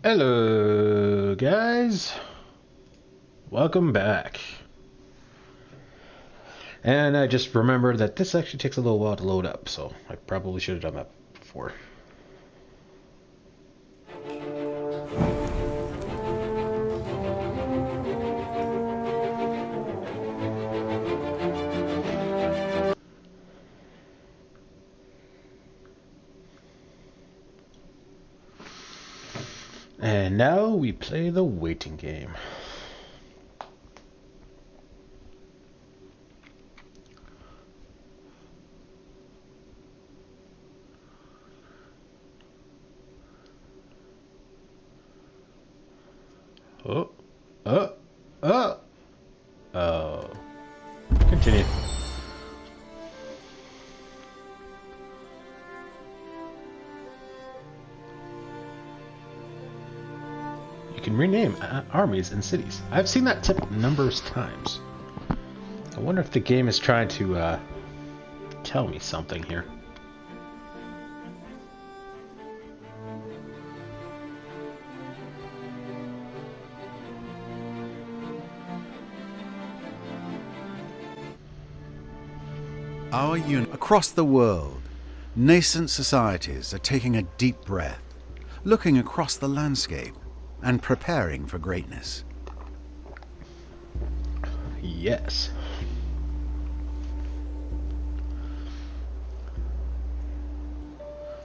Hello, guys. Welcome back. And I just remembered that this actually takes a little while to load up, so I probably should have done that before. And now we play the waiting game. Oh, oh, oh, oh. Continue. You can rename armies and cities. I've seen that tip numerous times. I wonder if the game is trying to tell me something here. Across the world, nascent societies are taking a deep breath, looking across the landscape and preparing for greatness. Yes.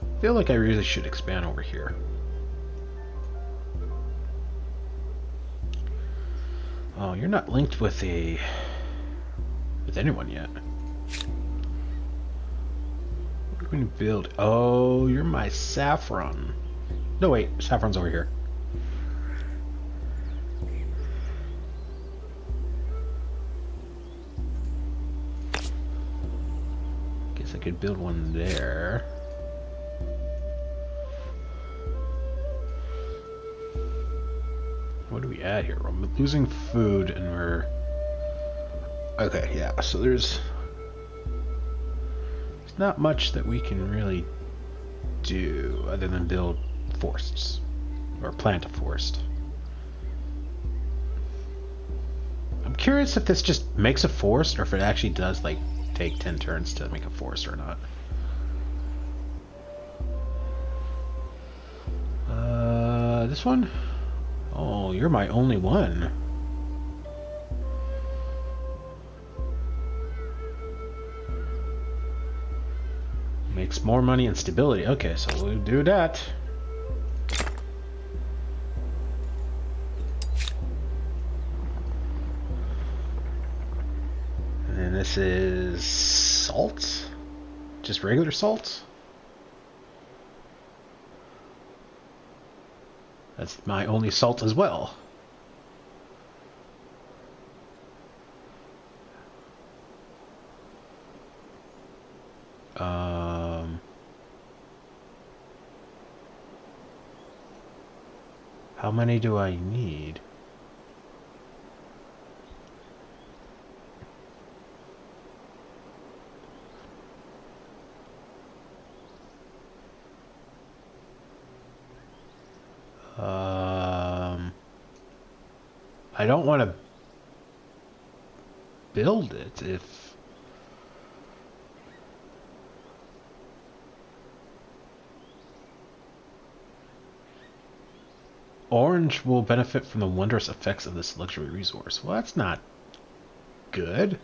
I feel like I really should expand over here. Oh, you're not linked with anyone yet. What are we gonna build? Oh, you're my saffron. No, wait, saffron's over here. Guess I could build one there. What do we add here? We're losing food and we're... Okay, yeah, so there's not much that we can really do other than build forests or plant a forest. I'm curious if this just makes a forest or if it actually does like take 10 turns to make a forest or not. This one? Oh, you're my only one. Makes more money and stability. Okay, so we'll do that. And then this is salt? Just regular salt? That's my only salt as well. How many do I need? I don't want to build it if... Orange will benefit from the wondrous effects of this luxury resource. Well, that's not good.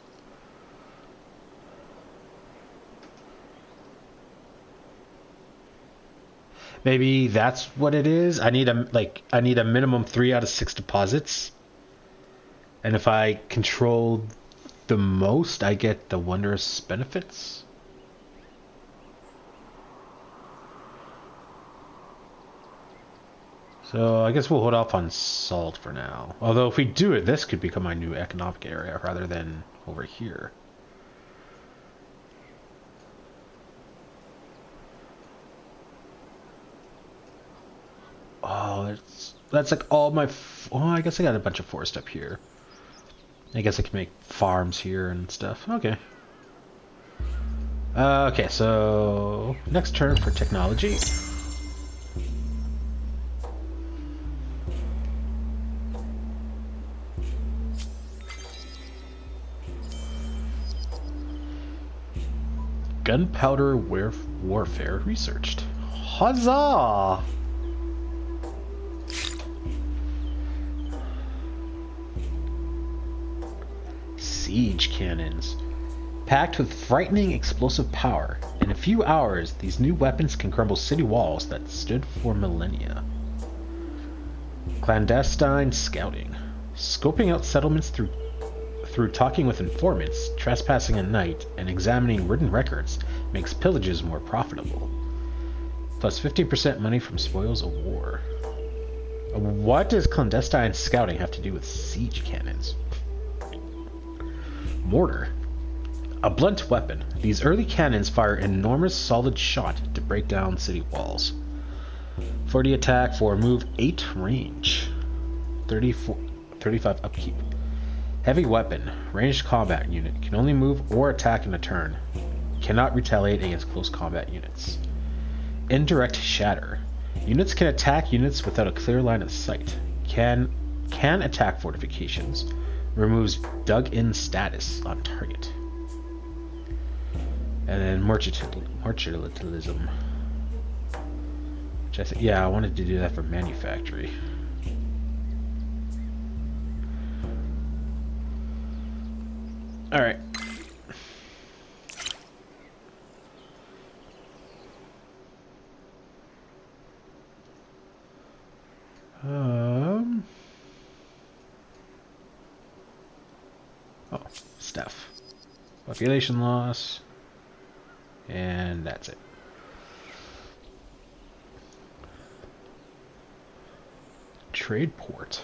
Maybe that's what it is. I need a minimum 3 out of 6 deposits. And if I control the most, I get the wondrous benefits. So I guess we'll hold off on salt for now. Although if we do it, this could become my new economic area rather than over here. Oh, that's like all my... Oh, I guess I got a bunch of forest up here. I guess I can make farms here and stuff. Okay. Okay, so next turn for technology. Gunpowder warfare researched. Huzzah! Siege cannons. Packed with frightening explosive power. In a few hours, these new weapons can crumble city walls that stood for millennia. Clandestine scouting. Scoping out settlements through talking with informants, trespassing at night, and examining written records makes pillages more profitable. Plus 15% money from spoils of war. What does clandestine scouting have to do with siege cannons? Mortar. A blunt weapon. These early cannons fire enormous solid shot to break down city walls. 40 attack for move 8 range. 35 upkeep. Heavy weapon. Ranged combat unit. Can only move or attack in a turn. Cannot retaliate against close combat units. Indirect shatter. Units can attack units without a clear line of sight. Can attack fortifications. Removes dug-in status on target. And then mercantilism. Which I think, yeah, I wanted to do that for manufactory. Alright. Oh, stuff. Population loss. And that's it. Trade port.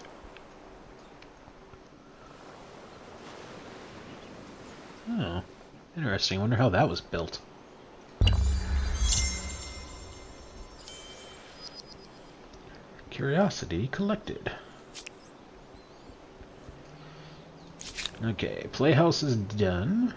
Oh, interesting. Wonder how that was built. Curiosity collected. Okay, playhouse is done.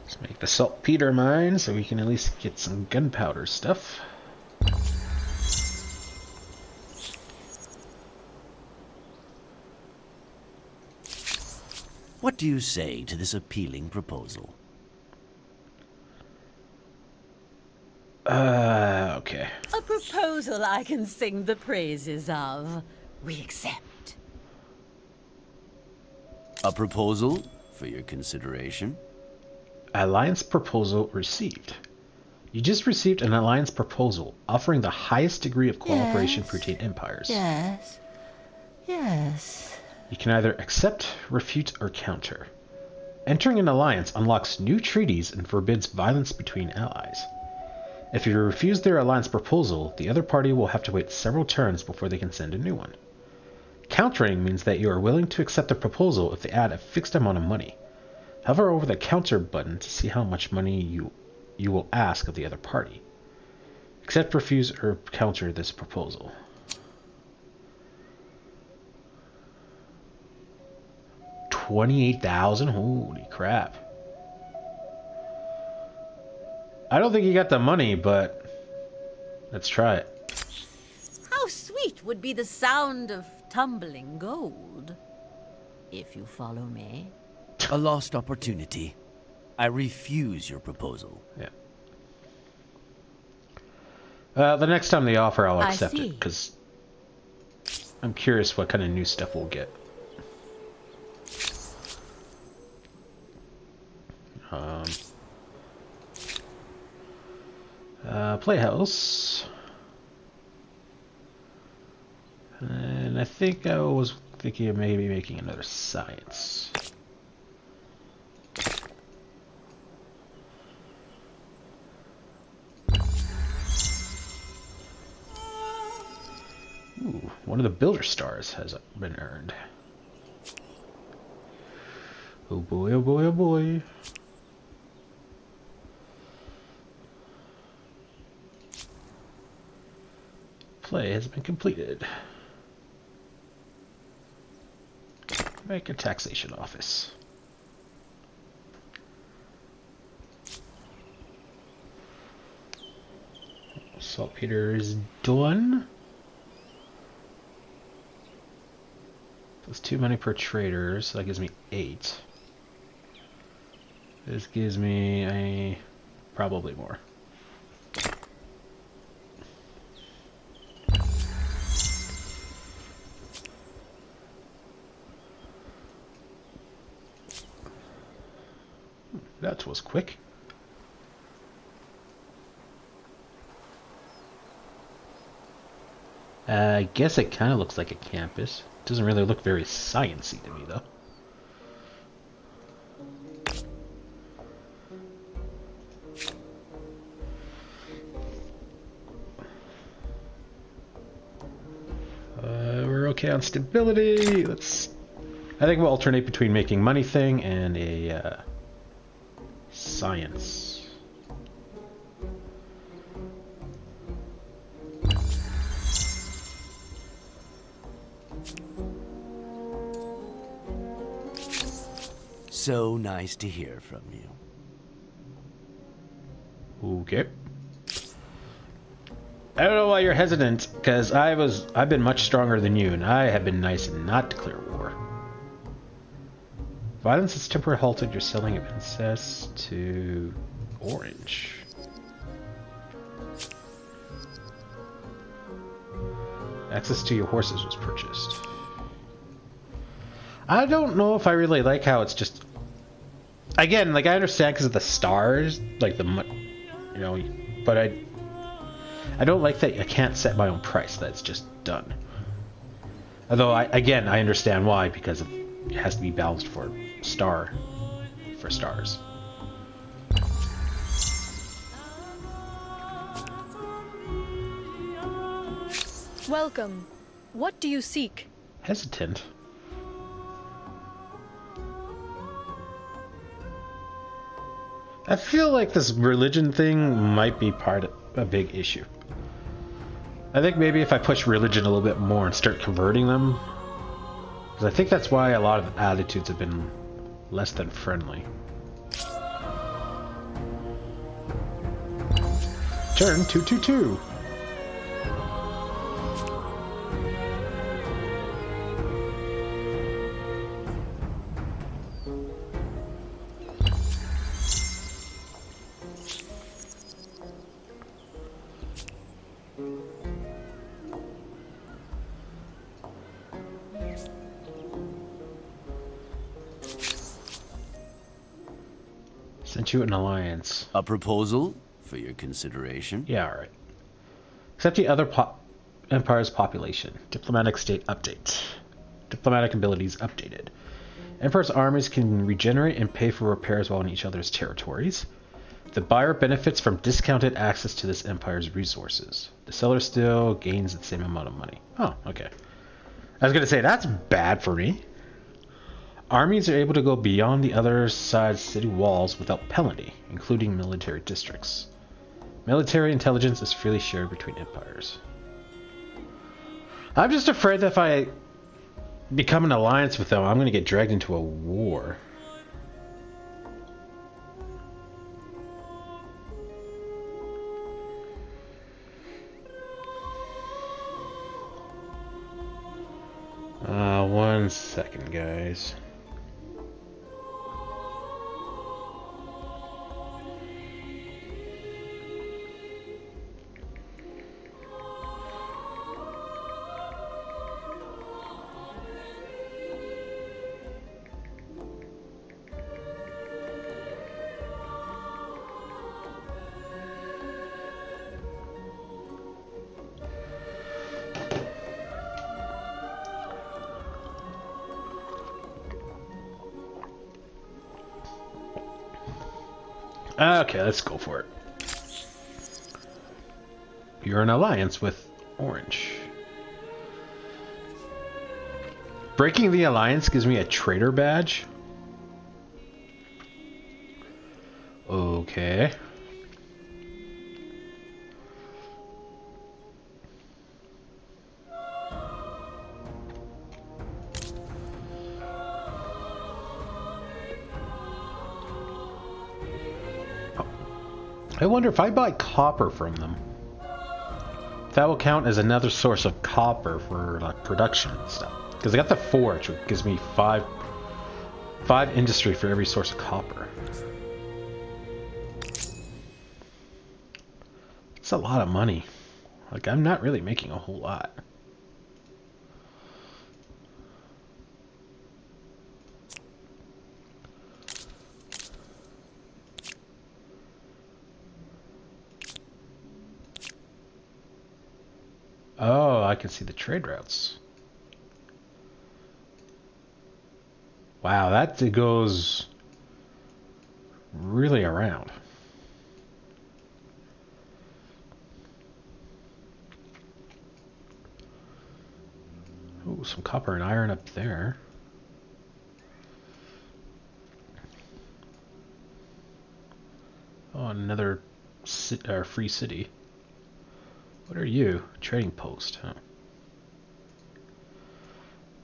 Let's make the saltpeter mine so we can at least get some gunpowder stuff. What do you say to this appealing proposal? Okay. A proposal I can sing the praises of. We accept. A proposal for your consideration? Alliance proposal received. You just received an alliance proposal offering the highest degree of cooperation between empires. Yes. Yes. You can either accept, refute, or counter. Entering an alliance unlocks new treaties and forbids violence between allies. If you refuse their alliance proposal, the other party will have to wait several turns before they can send a new one. Countering means that you are willing to accept a proposal if they add a fixed amount of money. Hover over the counter button to see how much money you will ask of the other party. Accept, refuse, or counter this proposal. $28,000? Holy crap. I don't think you got the money, but let's try it. How sweet would be the sound of tumbling gold, if you follow me. A lost opportunity. I refuse your proposal. Yeah. The next time they offer, I'll accept it, because I'm curious what kind of new stuff we'll get. Playhouse. And I think I was thinking of maybe making another science. Ooh, one of the builder stars has been earned. Oh boy, oh boy, oh boy. Play has been completed. Make a taxation office. Saltpeter is done. That's 2 money per trader, so that gives me 8. This gives me probably more. That was quick. I guess it kind of looks like a campus. Doesn't really look very science-y to me, though. We're okay on stability. I think we'll alternate between making money thing and a science. So nice to hear from you. Okay. I don't know why you're hesitant, because I've been much stronger than you, and I have been nice and not declare war. Violence has temporarily halted your selling of incest to Orange. Access to your horses was purchased. I don't know if I really like how it's just... Again, like, I understand because of the stars, like you know, but I don't like that I can't set my own price. That's just done. Although I understand why, because it has to be balanced for stars. Welcome. What do you seek? Hesitant. I feel like this religion thing might be part of a big issue. I think maybe if I push religion a little bit more and start converting them, because I think that's why a lot of attitudes have been less than friendly. Turn 222. Sent you an alliance. A proposal for your consideration? Yeah, alright. Accept the other empire's population. Diplomatic state update. Diplomatic abilities updated. Empire's armies can regenerate and pay for repairs while in each other's territories. The buyer benefits from discounted access to this empire's resources. The seller still gains the same amount of money. Oh, okay. I was gonna say, that's bad for me. Armies are able to go beyond the other side's city walls without penalty, including military districts. Military intelligence is freely shared between empires. I'm just afraid that if I become an alliance with them, I'm going to get dragged into a war. One second, guys. Okay, let's go for it. You're in alliance with Orange. Breaking the alliance gives me a traitor badge. Okay. I wonder if I buy copper from them, that will count as another source of copper for like production and stuff. Because I got the forge, which gives me five industry for every source of copper. It's a lot of money. Like, I'm not really making a whole lot. Oh, I can see the trade routes. Wow, that goes really around. Oh, some copper and iron up there. Oh, another free city. What are you? Trading post, huh?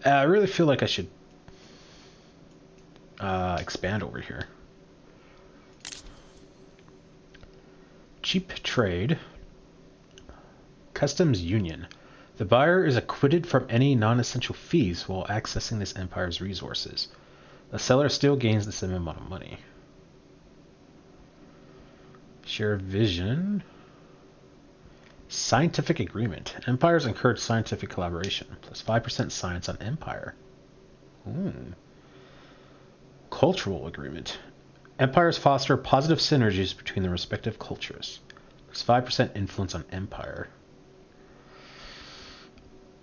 I really feel like I should expand over here. Cheap trade. Customs union. The buyer is acquitted from any non-essential fees while accessing this empire's resources. The seller still gains the same amount of money. Share vision. Scientific agreement. Empires encourage scientific collaboration. Plus 5% science on empire. Ooh. Cultural agreement. Empires foster positive synergies between the respective cultures. Plus 5% influence on empire.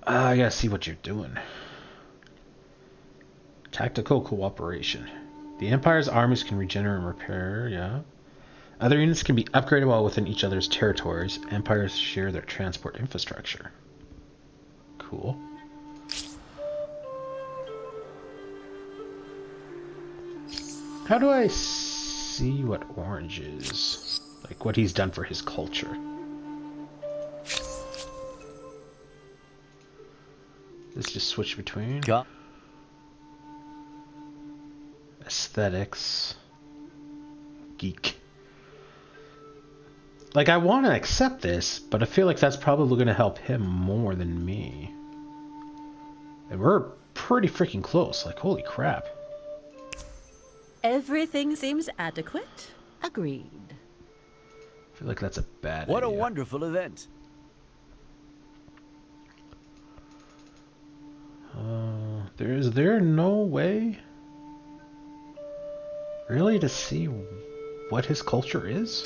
I gotta see what you're doing. Tactical cooperation. The Empire's armies can regenerate and repair, yeah. Other units can be upgraded while within each other's territories. Empires share their transport infrastructure. Cool. How do I see what orange is? Like what he's done for his culture. Let's just switch between aesthetics, geek. Like, I want to accept this, but I feel like that's probably going to help him more than me. And we're pretty freaking close. Like, holy crap. Everything seems adequate. Agreed. I feel like that's a bad What idea. a wonderful event. Is there no way really to see what his culture is?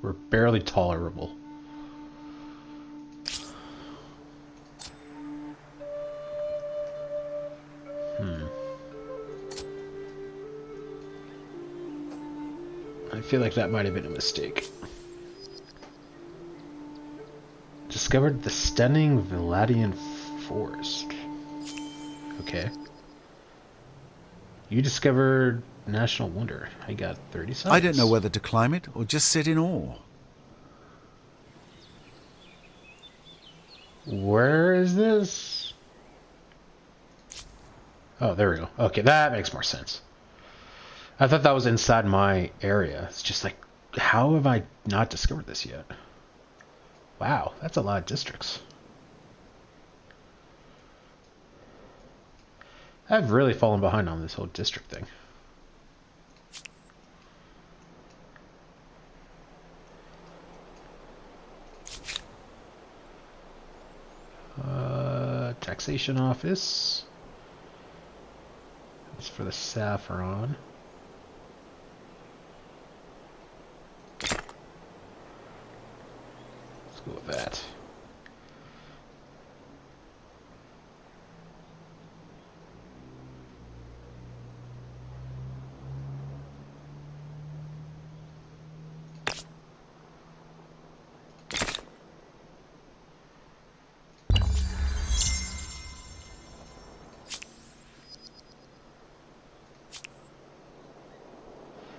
We're barely tolerable. I feel like that might have been a mistake. Discovered the stunning Valadian forest. Okay. You discovered national wonder. I got 30 science. I don't know whether to climb it or just sit in awe. Where is this? Oh, there we go. Okay, that makes more sense. I thought that was inside my area. It's just like, how have I not discovered this yet? Wow, that's a lot of districts. I've really fallen behind on this whole district thing. Taxation office. That's for the saffron. Let's go with that.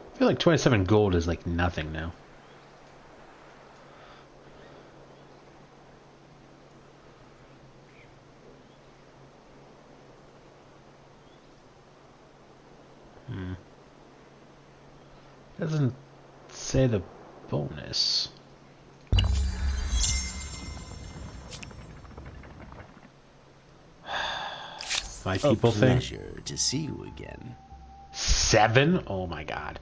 I feel like 27 gold is like nothing now. Doesn't say the bonus. My people A thing. pleasure to see you again. 7? Oh my god.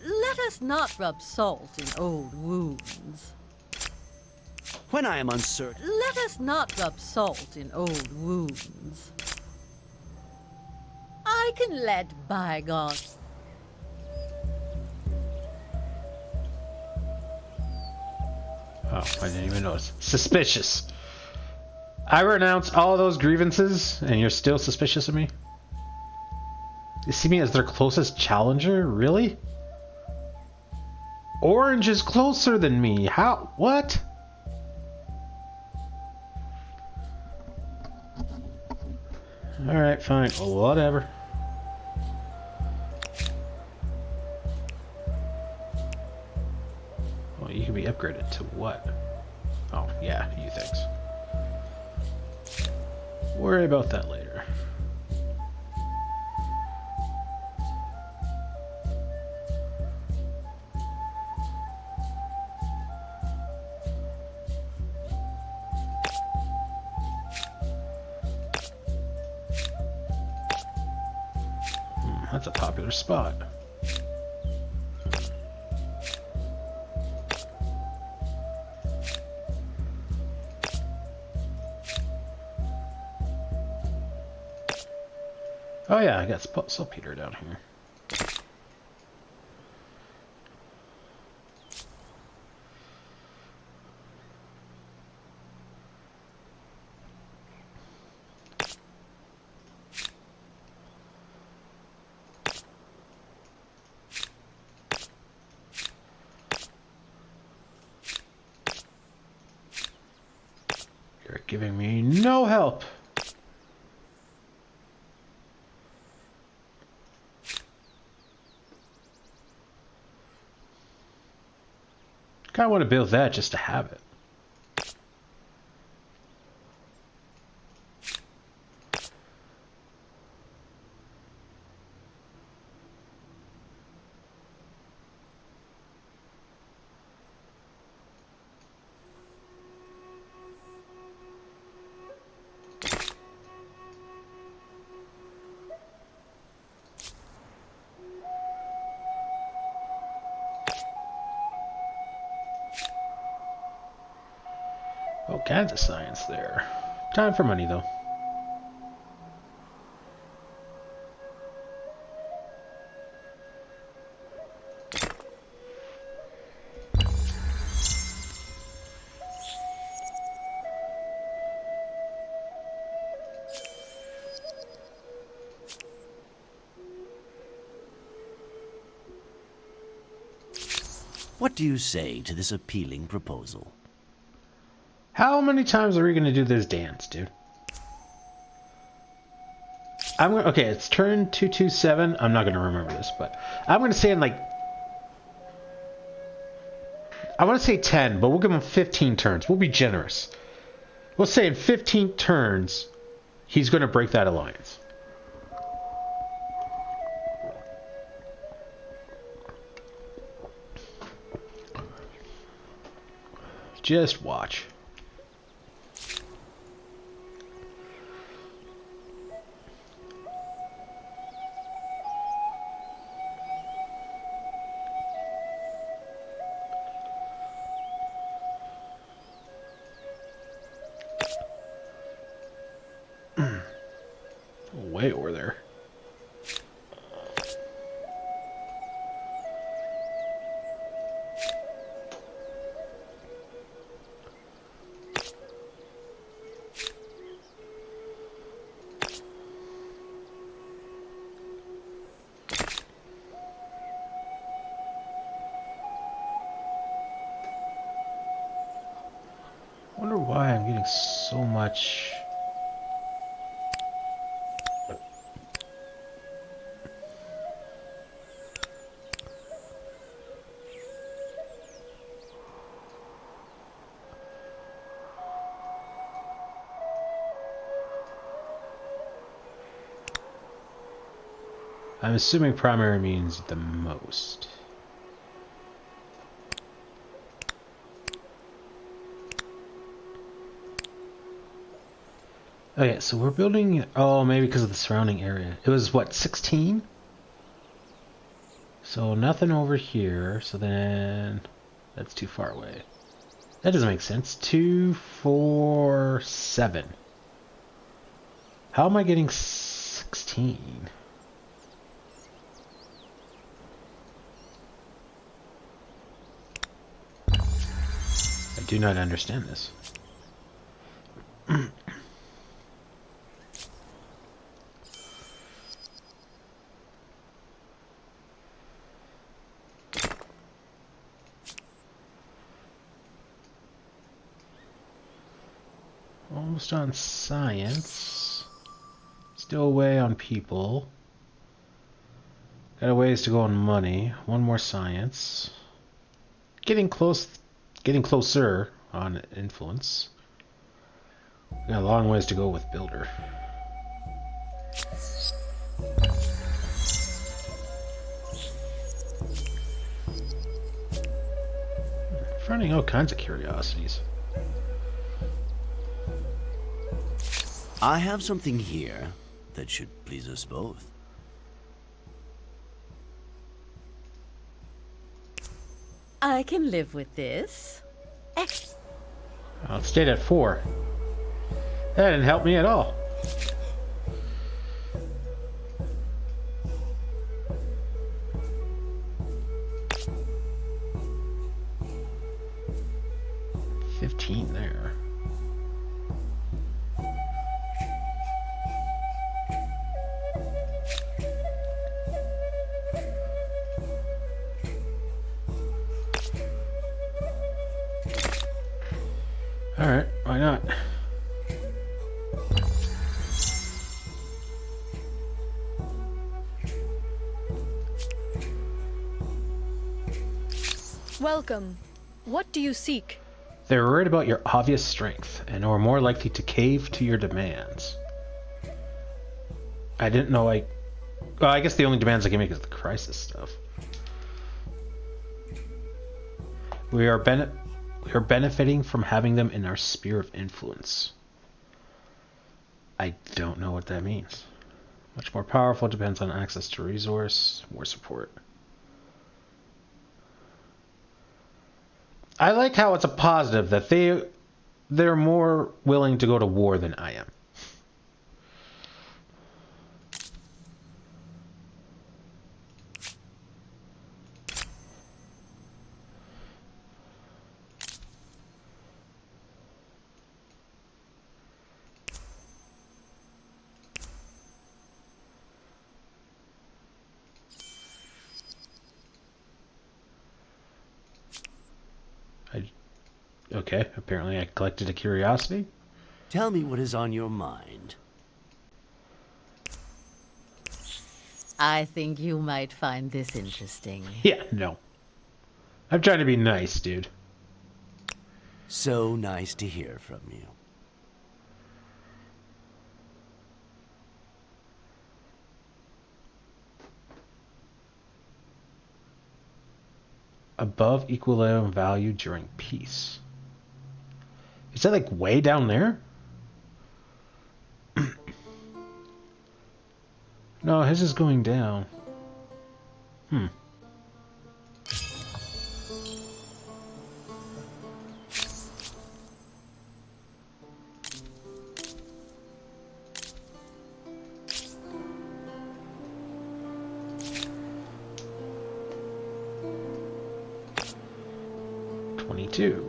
Let us not rub salt in old wounds. When I am uncertain, Let us not rub salt in old wounds. I can let bygones. Oh, I didn't even notice. Suspicious. I renounce all those grievances, and you're still suspicious of me? You see me as their closest challenger? Really? Orange is closer than me. How? What? Alright, fine. Well, whatever. Well, you can be upgraded to what? Oh, yeah, you thanks. Worry about that later. That's a popular spot. Oh yeah, I got saltpeter down here. You're giving me no help. I want to build that just to have it. All kinds of science there. Time for money, though. what do you say to this appealing proposal? How many times are we going to do this dance, dude? I'm gonna, okay, it's turn 227. I'm not going to remember this, but I'm going to say in like... I want to say 10, but we'll give him 15 turns. We'll be generous. We'll say in 15 turns, he's going to break that alliance. Just watch. Way over there. I wonder why I'm getting so much... I'm assuming primary means the most. Oh yeah, so we're building. Oh, maybe because of the surrounding area. It was what, 16? So nothing over here. So then that's too far away. That doesn't make sense. 2, 4, 7. How am I getting 16? I do not understand this. Almost on science. Still away on people. Got a ways to go on money. One more science. Getting closer on influence. Got a long ways to go with builder. Finding all kinds of curiosities. I have something here that should please us both. I can live with this. Oh, it stayed at 4. That didn't help me at all. There. All right, why not? Welcome. What do you seek? They're worried about your obvious strength and are more likely to cave to your demands. I didn't know I... Well, I guess the only demands I can make is the crisis stuff. We are benefiting from having them in our sphere of influence. I don't know what that means. Much more powerful, depends on access to resource, more support. I like how it's a positive that they're more willing to go to war than I am. Okay, apparently I collected a curiosity. Tell me what is on your mind. I think you might find this interesting. Yeah, no. I'm trying to be nice, dude. So nice to hear from you. Above equilibrium value during peace. Is that like way down there? No, his is going down. Hmm. $22.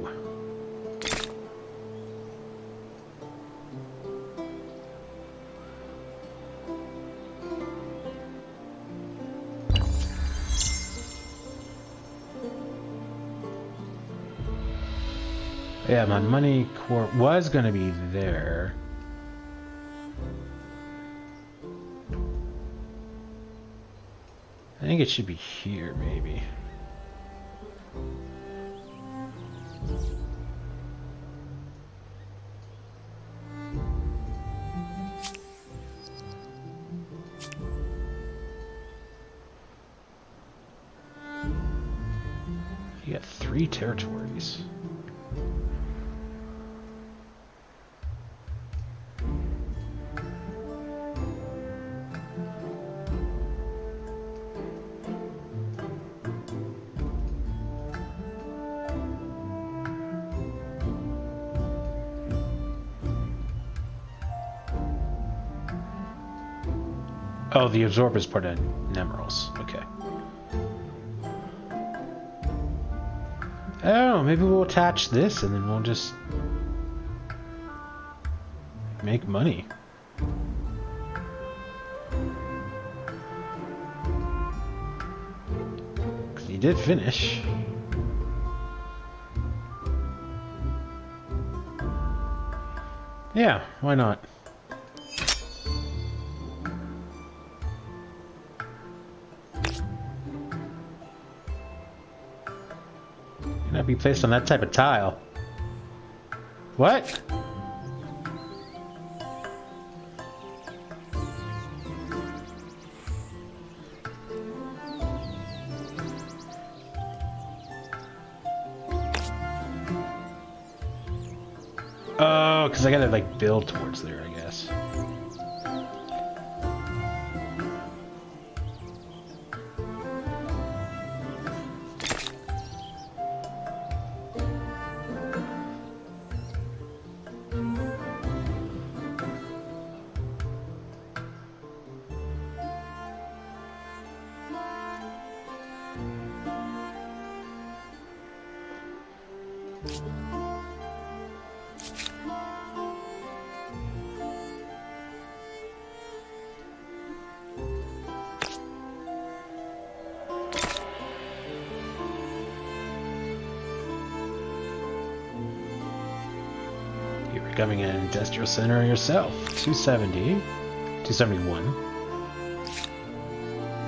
Yeah, my money core was going to be there. I think it should be here, maybe. You got 3 territories. Oh, the absorbers put in Nemerals. Okay. I don't know, maybe we'll attach this and then we'll just make money. Because he did finish. Yeah, why not? Cannot be placed on that type of tile. What? Oh, because I gotta like build towards there, I guess. You're becoming an industrial center yourself. 270. 271.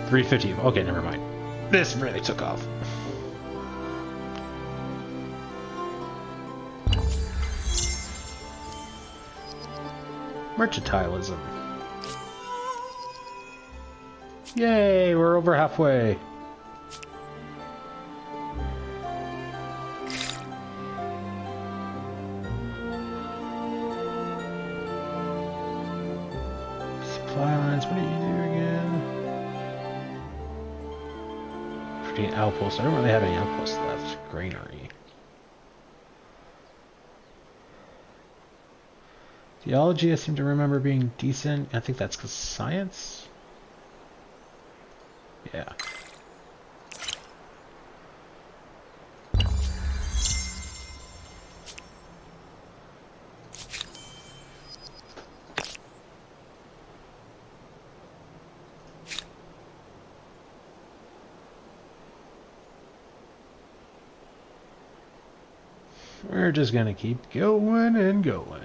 350. Okay, never mind. This really took off. Mercantilism. Yay, we're over halfway. Supply lines, what do you do again? 15 outposts. I don't really have any outposts left. Granary. Theology, I seem to remember being decent. I think that's because science? Yeah. We're just gonna keep going and going.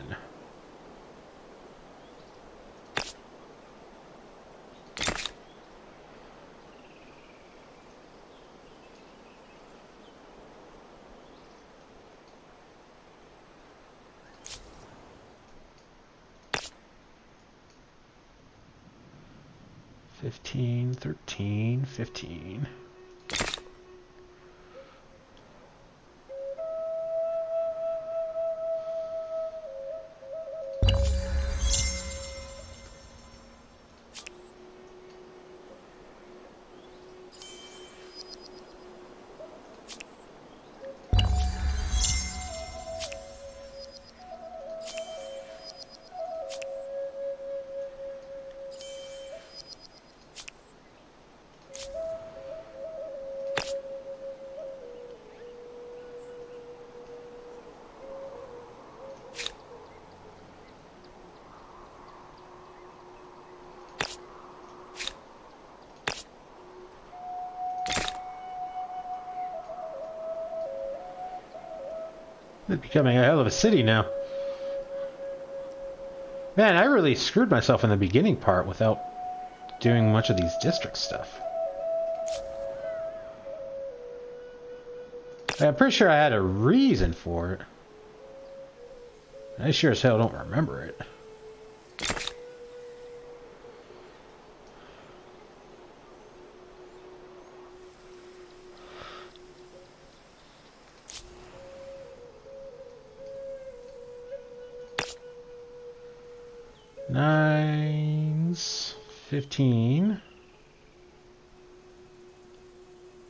Fifteen, 13, 15. It's becoming a hell of a city now. Man, I really screwed myself in the beginning part without doing much of these district stuff. I'm pretty sure I had a reason for it. I sure as hell don't remember it. Nines, 15.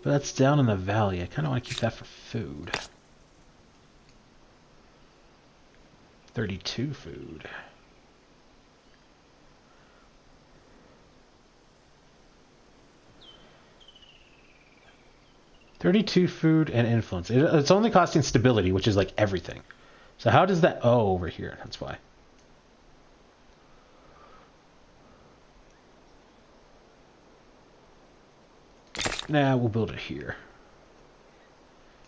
But that's down in the valley. I kind of want to keep that for food. 32 food. 32 food and influence. It's only costing stability, which is like everything. So how does that... Oh, over here. That's why. Nah, we'll build it here.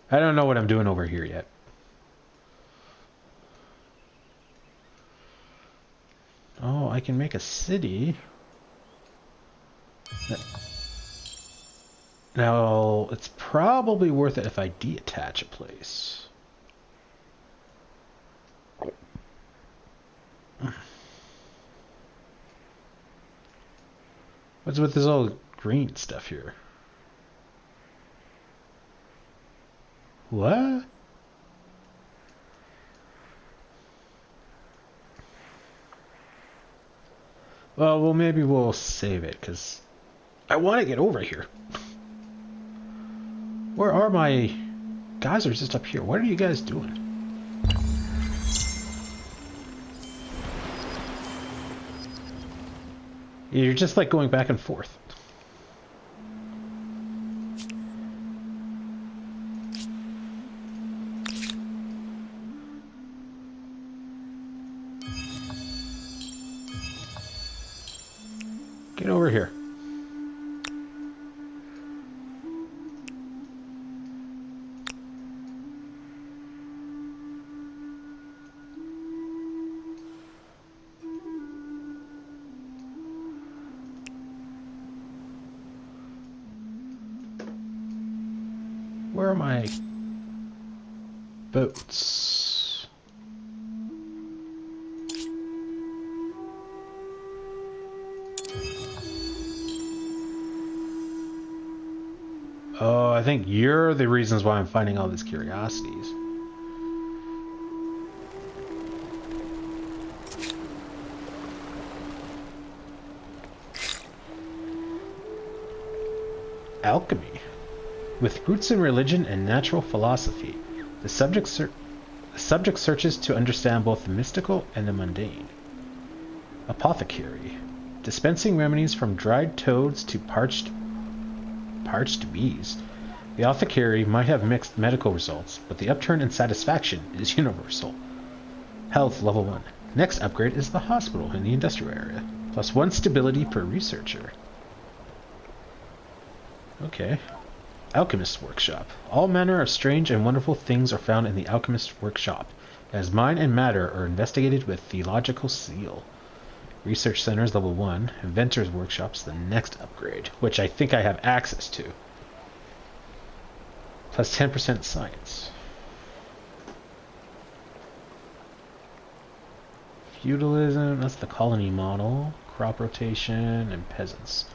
I don't know what I'm doing over here yet. Oh, I can make a city. Now, it's probably worth it if I detach a place. What's with this all green stuff here? What? Well, maybe we'll save it, because I want to get over here. Where are my... Guys are just up here. What are you guys doing? You're just like going back and forth. Get over here. Where are my boats? Oh, I think you're the reasons why I'm finding all these curiosities. Alchemy. With roots in religion and natural philosophy, the subject searches to understand both the mystical and the mundane. Apothecary. Dispensing remedies from dried toads to parched bees. The apothecary might have mixed medical results, but the upturn in satisfaction is universal. Health level 1. Next upgrade is the hospital in the industrial area. +1 stability per researcher. Okay. Alchemist Workshop. All manner of strange and wonderful things are found in the Alchemist Workshop, as mind and matter are investigated with theological seal. Research Centers level 1. Inventor's Workshop's the next upgrade, which I think I have access to. +10% science. Feudalism, that's the colony model. Crop rotation, and peasants.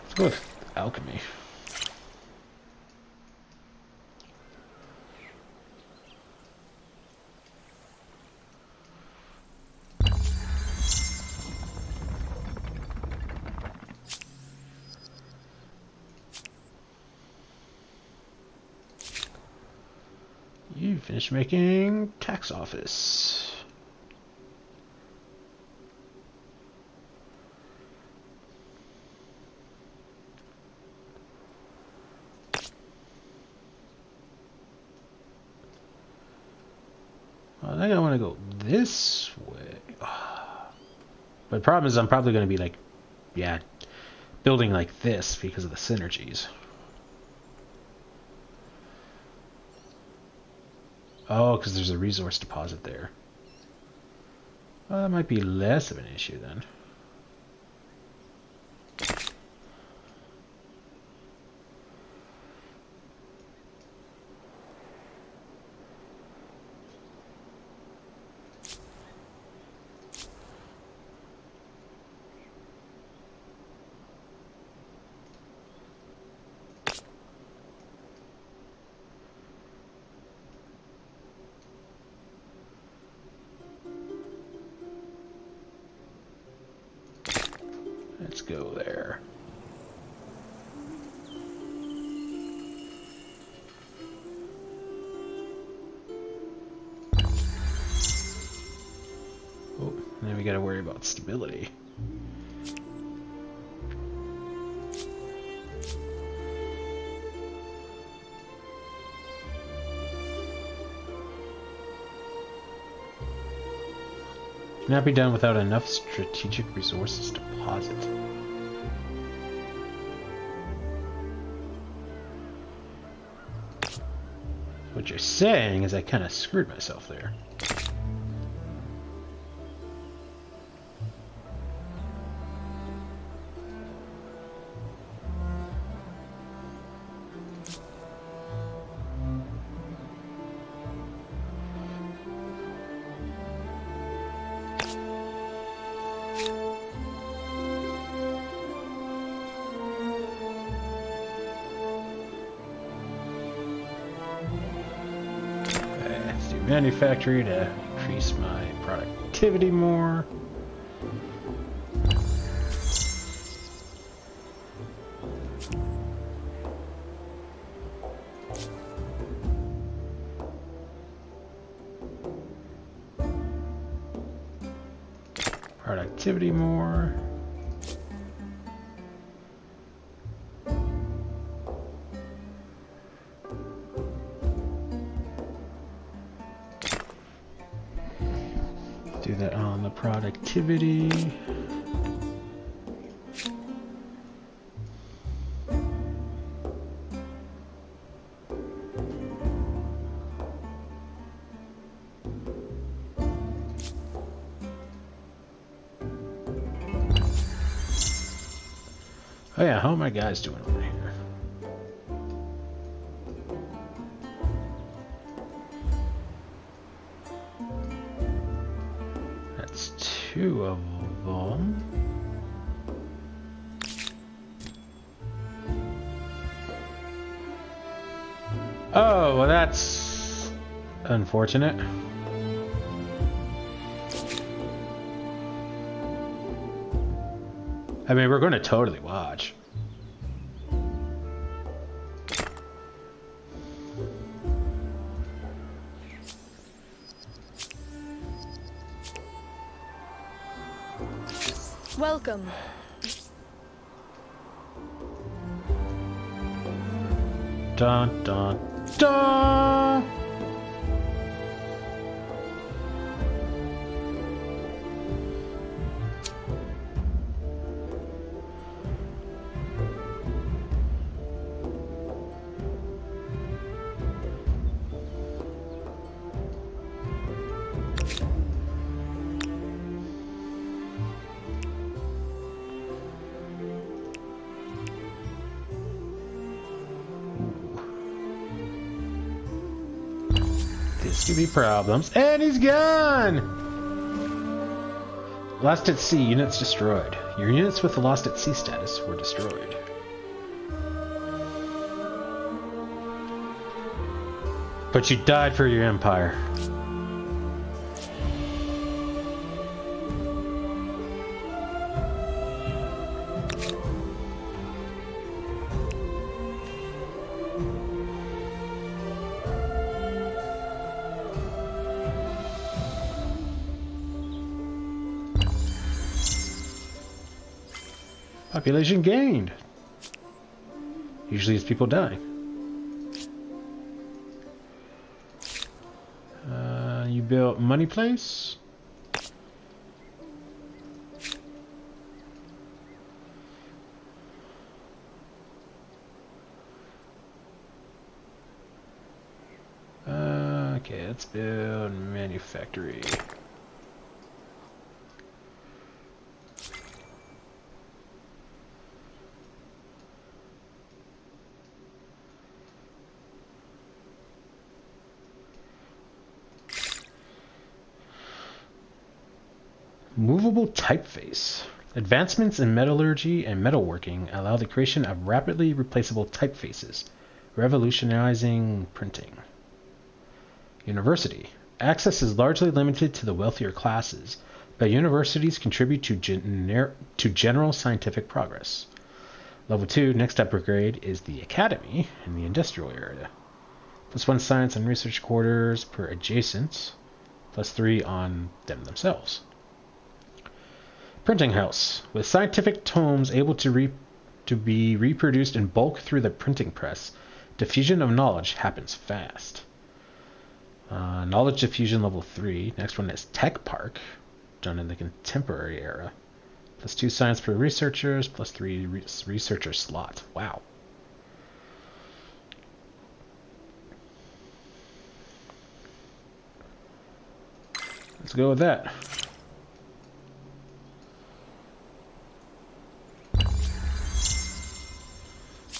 Let's go with alchemy. You finished making tax office. I think I want to go this way. But the problem is I'm probably going to be like, yeah, building like this because of the synergies. Oh, because there's a resource deposit there. Well, that might be less of an issue then. Let's go there. Oh, now we gotta worry about stability. Cannot be done without enough strategic resources deposit. What you're saying is I kind of screwed myself there. Manufactory to increase my productivity more. Productivity more. Do that on the productivity. Oh yeah, how are my guys doing over here? That's 2 of them. Oh, well that's unfortunate. I mean, we're going to totally watch. Welcome. Dun dun dun! This could be problems. And he's gone! Lost at sea, units destroyed. Your units with the lost at sea status were destroyed. But you died for your empire. Population gained. Usually it's people dying. You built money place. Okay, let's build manufactory. Movable typeface. Advancements in metallurgy and metalworking allow the creation of rapidly replaceable typefaces, revolutionizing printing. University. Access is largely limited to the wealthier classes, but universities contribute to general scientific progress. Level 2, next upgrade, is the Academy in the industrial area. +1 science and research quarters per adjacent, +3 on them themselves. Printing house. With scientific tomes able to be reproduced in bulk through the printing press, diffusion of knowledge happens fast. Knowledge diffusion level 3. Next one is Tech Park. done in the contemporary era. +2 science per researchers, +3 researcher slot. Wow. Let's go with that.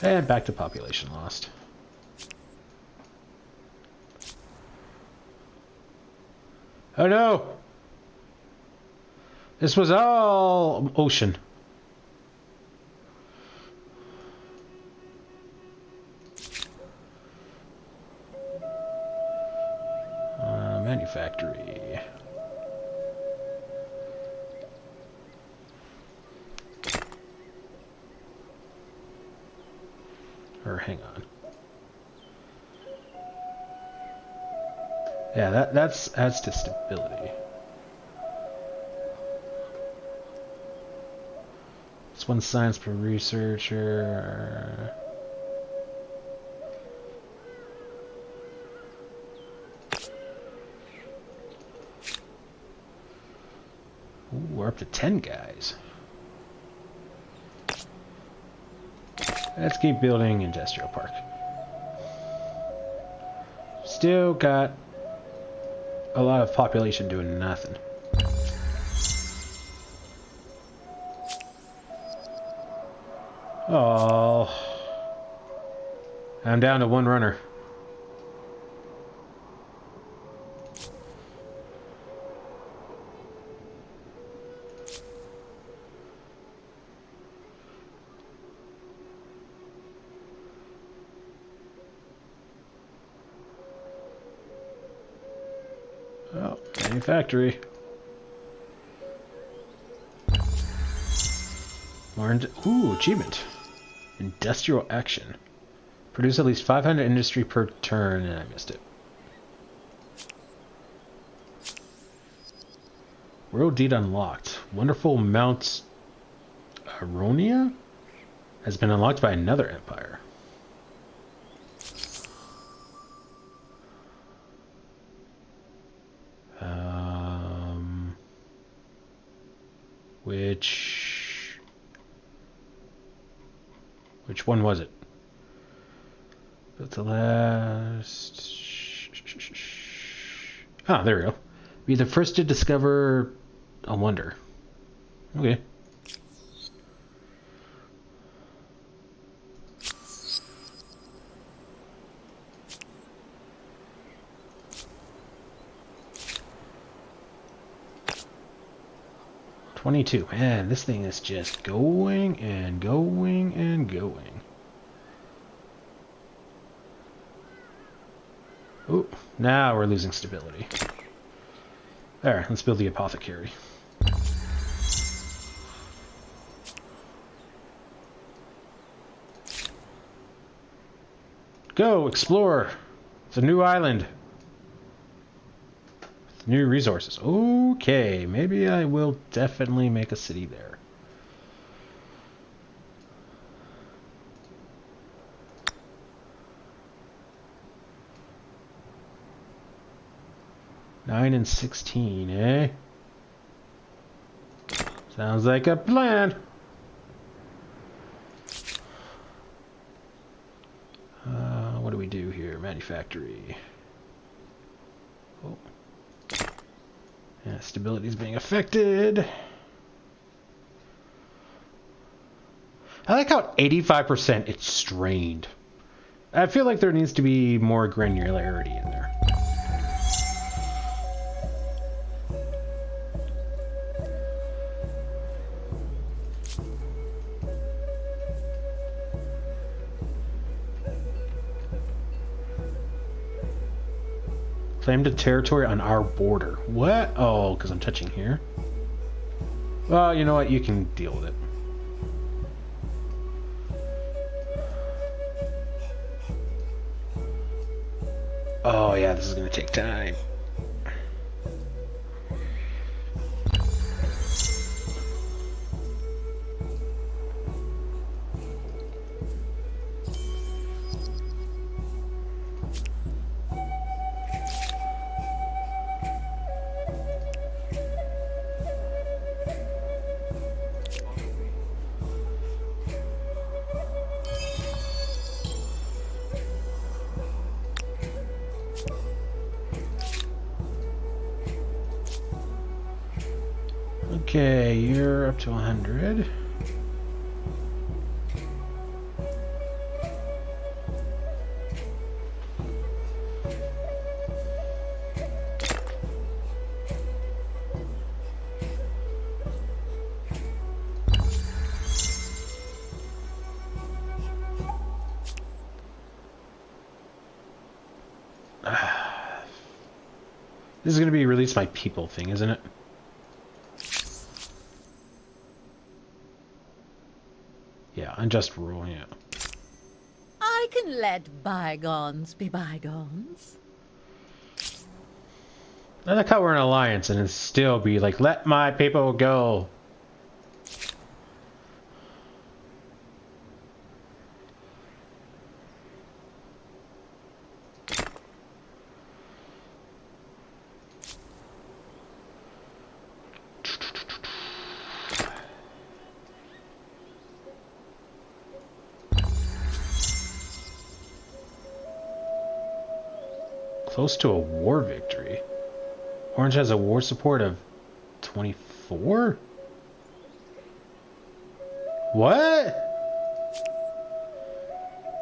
And back to population lost. Oh no! This was all ocean. Manufactory. Or hang on. Yeah, that adds to stability. It's 1 science per researcher. Ooh, we're up to 10 guys. Let's keep building industrial park. Still got a lot of population doing nothing. Oh, I'm down to 1 runner. Oh, manufactory. Ooh, achievement. Industrial action. Produce at least 500 industry per turn, and I missed it. World deed unlocked. Wonderful Mount Aronia has been unlocked by another empire. Which one was it? But the last... Ah, there we go. Be the first to discover a wonder. Okay. $22. Man, this thing is just going and going and going. Oh, now we're losing stability. There, let's build the apothecary. Go, explore! It's a new island. With new resources. Okay, maybe I will definitely make a city there. Nine and 16, eh? Sounds like a plan. What do we do here? Manufactory. Oh. Yeah, stability is being affected. I like how 85% it's strained. I feel like there needs to be more granularity in there. Claim the territory on our border. What? Oh, because I'm touching here. Well, you know what? You can deal with it. Oh, yeah, this is going to take time. Okay, you're up to 100. This is going to be release my people thing, isn't it? Yeah, unjust rule, yeah. I can let bygones be bygones. I like how we're in an alliance and it still be like, let my people go. Close to a war victory. Orange has a war support of 24? What?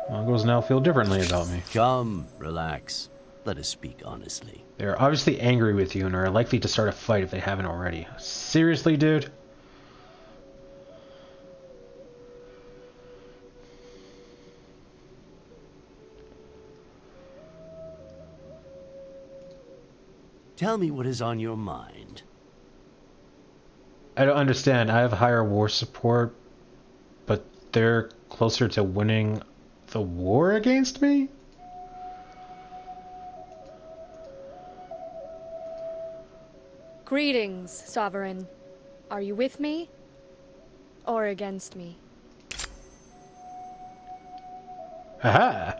Mongols now feel differently about me. Come, relax. Let us speak honestly. They're obviously angry with you and are likely to start a fight if they haven't already. Seriously, dude? Tell me what is on your mind. I don't understand. I have higher war support, but they're closer to winning the war against me? Greetings, Sovereign. Are you with me? Or against me? Aha!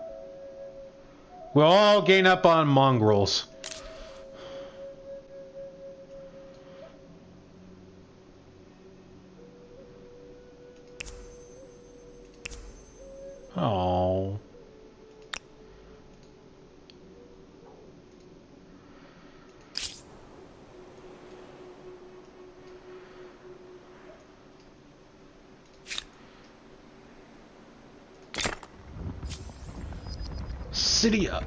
We'll all gain up on mongrels. Oh. City up.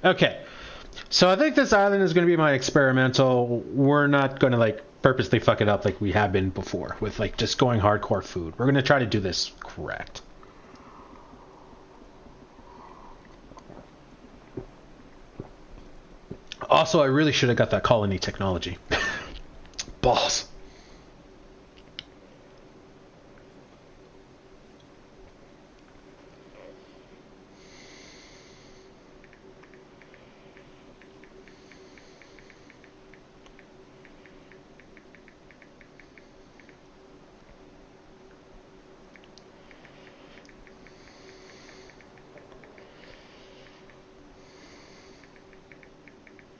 Okay. So I think this island is going to be my experimental. We're not going to like purposely fuck it up like we have been before with like just going hardcore food. We're going to try to do this correct. Also, I really should have got that colony technology. Balls.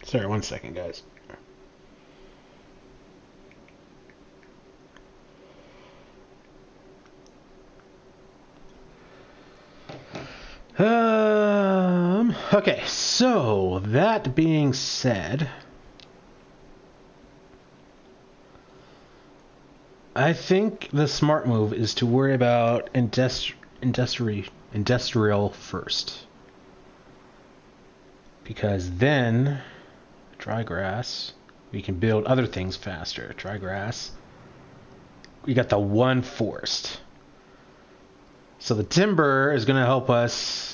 Sorry, 1 second, guys. Okay, so that being said, I think the smart move is to worry about industrial first. Because then dry grass, we can build other things faster. Dry grass. We got the one forest. So the timber is going to help us.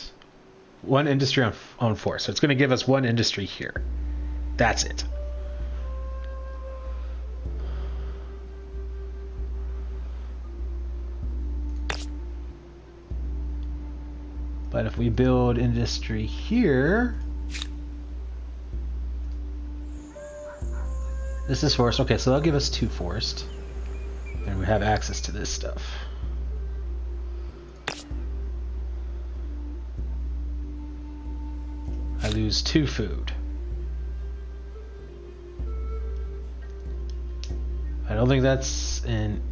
One industry on forest. So it's going to give us one industry here. That's it. But if we build industry here... This is forest. Okay, so that'll give us 2 forest. And we have access to this stuff. I lose 2 food. I don't think that's an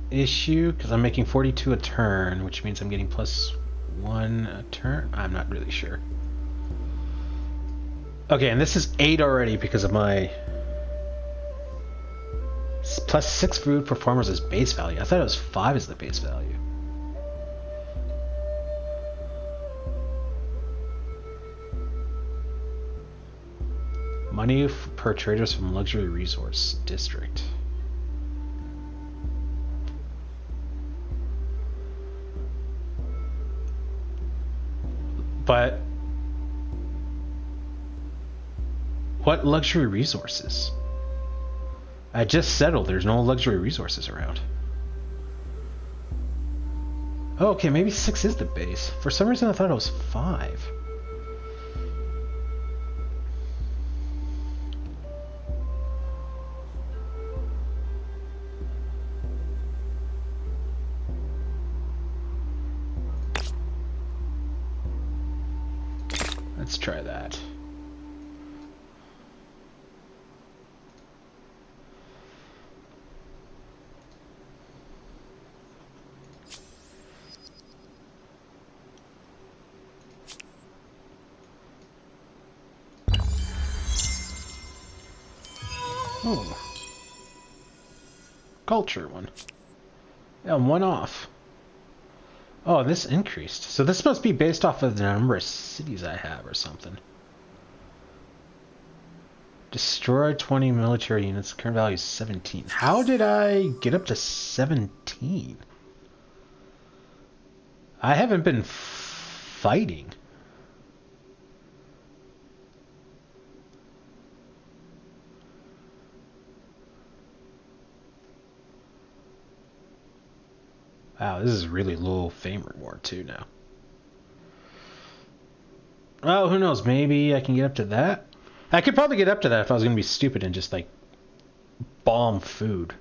issue because I'm making 42 a turn, which means I'm getting +1 a turn. I'm not really sure. Okay, and this is 8 already because of my plus 6 food performers as base value. I thought it was 5 as the base value. Money per traders from luxury resource district. But what luxury resources? I just settled. There's no luxury resources around. Oh, okay, maybe 6 is the base. For some reason I thought it was 5. Let's try that. Oh. Culture one. Yeah, 1 off. Oh, this increased. So this must be based off of the number of cities I have or something. Destroy 20 military units. Current value is 17. How did I get up to 17? I haven't been fighting. Wow, this is really low fame reward too now. Oh, who knows? Maybe I can get up to that? I could probably get up to that if I was going to be stupid and just, like, bomb food.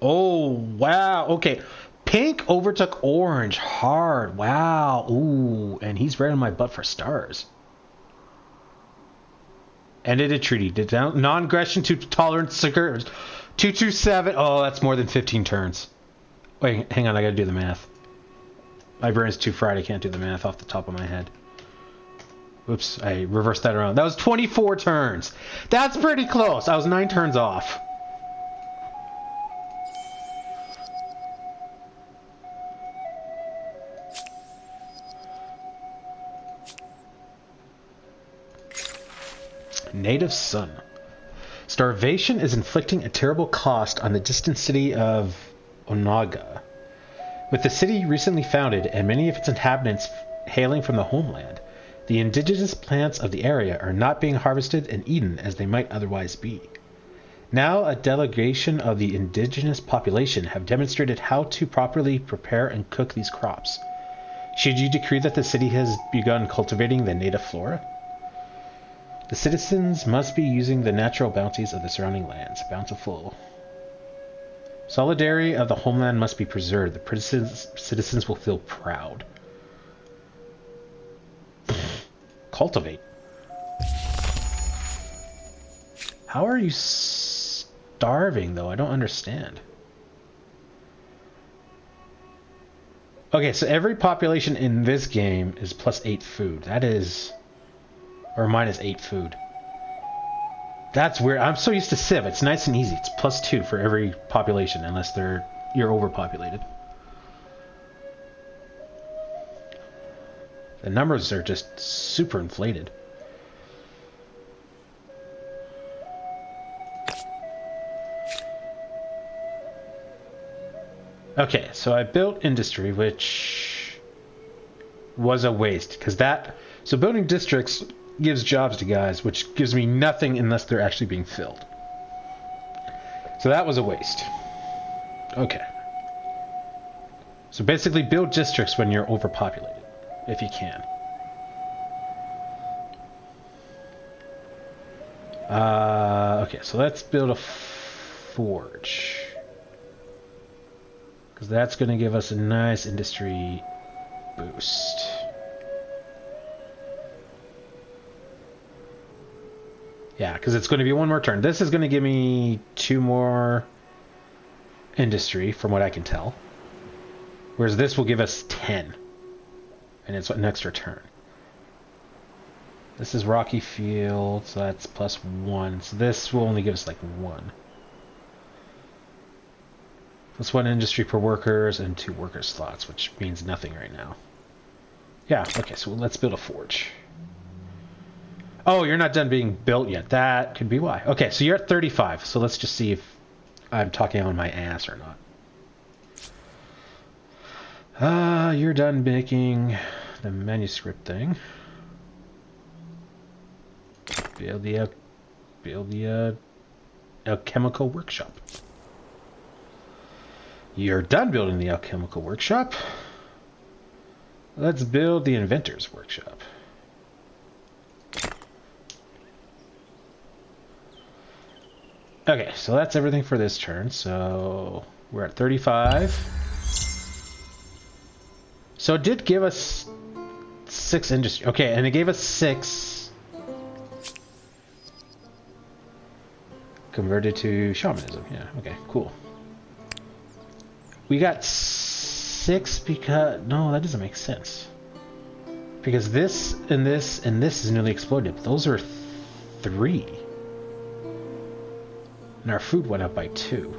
Oh, wow. Okay. Pink overtook orange hard. Wow. Ooh, and he's right on my butt for stars. Ended a treaty. Did non-aggression to tolerance secures. 227. Oh, that's more than 15 turns. Wait, hang on. I gotta do the math. My brain's too fried. I can't do the math off the top of my head. Oops, I reversed that around. That was 24 turns. That's pretty close. I was 9 turns off. Native son. Starvation is inflicting a terrible cost on the distant city of Onaga. With the city recently founded and many of its inhabitants hailing from the homeland, the indigenous plants of the area are not being harvested and eaten as they might otherwise be. Now a delegation of the indigenous population have demonstrated how to properly prepare and cook these crops. Should you decree that the city has begun cultivating the native flora? The citizens must be using the natural bounties of the surrounding lands. Bountiful. Solidarity of the homeland must be preserved. The citizens will feel proud. Cultivate. How are you starving, though? I don't understand. Okay, so every population in this game is plus 8 food. That is... Or minus 8 food. That's weird. I'm so used to Civ. It's nice and easy. It's plus 2 for every population, unless you're overpopulated. The numbers are just super inflated. Okay, so I built industry, which was a waste, because so building districts gives jobs to guys, which gives me nothing unless they're actually being filled. So that was a waste. Okay. So basically build districts when you're overpopulated, if you can. Okay, so let's build a forge. Because that's going to give us a nice industry boost. Yeah, because it's going to be 1 more turn. This is going to give me 2 more industry, from what I can tell. Whereas this will give us 10. And it's an extra turn. This is Rocky Field, so that's +1. So this will only give us like 1. +1 industry per workers and 2 worker slots, which means nothing right now. Yeah, okay, so let's build a forge. Oh, you're not done being built yet. That could be why. Okay, so you're at 35, so let's just see if I'm talking on my ass or not. You're done making the manuscript thing. Build the Alchemical Workshop. You're done building the Alchemical Workshop. Let's build the Inventor's Workshop. Okay, so that's everything for this turn. So we're at 35. So it did give us 6 industry. Okay, and it gave us 6 converted to shamanism. Yeah, okay, cool. We got 6 because... No, that doesn't make sense. Because this and this and this is newly exploited. Those are 3. And our food went up by 2.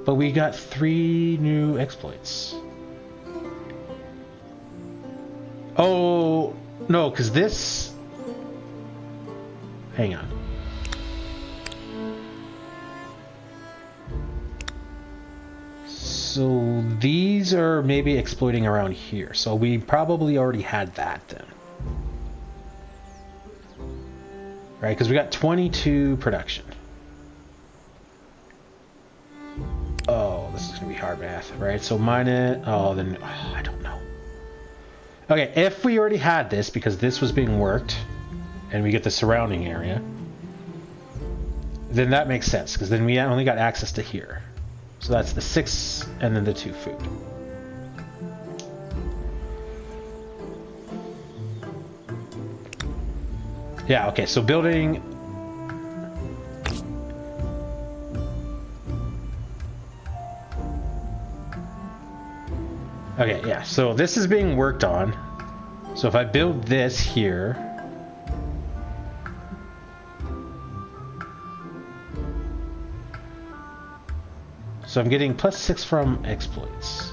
But we got 3 new exploits. Oh, no, because this... Hang on. So these are maybe exploiting around here. So we probably already had that then. Right, because we got 22 production. Oh, this is going to be hard math, right? So minus... Oh, then... Oh, I don't know. Okay, if we already had this, because this was being worked, and we get the surrounding area, then that makes sense, because then we only got access to here. So that's the 6, and then the 2 food. Yeah, okay, so building... Okay, yeah, so this is being worked on. So if I build this here... So I'm getting +6 from exploits.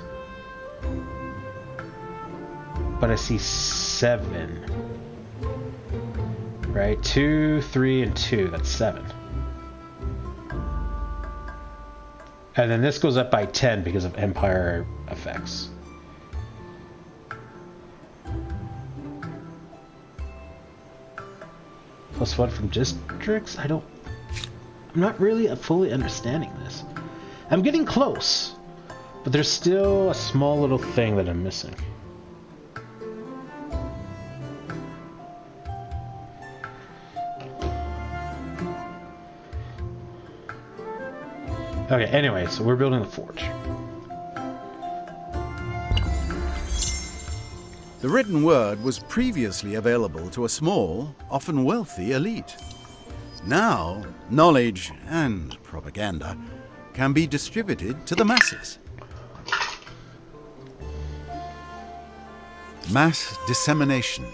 But I see 7. Right, 2, 3, and 2, that's 7. And then this goes up by 10 because of Empire effects. +1 from districts? I'm not really fully understanding this. I'm getting close, but there's still a small little thing that I'm missing. Okay, anyway, so we're building the forge. The written word was previously available to a small, often wealthy elite. Now, knowledge and propaganda can be distributed to the masses. Mass dissemination.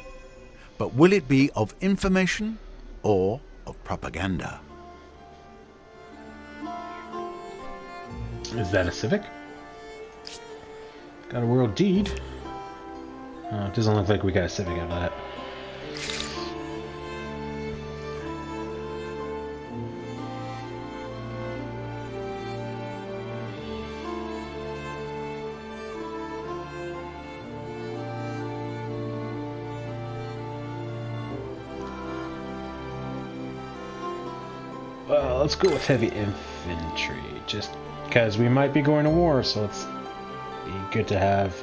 But will it be of information or of propaganda? Is that a civic? Got a world deed. Oh, it doesn't look like we got a civic out of that. Well, let's go with heavy infantry, just because we might be going to war, so it's be good to have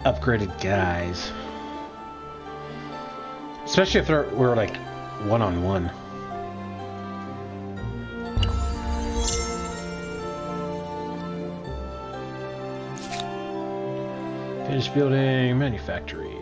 upgraded guys. Especially if we're like one-on-one. Finish building manufactory.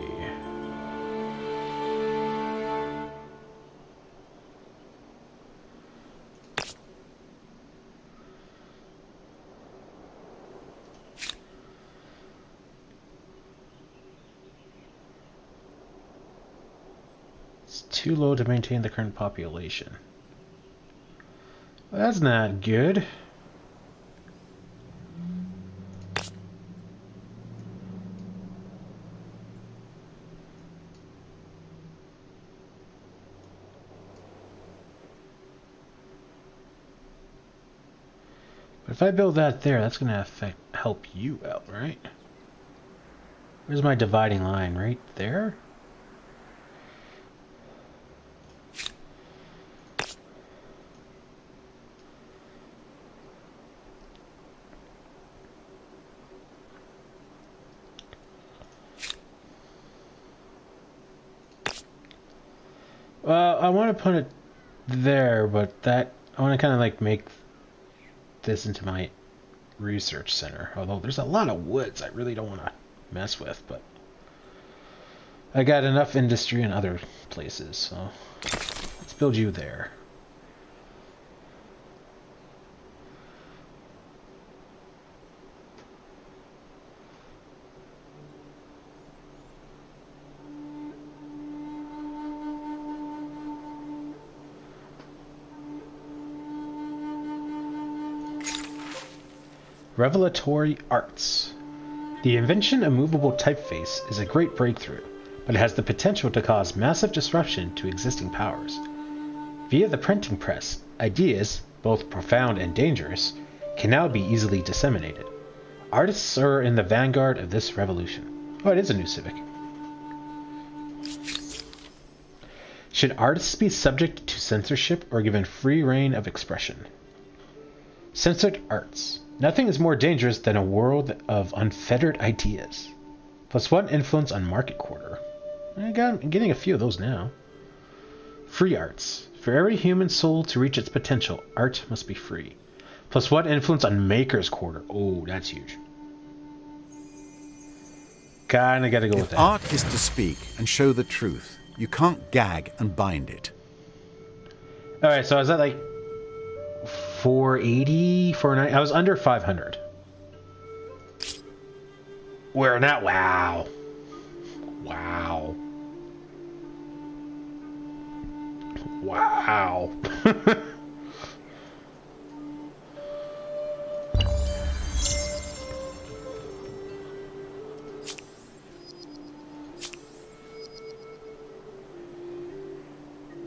It's too low to maintain the current population. Well, that's not good. But if I build that there, that's going to help you out, right? Where's my dividing line? Right there? Well, I want to put it there, but that I want to kind of like make this into my research center. Although there's a lot of woods I really don't want to mess with, but I got enough industry in other places, so let's build you there. Revelatory Arts. The invention of movable typeface is a great breakthrough, but it has the potential to cause massive disruption to existing powers. Via the printing press, ideas, both profound and dangerous, can now be easily disseminated. Artists are in the vanguard of this revolution. Oh, it is a new civic. Should artists be subject to censorship or given free rein of expression? Censored arts. Nothing is more dangerous than a world of unfettered ideas. +1 influence on market quarter. I'm getting a few of those now. Free arts. For every human soul to reach its potential, art must be free. +1 influence on maker's quarter. Oh, that's huge. Kinda gotta go with that. Art is to speak and show the truth. You can't gag and bind it. Alright, so is that like 480, 490? I was under 500. We're not. Wow. Wow. Wow.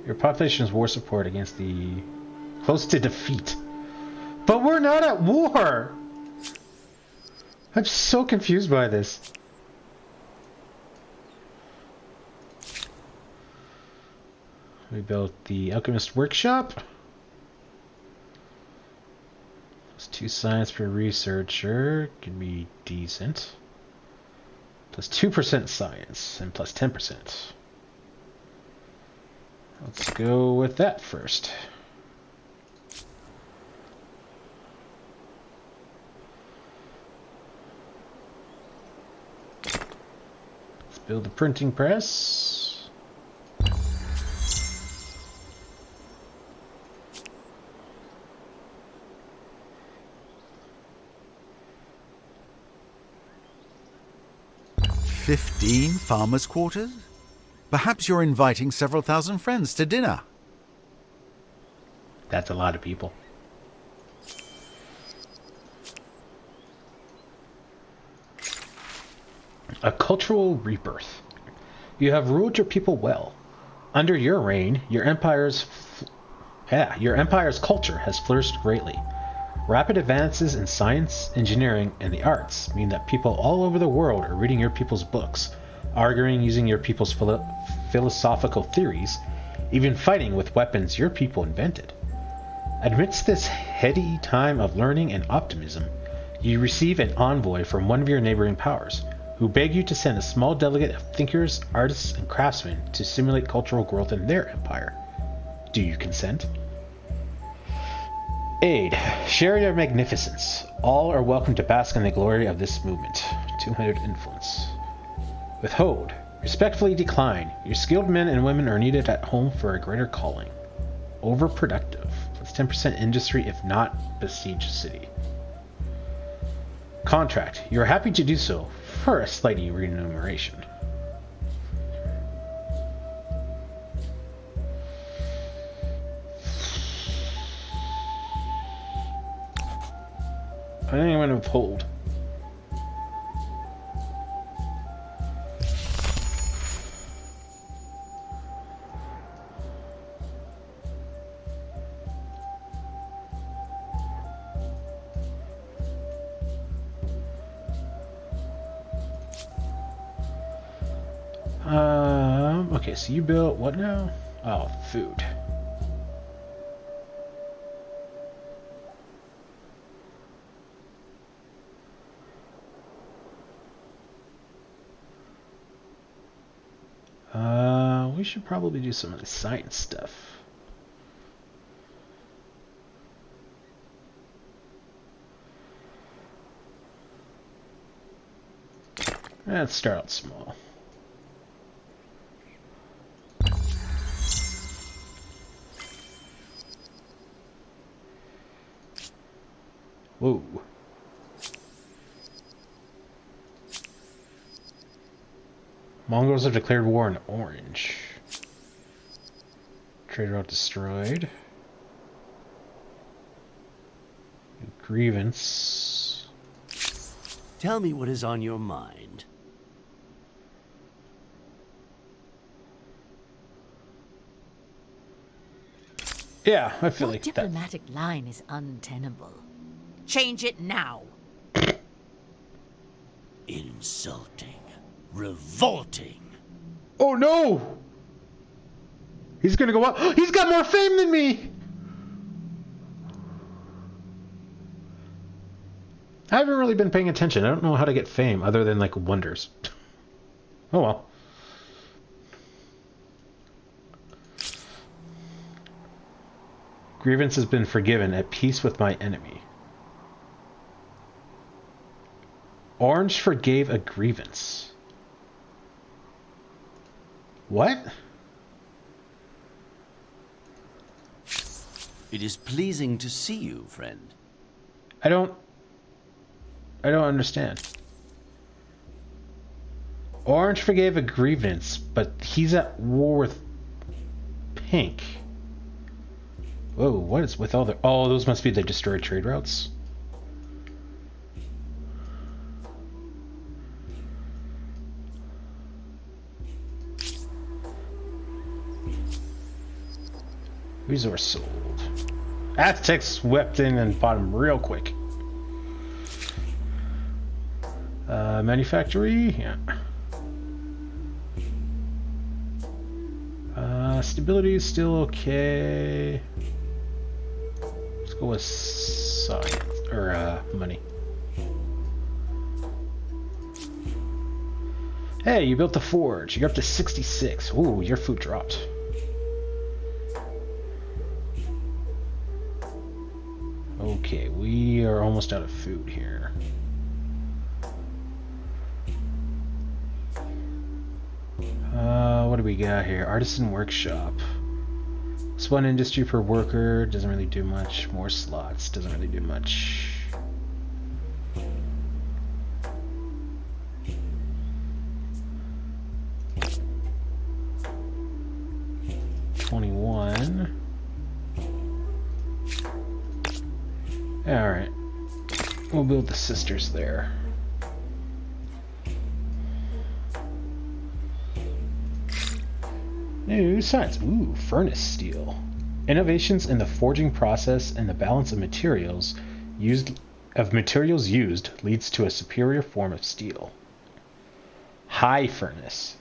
Your population's war support against the close to defeat. But we're not at war! I'm so confused by this. We built the Alchemist Workshop. +2 science per researcher. Can be decent. +2% science and +10%. Let's go with that first. Let's build the printing press. "15 farmers' quarters? Perhaps you're inviting several thousand friends to dinner." That's a lot of people. A cultural rebirth. You have ruled your people well. Under your reign, your empire's culture has flourished greatly. Rapid advances in science, engineering, and the arts mean that people all over the world are reading your people's books, arguing using your people's philosophical theories, even fighting with weapons your people invented. Amidst this heady time of learning and optimism, you receive an envoy from one of your neighboring powers, who beg you to send a small delegate of thinkers, artists, and craftsmen to simulate cultural growth in their empire. Do you consent? Aid. Share your magnificence. All are welcome to bask in the glory of this movement. 200 influence. Withhold. Respectfully decline. Your skilled men and women are needed at home for a greater calling. Overproductive. +10% industry if not besieged city. Contract. You are happy to do so for a slight remuneration. I think I'm going to withhold. Okay, so you built what now? Oh, food. We should probably do some of the science stuff. Let's start out small. Whoa. Mongols have declared war on Orange. Trade route destroyed. Grievance. Tell me what is on your mind. Yeah, I feel Your like that. diplomatic line is untenable. Change it now. Insulting. Revolting. Oh no! He's gonna go up. He's got more fame than me! I haven't really been paying attention. I don't know how to get fame other than like wonders. Oh well. Grievance has been forgiven, at peace with my enemy. Orange forgave a grievance. What? It is pleasing to see you, friend. I don't understand. Orange forgave a grievance, but he's at war with Pink. Whoa, what is with all the... Oh, those must be the destroyed trade routes. Resource sold. Aztecs swept in and bought him real quick. Manufactory, yeah. Stability is still okay. Let's go with science, or money. Hey, you built the forge. You're up to 66. Ooh, your food dropped. Okay, we are almost out of food here. What do we got here? Artisan Workshop. It's one industry per worker. Doesn't really do much. More slots. Doesn't really do much. $21. Alright. We'll build the sisters there. New science. Ooh, furnace steel. Innovations in the forging process and the balance of materials used leads to a superior form of steel. High furnace.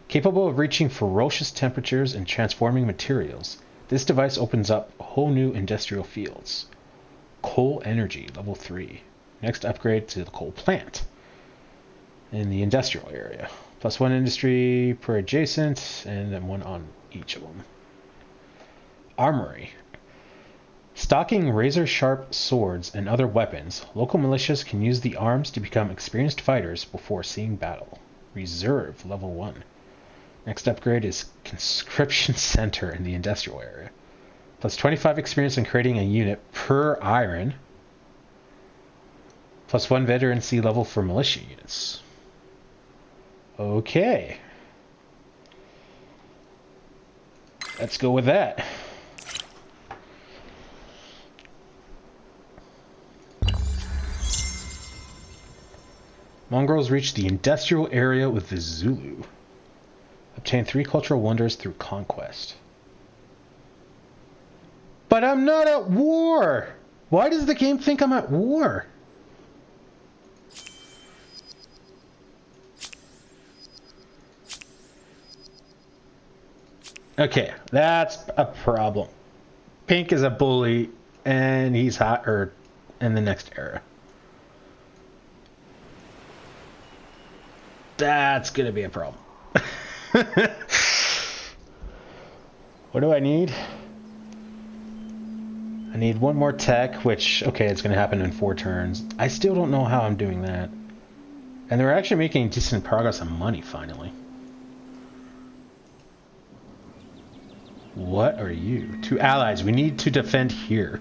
Capable of reaching ferocious temperatures and transforming materials, this device opens up whole new industrial fields. Coal energy, level 3. Next upgrade to the coal plant in the industrial area. +1 industry per adjacent, and then 1 on each of them. Armory. Stocking razor-sharp swords and other weapons, local militias can use the arms to become experienced fighters before seeing battle. Reserve, level 1. Next upgrade is Conscription Center in the industrial area. +25 experience in creating a unit per iron. +1 veterancy level for militia units. Okay. Let's go with that. Mongrels reach the industrial area with the Zulu. Obtain 3 cultural wonders through conquest. But I'm not at war! Why does the game think I'm at war? Okay, that's a problem. Pink is a bully, and he's hotter in the next era. That's gonna be a problem. What do I need? I need one more tech, which, okay, it's gonna happen in 4 turns. I still don't know how I'm doing that. And they're actually making decent progress on money, finally. What are you? 2 allies. We need to defend here.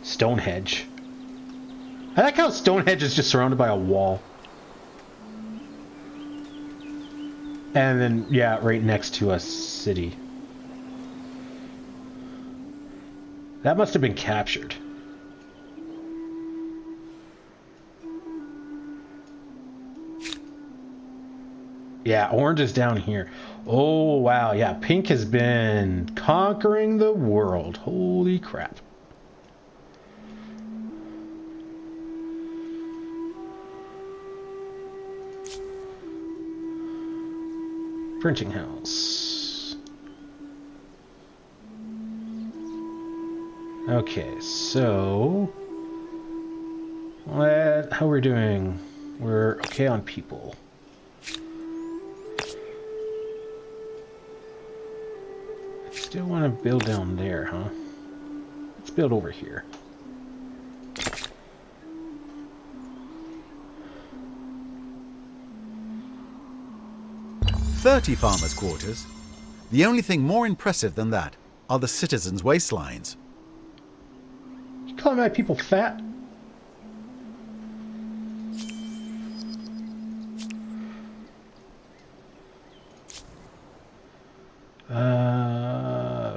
Stonehenge. I like how Stonehenge is just surrounded by a wall. And then, yeah, right next to a city. That must have been captured. Yeah, orange is down here. Oh, wow. Yeah, pink has been conquering the world. Holy crap. Printing house. Okay, so... how are we doing? We're okay on people. Still want to build down there, huh? Let's build over here. "30 farmers' quarters. The only thing more impressive than that are the citizens' waistlines." You calling my people fat?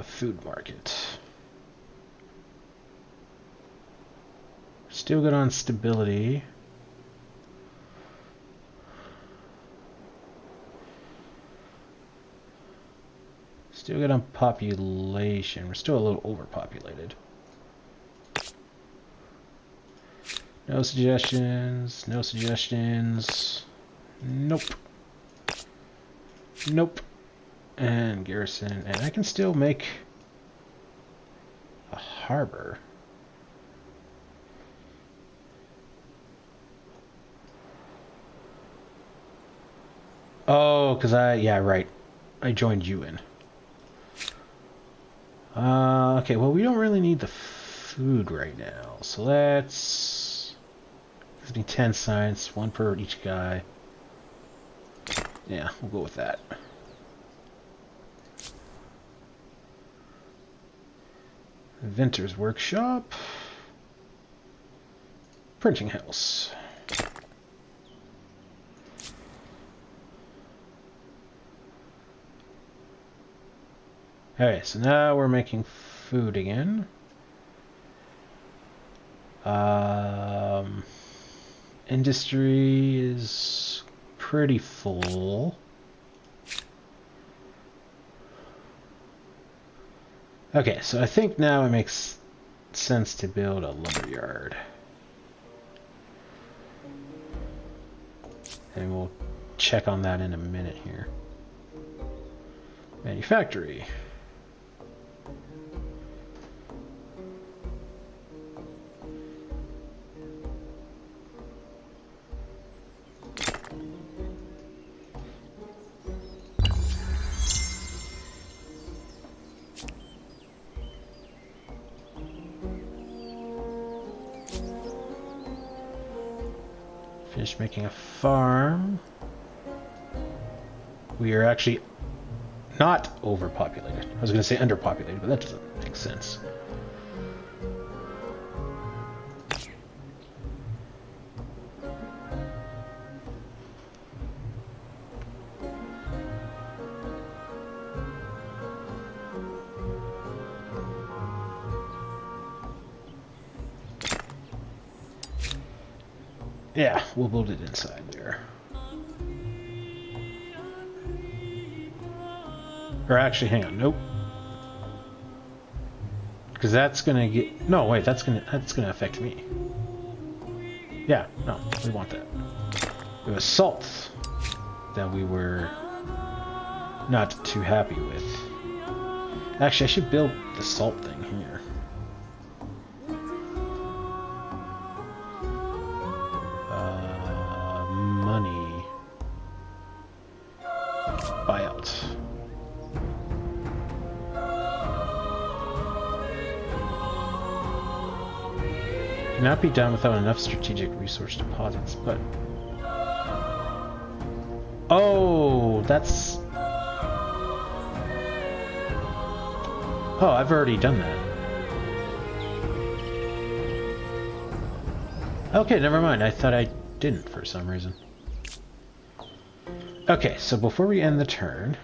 Food market. Still good on stability. Still good on population. We're still a little overpopulated. No suggestions. No suggestions. Nope. Nope. And garrison. And I can still make a harbor. Oh, because yeah, right. I joined you in. Okay, well, we don't really need the food right now. So let's... Gives me 10 science, 1 per each guy. Yeah, we'll go with that. Inventor's Workshop. Printing house. Alright, so now we're making food again. Industry is pretty full. Okay, so I think now it makes sense to build a lumberyard. And we'll check on that in a minute here. Manufactory. Finish making a farm. We are actually not overpopulated. I was going to say underpopulated, but that doesn't make sense. Yeah, we'll build it inside there. Or actually, hang on, nope. Because that's gonna get... No, wait, that's gonna affect me. Yeah, no, we want that. It was salt that we were not too happy with. Actually, I should build the salt thing here. Money. Buyout. Cannot be done without enough strategic resource deposits, but... Oh, that's... Oh, I've already done that. Okay, never mind. I thought I didn't for some reason. Okay, so before we end the turn...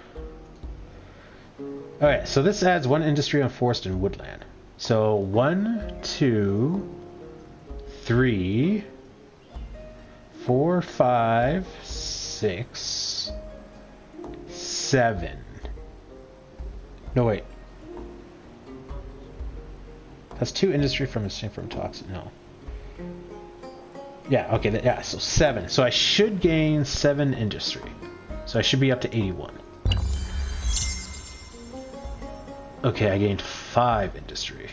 Alright, so this adds 1 industry on forest and woodland. So 1, 2, 3, 4, 5, 6, 7. No, wait. That's 2 industry from exchange from toxin. No. Yeah, okay, yeah, so 7. So I should gain 7 industry. So I should be up to 81. Okay, I gained 5 industry.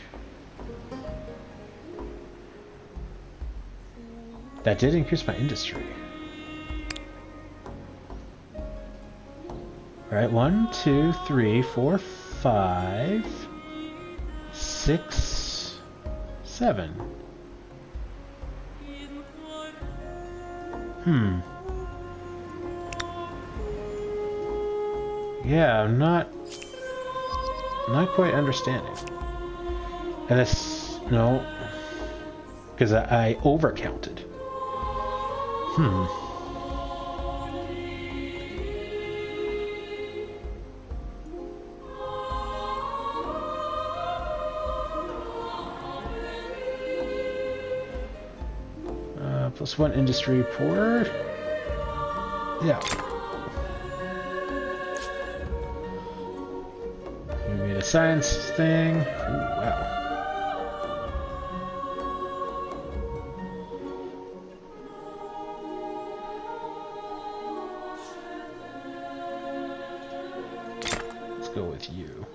That did increase my industry. Alright, 1, 2, 3, 4, 5, 6, 7. Yeah, I'm not quite understanding. And this, no, because I overcounted. Plus 1 industry port. Yeah. We made a science thing. Ooh, wow. Let's go with you.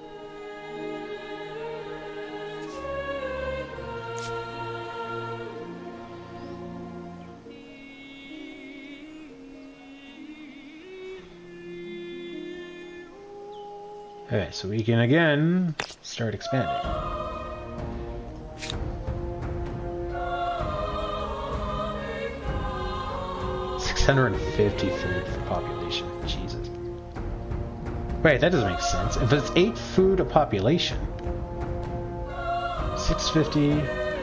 Okay, so we can again start expanding. $650 food for population. Jesus. Wait, that doesn't make sense. If it's 8 food a population, 650.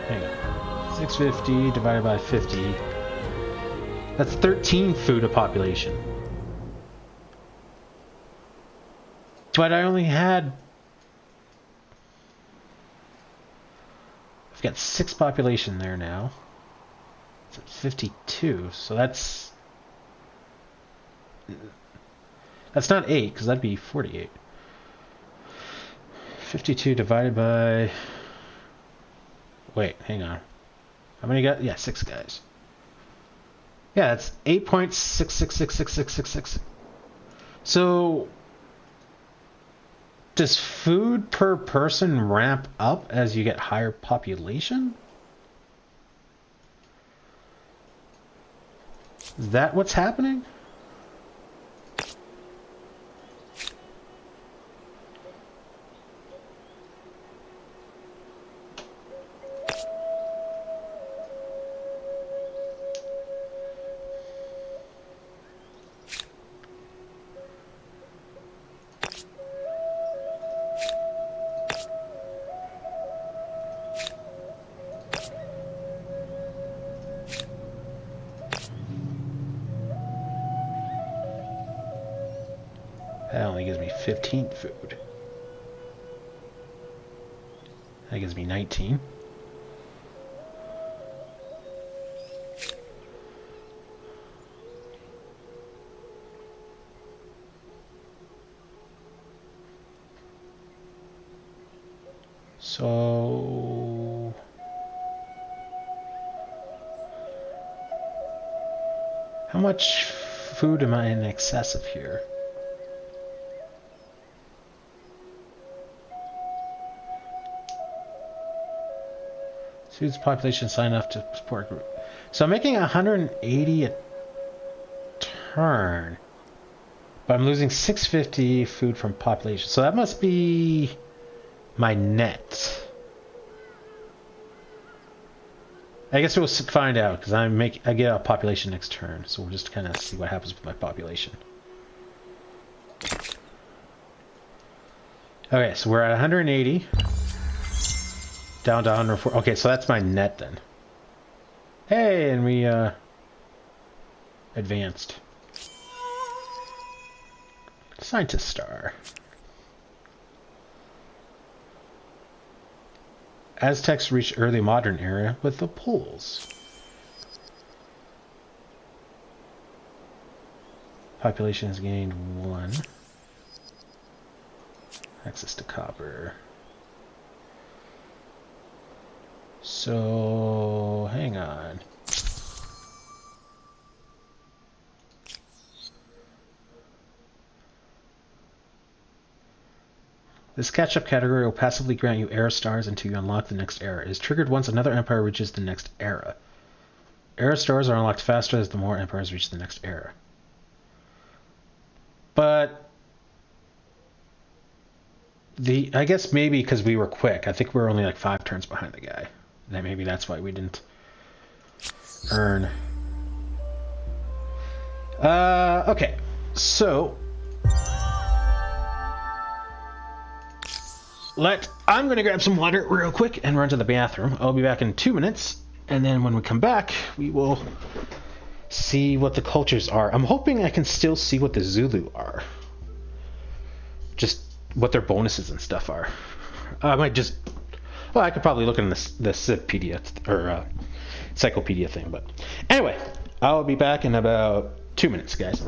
Hang on. 650 divided by 50. That's 13 food a population. But I only had... I've got 6 population there now. It's at 52, so that's not 8, because that'd be 48. 52 divided by... Wait, hang on. How many guys? Yeah, 6 guys. Yeah, that's 8.66666666. So... Does food per person ramp up as you get higher population? Is that what's happening? That only gives me 15 food. That gives me 19. So... how much food am I in excess of here? Students population sign up to support group. So I'm making 180 a turn. But I'm losing 650 food from population. So that must be my net. I guess we'll find out because I get a population next turn. So we'll just kind of see what happens with my population. Okay, so we're at 180. Down to 104. Okay, so that's my net then. Hey, and we advanced. Scientist star. Aztecs reached early modern era with the poles. Population has gained 1. Access to copper. So, hang on. This catch-up category will passively grant you era stars until you unlock the next era. It is triggered once another empire reaches the next era. Era stars are unlocked faster as the more empires reach the next era. But... I guess maybe because we were quick. I think we were only like 5 turns behind the guy. And maybe that's why we didn't earn. Okay. So... I'm going to grab some water real quick and run to the bathroom. I'll be back in 2 minutes. And then when we come back, we will see what the cultures are. I'm hoping I can still see what the Zulu are. Just what their bonuses and stuff are. I might just... well, I could probably look in the Civipedia or Encyclopedia thing. But anyway, I'll be back in about 2 minutes, guys.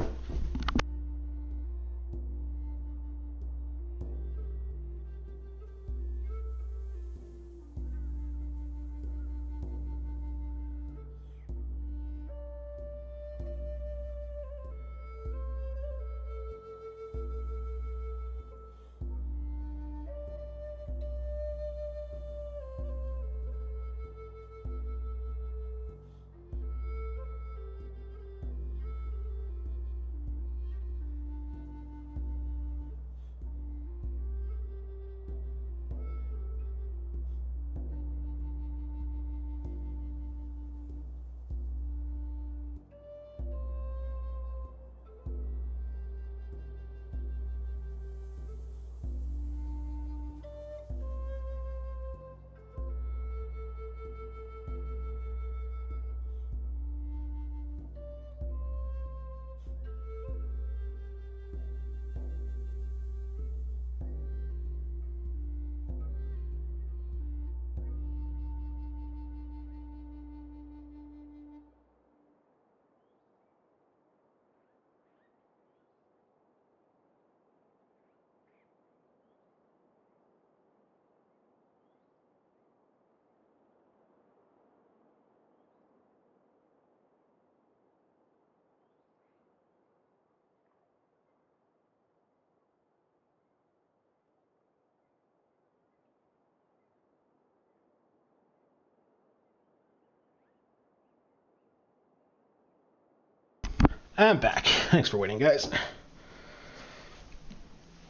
I'm back. Thanks for waiting, guys.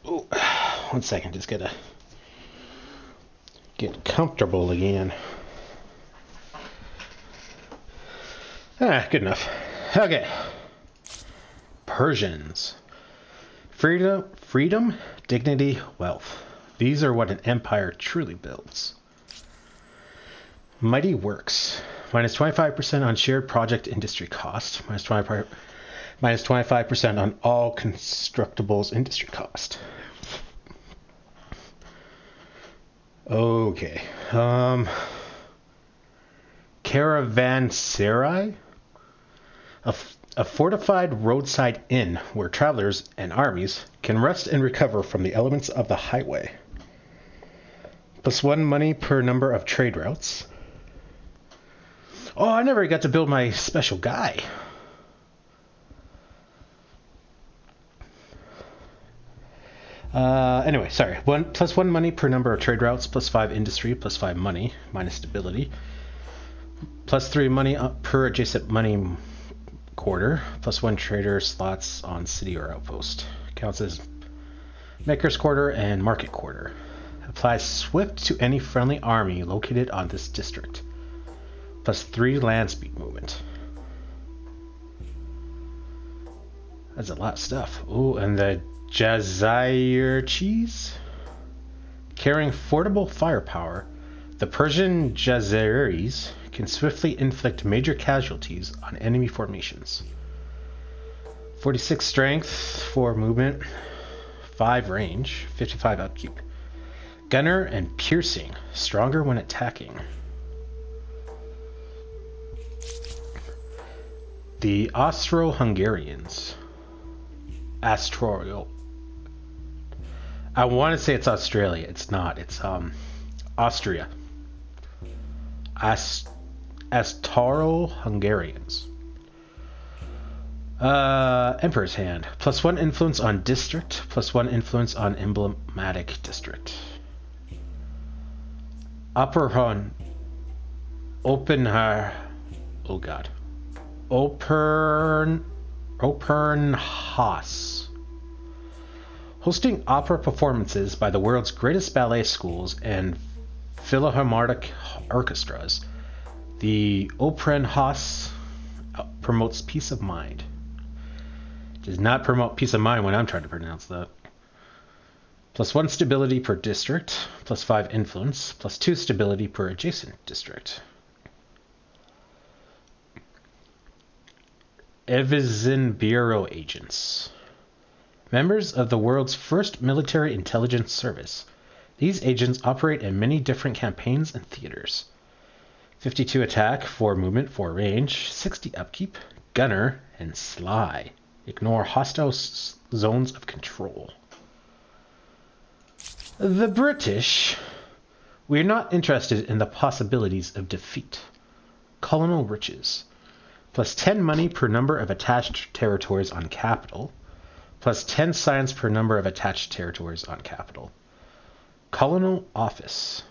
Oh, 1 second. Just gotta get comfortable again. Good enough. Okay. Persians. Freedom, dignity, wealth. These are what an empire truly builds. Mighty works. Minus 25% on shared project industry cost. Minus 25% on all constructibles industry cost. Okay. Caravanserai? A fortified roadside inn where travelers and armies can rest and recover from the elements of the highway. +1 money per number of trade routes. Oh, I never got to build my special guy. Anyway, sorry. +1 money per number of trade routes, +5 industry, +5 money, minus stability. +3 money per adjacent money quarter, +1 trader slots on city or outpost. Counts as maker's quarter and market quarter. Applies swift to any friendly army located on this district. +3 land speed movement. That's a lot of stuff. Ooh, and the Jazair cheese? Carrying formidable firepower, the Persian Jazairis can swiftly inflict major casualties on enemy formations. 46 strength, 4 movement, 5 range, 55 upkeep. Gunner and piercing, stronger when attacking. The Austro-Hungarians. Austro. I want to say it's Australia. It's not. It's Austria. Austro-Hungarians. Emperor's Hand. +1 influence on district. +1 influence on emblematic district. Open Opernhaus. Hosting opera performances by the world's greatest ballet schools and philharmonic orchestras, the Opernhaus promotes peace of mind. It does not promote peace of mind when I'm trying to pronounce that. +1 stability per district, +5 influence, +2 stability per adjacent district. Evazin Bureau agents. Members of the world's first military intelligence service. These agents operate in many different campaigns and theaters. 52 attack, 4 movement, 4 range, 60 upkeep, gunner, and sly. Ignore hostile zones of control. The British. We are not interested in the possibilities of defeat. Colonial riches. +10 money per number of attached territories on capital. +10 science per number of attached territories on capital. Colonial office.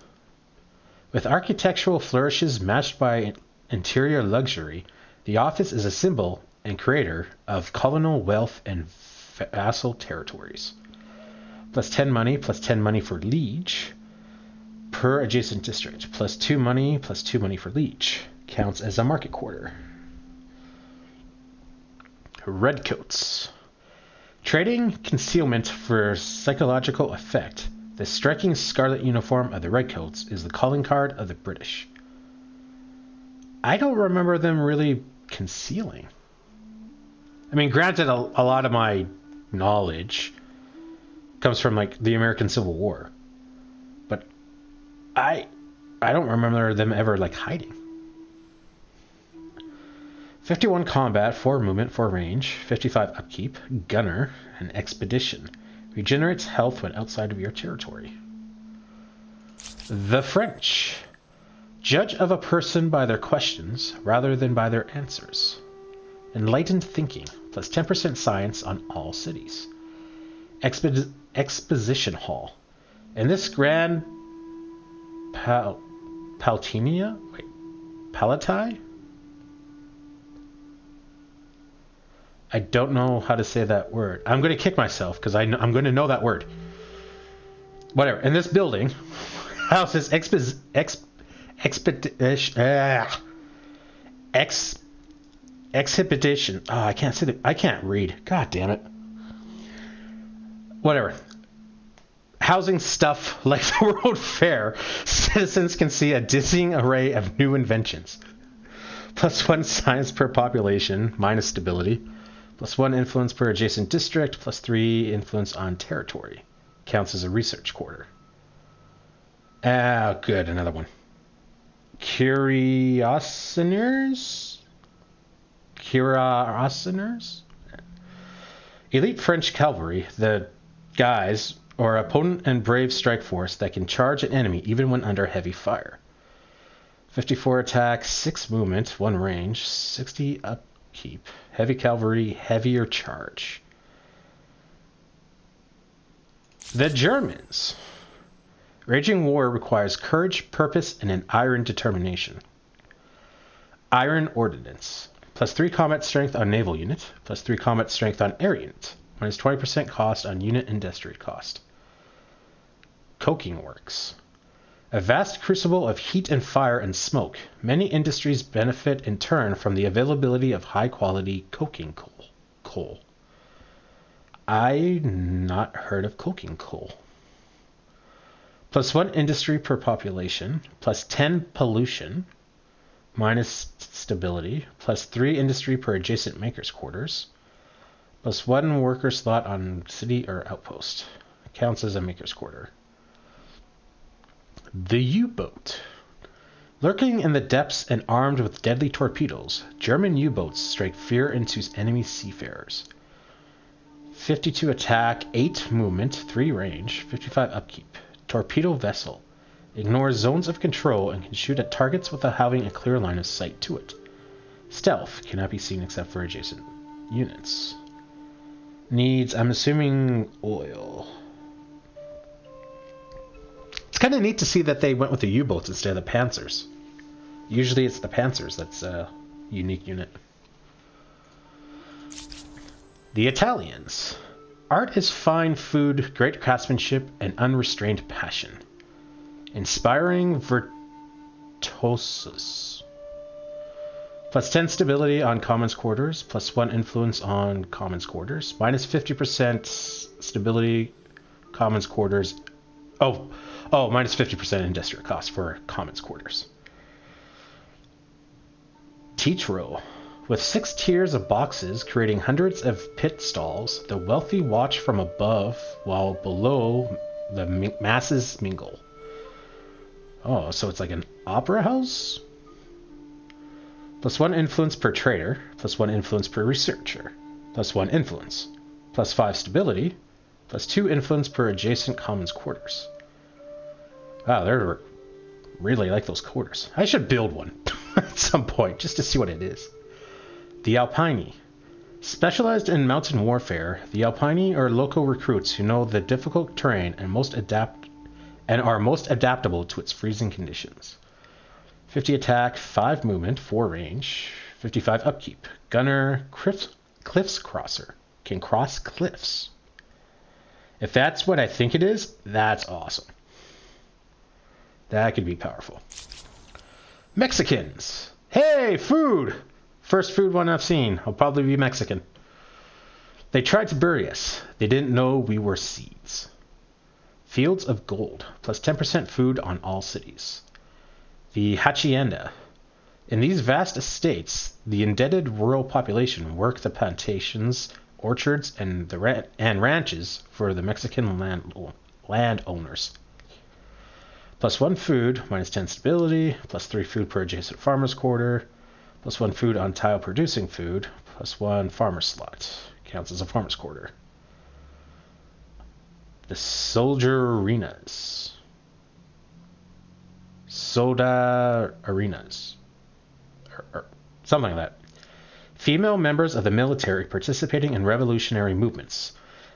With architectural flourishes matched by interior luxury, the office is a symbol and creator of colonial wealth and vassal territories. +10 money, +10 money for liege per adjacent district. +2 money, +2 money for liege. Counts as a market quarter. Redcoats. Trading concealment for psychological effect. The striking scarlet uniform of the Redcoats is the calling card of the British. I don't remember them really concealing. I mean, granted, a lot of my knowledge comes from like the American Civil War, but I don't remember them ever like hiding. 51 combat, 4 movement, 4 range, 55 upkeep, gunner, and expedition. Regenerates health when outside of your territory. The French. Judge of a person by their questions rather than by their answers. Enlightened thinking, +10% science on all cities. Exposition hall. In this grand Palatai? I don't know how to say that word. I'm going to kick myself because I'm going to know that word. Whatever. In this building, houses exhibition. Oh, I can't say that. I can't read. God damn it. Whatever. Housing stuff like the World Fair, citizens can see a dizzying array of new inventions. +1 science per population, minus stability. +1 influence per adjacent district, +3 influence on territory. Counts as a research quarter. Ah, good, another one. Cuirassiers? Elite French cavalry, the guys or a potent and brave strike force that can charge an enemy even when under heavy fire. 54 attack, 6 movement, 1 range, 60 upkeep. Heavy cavalry, heavier charge. The Germans. Raging war requires courage, purpose, and an iron determination. Iron Ordnance. Plus 3 combat strength on naval unit. Plus 3 combat strength on air unit. Minus 20% cost on unit industry cost. Coking Works. A vast crucible of heat and fire and smoke. Many industries benefit in turn from the availability of high-quality coking coal. I not heard of coking coal. Plus 1 industry per population. Plus 10 pollution. Minus stability. Plus 3 industry per adjacent maker's quarters. Plus 1 worker slot on city or outpost. Counts as a maker's quarter. The U-boat. Lurking in the depths and armed with deadly torpedoes, German U-boats strike fear into enemy seafarers. 52 attack, 8 movement, 3 range, 55 upkeep. Torpedo vessel. Ignores zones of control and can shoot at targets without having a clear line of sight to it. Stealth. Cannot be seen except for adjacent units. Needs, I'm assuming, oil. It's kind of neat to see that they went with the U-boats instead of the Panzers. Usually it's the Panzers that's a unique unit. The Italians. Art is fine food, great craftsmanship, and unrestrained passion. Inspiring virtuosos. Plus 10 stability on commons quarters, plus 1 influence on commons quarters, minus 50% stability commons quarters. Minus 50% industrial cost for commons quarters. Teach row. With 6 tiers of boxes creating hundreds of pit stalls, the wealthy watch from above while below the masses mingle. Oh, so it's like an opera house? Plus 1 influence per trader, plus 1 influence per researcher, plus 1 influence, plus 5 stability, plus 2 influence per adjacent commons quarters. Wow, they're really like those quarters. I should build one at some point just to see what it is. The Alpini. Specialized in mountain warfare, the Alpini are local recruits who know the difficult terrain and are most adaptable to its freezing conditions. 50 attack, 5 movement, 4 range, 55 upkeep. Gunner, cliffs crosser. Can cross cliffs. If that's what I think it is, that's awesome. That could be powerful. Mexicans. Hey, food! First food one I've seen. I'll probably be Mexican. They tried to bury us. They didn't know we were seeds. Fields of gold. Plus 10% food on all cities. The hacienda. In these vast estates, the indebted rural population work the plantations, orchards, and ranches for the Mexican landowners. Plus 1 food, minus 10 stability, plus 3 food per adjacent farmer's quarter, plus 1 food on tile producing food, plus 1 farmer slot. Counts as a farmer's quarter. The soldier arenas. Soda arenas. Or something like that. Female members of the military participating in revolutionary movements.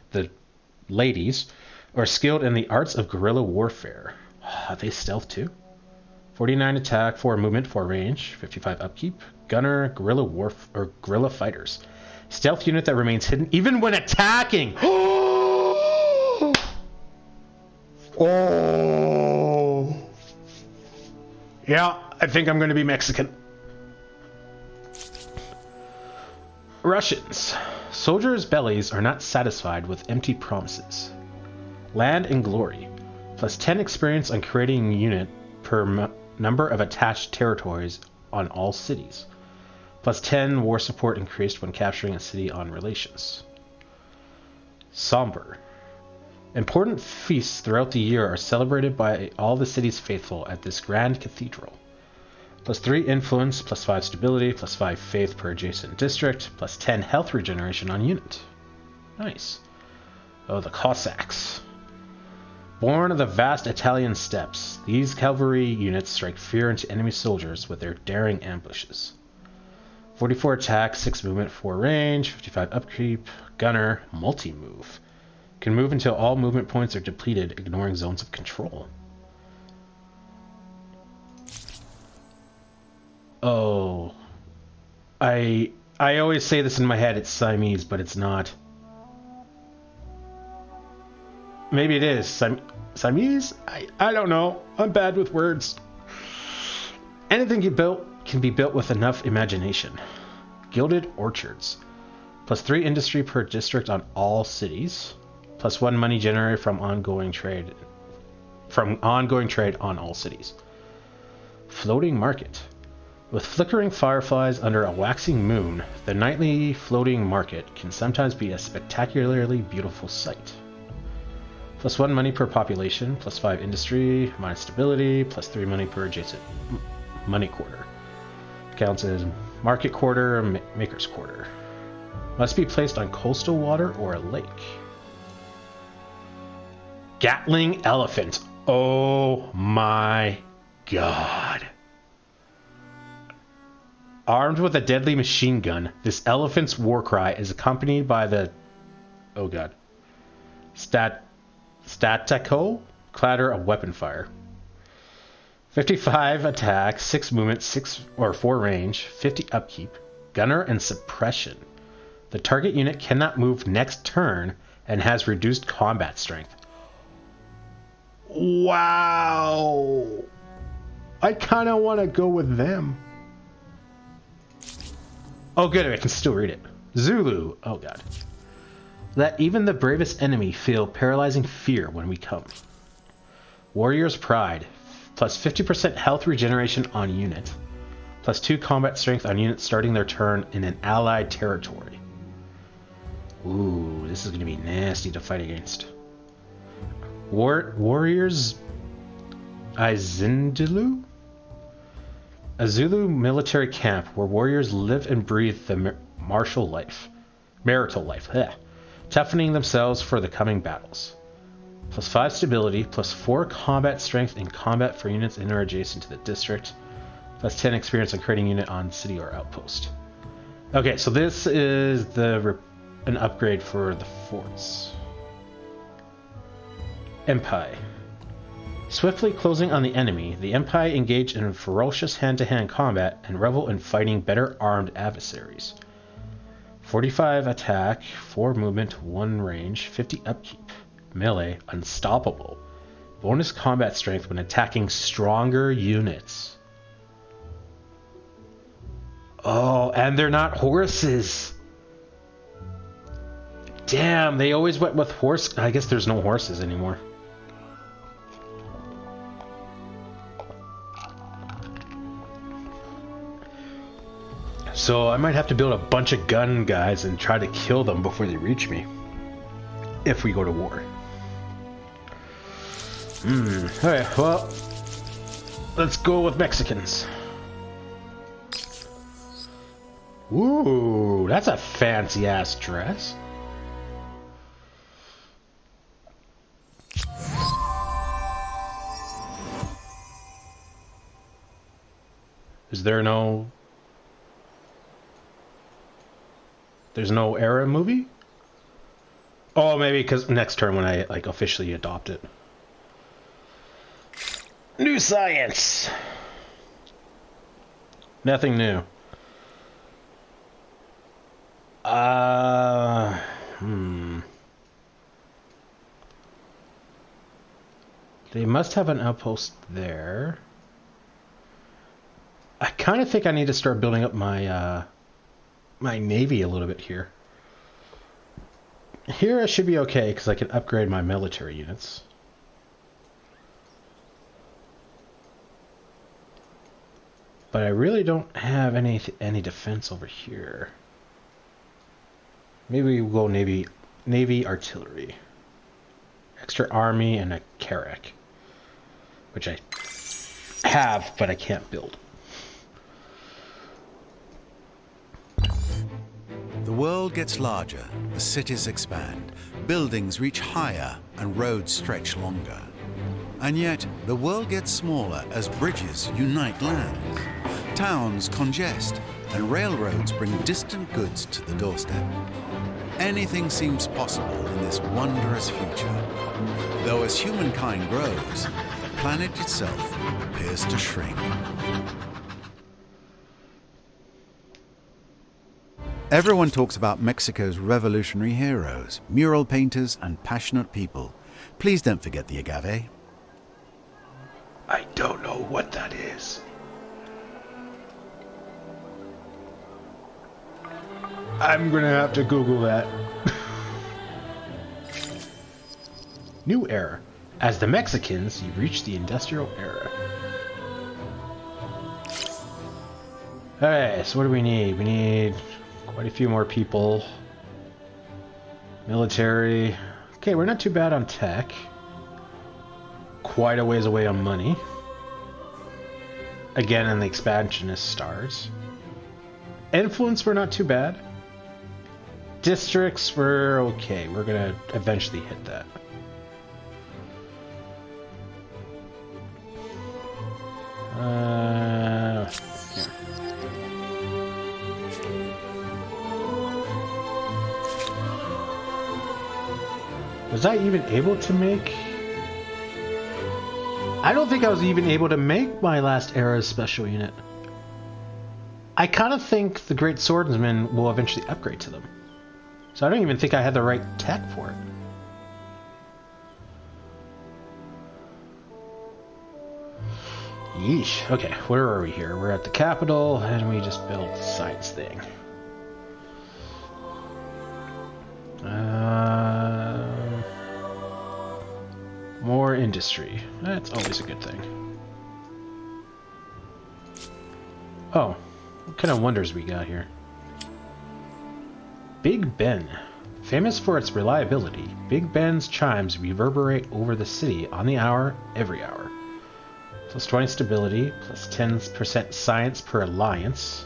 The ladies are skilled in the arts of guerrilla warfare. Are they stealth too? 49 attack, 4 movement, 4 range, 55 upkeep. Gunner, guerrilla fighters. Stealth unit that remains hidden even when attacking. Oh! Yeah, I think I'm going to be Mexican. Russians. Soldiers' bellies are not satisfied with empty promises. Land and glory. Plus 10 experience on creating a unit per number of attached territories on all cities. Plus 10 war support increased when capturing a city on relations. Somber. Important feasts throughout the year are celebrated by all the city's faithful at this grand cathedral. Plus 3 influence, plus 5 stability, plus 5 faith per adjacent district, plus 10 health regeneration on unit. Nice. Oh, the Cossacks. Born of the vast Italian steppes, these cavalry units strike fear into enemy soldiers with their daring ambushes. 44 attack, 6 movement, 4 range, 55 upkeep, gunner, multi-move. Can move until all movement points are depleted, ignoring zones of control. Oh. I always say this in my head, it's Siamese, but it's not. Maybe it is. Siamese? I don't know. I'm bad with words. Anything you built can be built with enough imagination. Gilded orchards. +3 industry per district on all cities. +1 money generated from ongoing trade. On all cities. Floating market. With flickering fireflies under a waxing moon, the nightly floating market can sometimes be a spectacularly beautiful sight. +1 money per population, +5 industry, minus stability, +3 money per adjacent money quarter. Counts as market quarter, maker's quarter. Must be placed on coastal water or a lake. Gatling Elephant. Oh my god. Armed with a deadly machine gun, this elephant's war cry is accompanied by the... oh god. Statico clatter of weapon fire. 55 attack, 6 movement, 4 range, 50 upkeep, gunner, and suppression. The target unit cannot move next turn and has reduced combat strength. Wow! I kind of want to go with them. Oh good, I can still read it. Zulu. Oh god. Let even the bravest enemy feel paralyzing fear when we come. Warrior's Pride. +50% health regeneration on unit. +2 combat strength on units starting their turn in an allied territory. Ooh, this is going to be nasty to fight against. Warriors Izindalu? A Zulu military camp where warriors live and breathe the marital life. Toughening themselves for the coming battles. +5 stability, +4 combat strength in combat for units in or adjacent to the district. +10 experience on creating unit on city or outpost. Okay, so this is an upgrade for the forts. Empire. Swiftly closing on the enemy, the Empire engage in ferocious hand-to-hand combat and revel in fighting better armed adversaries. 45 attack, 4 movement, 1 range, 50 upkeep. Melee, unstoppable. Bonus combat strength when attacking stronger units. Oh, and they're not horses. Damn, they always went with horse. I guess there's no horses anymore. So I might have to build a bunch of gun guys and try to kill them before they reach me. If we go to war. Alright, well, let's go with Mexicans. Ooh, that's a fancy ass dress. Is there no... There's no era movie? Oh, maybe because next turn when I like officially adopt it. New science. Nothing new. They must have an outpost there. I kind of think I need to start building up my my navy a little bit here. Here I should be okay because I can upgrade my military units. But I really don't have any defense over here. Maybe we'll go Navy artillery. Extra army and a carrack. Which I have, but I can't build. The world gets larger, the cities expand, buildings reach higher and roads stretch longer. And yet, the world gets smaller as bridges unite lands. Towns congest, and railroads bring distant goods to the doorstep. Anything seems possible in this wondrous future. Though as humankind grows, the planet itself appears to shrink. Everyone talks about Mexico's revolutionary heroes, mural painters, and passionate people. Please don't forget the agave. I don't know what that is. I'm gonna have to Google that. New era. As the Mexicans, you reach the industrial era. Alright, so what do we need? We need quite a few more people. Military. Okay, we're not too bad on tech. Quite a ways away on money. Again, in the expansionist stars. Influence, we're not too bad. Districts, we're okay. We're gonna eventually hit that. Here. Was I even able to make... I don't think I was even able to make my last era's special unit. I kind of think the Great Swordsman will eventually upgrade to them. So I don't even think I had the right tech for it. Yeesh. Okay, where are we here? We're at the capital, and we just built the science thing. More industry. That's always a good thing. Oh, what kind of wonders we got here? Big Ben. Famous for its reliability, Big Ben's chimes reverberate over the city on the hour, every hour. Plus 20 stability, plus 10% science per alliance,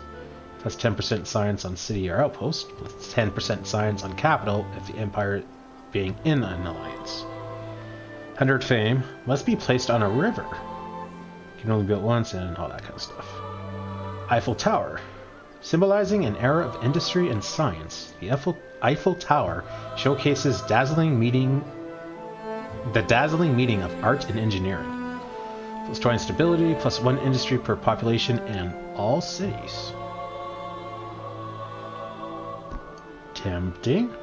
plus 10% science on city or outpost, plus 10% science on capital if the empire being in an alliance. 100 fame, must be placed on a river. Can only be built once and all that kind of stuff. Eiffel Tower. Symbolizing an era of industry and science, the Eiffel Tower showcases the dazzling meeting of art and engineering. Plus 20 stability, plus 1 industry per population in all cities. Tempting.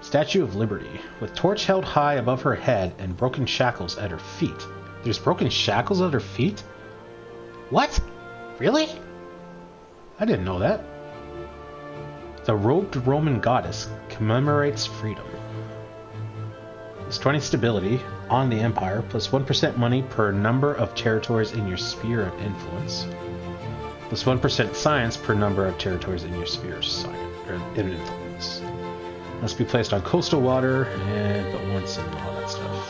Statue of Liberty, with torch held high above her head and broken shackles at her feet. There's broken shackles at her feet? What? Really? I didn't know that. The robed Roman goddess commemorates freedom. Plus 20 stability on the empire, plus 1% money per number of territories in your sphere of influence. Plus 1% science per number of territories in your sphere of influence. Must be placed on coastal water and but once and all that stuff.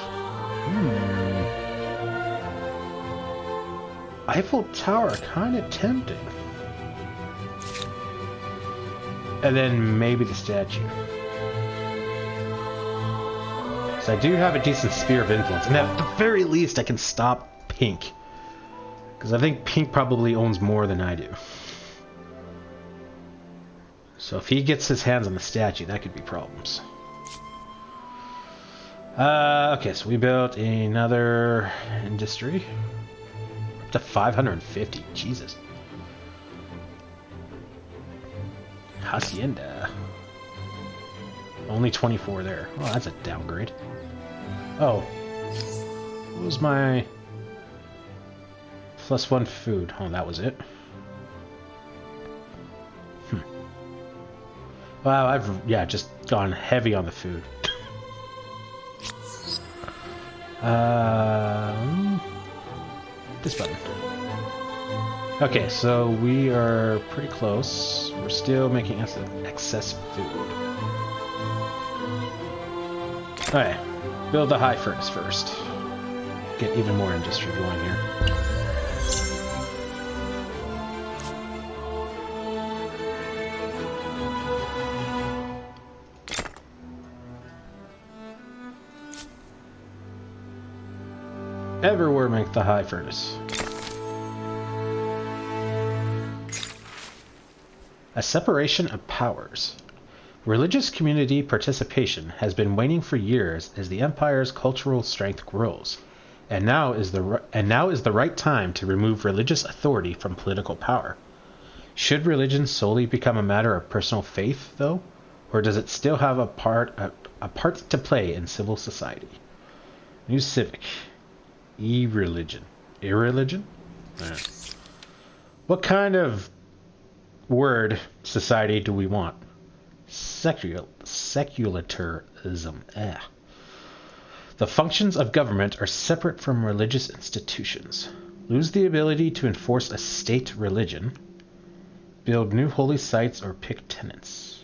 Eiffel Tower, kind of tempting. And then maybe the statue. So I do have a decent sphere of influence, and at the very least I can stop Pink. Because I think Pink probably owns more than I do. So if he gets his hands on the statue, that could be problems. Okay, so we built another industry. Up to 550, Jesus. Hacienda. Only 24 there. Oh, that's a downgrade. Oh. What was my... +1 food? Oh, that was it. Wow, I've, just gone heavy on the food. This button. Okay, so we are pretty close. We're still making excess food. Alright, build the high furnace first. Get even more industry going here. Everywhere make the high furnace. A separation of powers. Religious community participation has been waning for years as the Empire's cultural strength grows, and now is the right time to remove religious authority from political power. Should religion solely become a matter of personal faith, though, or does it still have a part to play in civil society? New civic. E-religion. Irreligion? What kind of word society do we want? Secularism. The functions of government are separate from religious institutions. Lose the ability to enforce a state religion. Build new holy sites or pick tenants.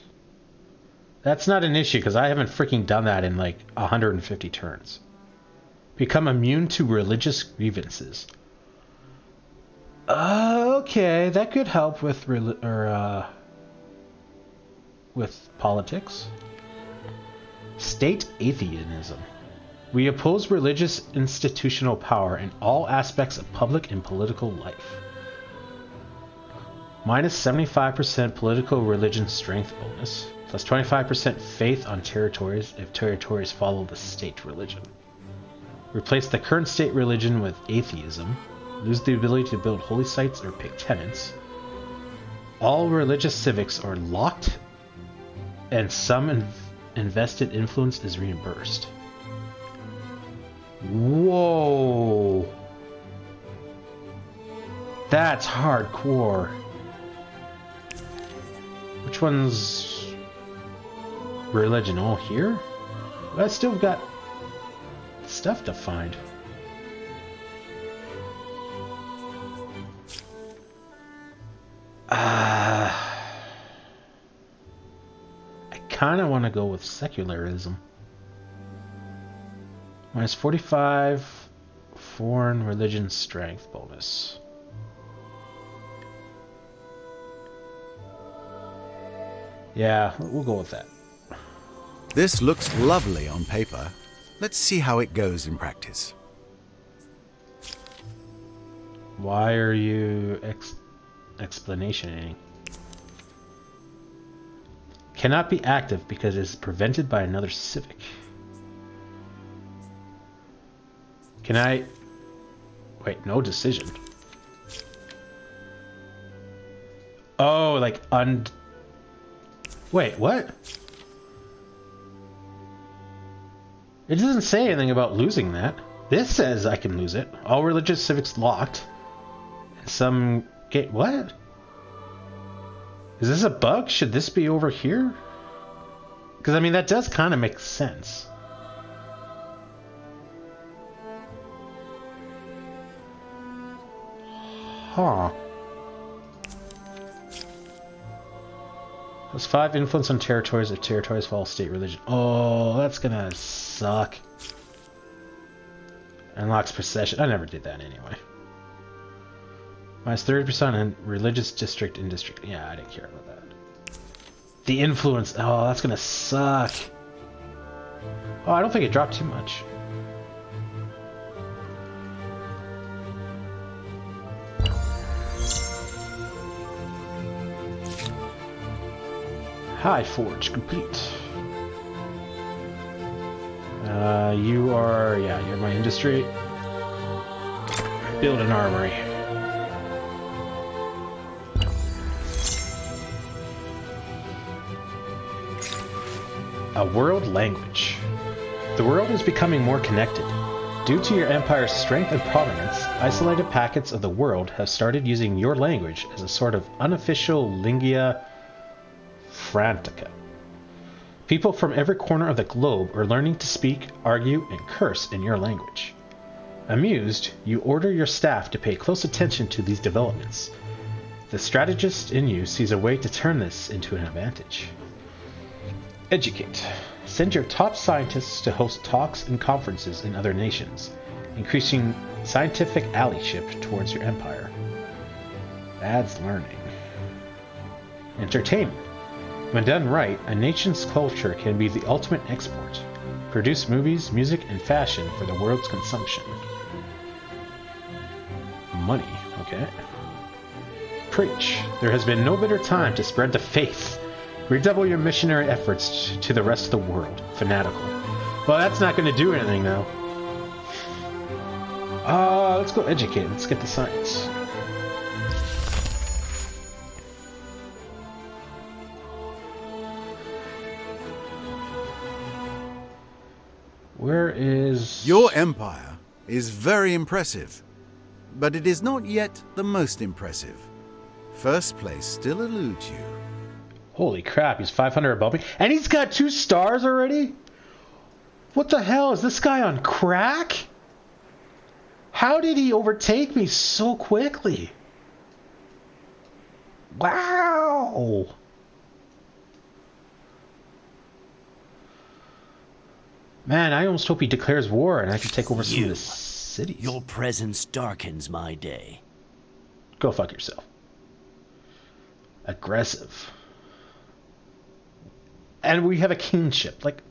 That's not an issue because I haven't freaking done that in like 150 turns. Become immune to religious grievances. Okay, that could help with with politics. State atheism. We oppose religious institutional power in all aspects of public and political life. Minus 75% political religion strength bonus, plus 25% faith on territories if territories follow the state religion. Replace the current state religion with atheism. Lose the ability to build holy sites or pick tenants. All religious civics are locked, and some invested influence is reimbursed. Whoa! That's hardcore. Which one's religion? All here? I still got stuff to find. I kind of want to go with secularism. Minus 45 foreign religion strength bonus. Yeah, we'll go with that. This looks lovely on paper. Let's see how it goes in practice. Why are you explanationing? Cannot be active because it is prevented by another civic. Can I... Wait, no decision. Oh, like Wait, what? It doesn't say anything about losing that. This says I can lose it. All religious civics locked. And some... What? Is this a bug? Should this be over here? Because, I mean, that does kind of make sense. Huh. Plus 5 influence on territories if territories follow state religion. Oh, that's gonna suck. Unlocks procession. I never did that anyway. Minus 30% on religious district in district. Yeah, I didn't care about that. The influence. Oh, that's gonna suck. Oh, I don't think it dropped too much. High Forge complete. You are, yeah, you're my industry. Build an armory. A world language. The world is becoming more connected. Due to your empire's strength and prominence, isolated pockets of the world have started using your language as a sort of unofficial lingua franca. People from every corner of the globe are learning to speak, argue, and curse in your language. Amused, you order your staff to pay close attention to these developments. The strategist in you sees a way to turn this into an advantage. Educate. Send your top scientists to host talks and conferences in other nations, increasing scientific allyship towards your empire. Adds learning. Entertainment. When done right, a nation's culture can be the ultimate export. Produce movies, music, and fashion for the world's consumption. money. Okay. Preach. There has been no better time to spread the faith. Redouble your missionary efforts to the rest of the world. Fanatical. Well, that's not going to do anything now. Let's go educate. Let's get the science. Where is... Your empire is very impressive, but it is not yet the most impressive. First place still eludes you. Holy crap, he's 500 above me. And he's got 2 stars already? What the hell? Is this guy on crack? How did he overtake me so quickly? Wow! Man, I almost hope he declares war and I can take over some of the cities. Your presence darkens my day. Go fuck yourself. Aggressive. And we have a kingship. Like...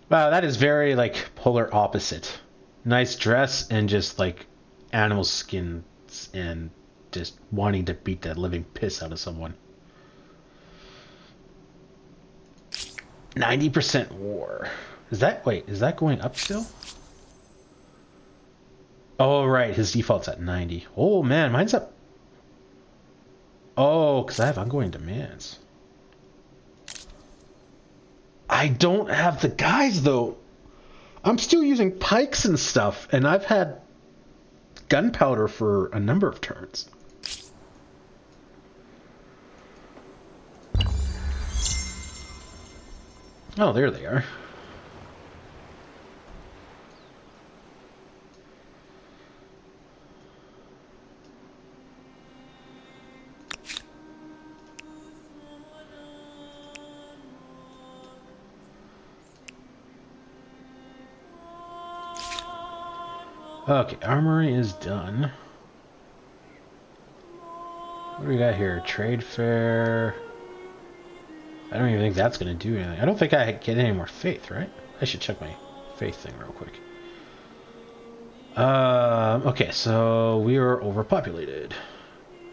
Wow, that is very, like, polar opposite. Nice dress and just, like, animal skins and just wanting to beat the living piss out of someone. 90% war. Is that... Wait, is that going up still? Oh, right. His default's at 90. Oh, man. Mine's up. Oh, because I have ongoing demands. I don't have the guys, though. I'm still using pikes and stuff, and I've had gunpowder for a number of turns. Oh, there they are. Okay, armory is done. What do we got here? Trade fair. I don't even think that's going to do anything. I don't think I get any more faith, right? I should check my faith thing real quick. Okay, so we are overpopulated.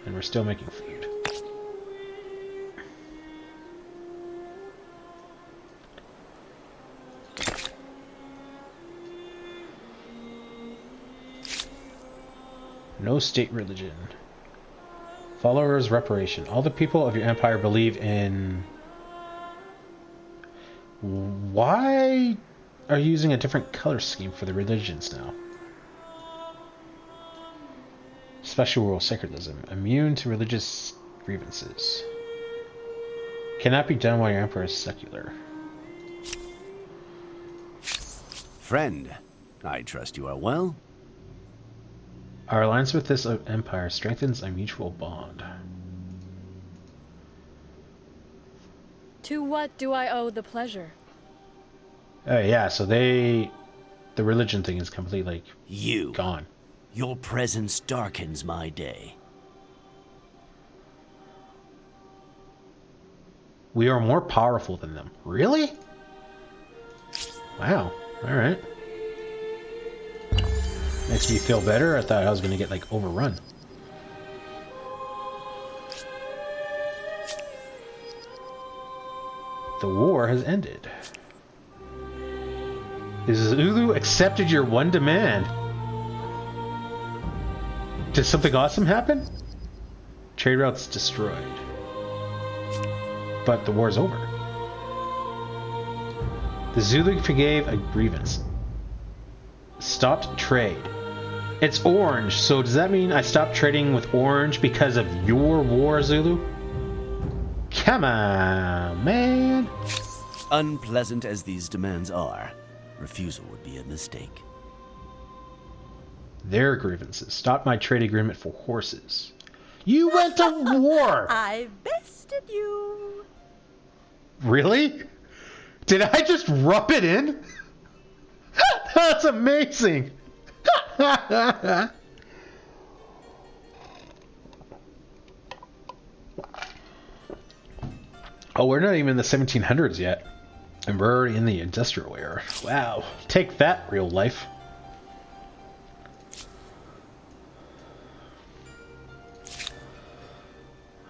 And we're still making food. No state religion. Followers reparation. All the people of your empire believe in... Why are you using a different color scheme for the religions now? Special rule, secularism. Immune to religious grievances. Cannot be done while your emperor is secular. Friend, I trust you are well. Our alliance with this empire strengthens a mutual bond. To what do I owe the pleasure? Oh yeah, so the religion thing is completely gone. Your presence darkens my day. We are more powerful than them. Really? Wow. Alright. Makes me feel better. I thought I was going to get, like, overrun. The war has ended. Zulu accepted your one demand. Did something awesome happen? Trade routes destroyed. But the war's over. The Zulu forgave a grievance. Stopped trade. It's orange, so does that mean I stopped trading with orange because of your war, Zulu? Come on, man. Unpleasant as these demands are, refusal would be a mistake. Their grievances. Stop my trade agreement for horses. You went to war! I bested you. Really? Did I just rub it in? That's amazing! Oh, we're not even in the 1700s yet. And we're already in the industrial era. Wow. Take that, real life.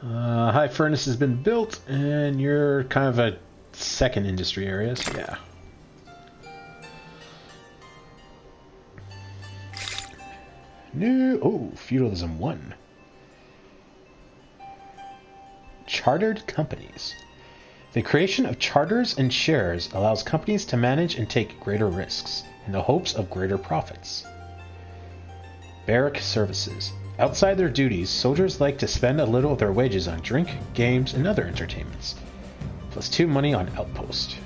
High furnace has been built, and you're kind of a second industry area, so yeah. New. Oh, feudalism 1. Chartered companies. The creation of charters and shares allows companies to manage and take greater risks in the hopes of greater profits. Barrack services. Outside their duties, soldiers like to spend a little of their wages on drink, games, and other entertainments. +2 money on outpost.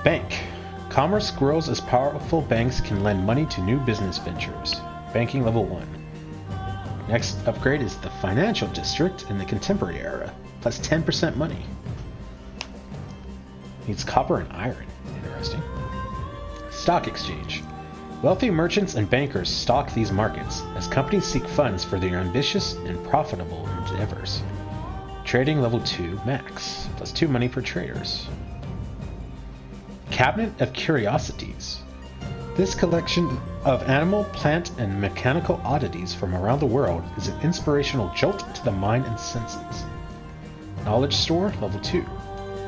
Bank. Commerce grows as powerful banks can lend money to new business ventures. Banking level 1. Next upgrade is the financial district in the contemporary era. +10% money. Needs copper and iron. Interesting. Stock exchange. Wealthy merchants and bankers stock these markets as companies seek funds for their ambitious and profitable endeavors. Trading level 2 max. +2 money for traders. Cabinet of Curiosities. This collection of animal, plant, and mechanical oddities from around the world is an inspirational jolt to the mind and senses. Knowledge store level 2.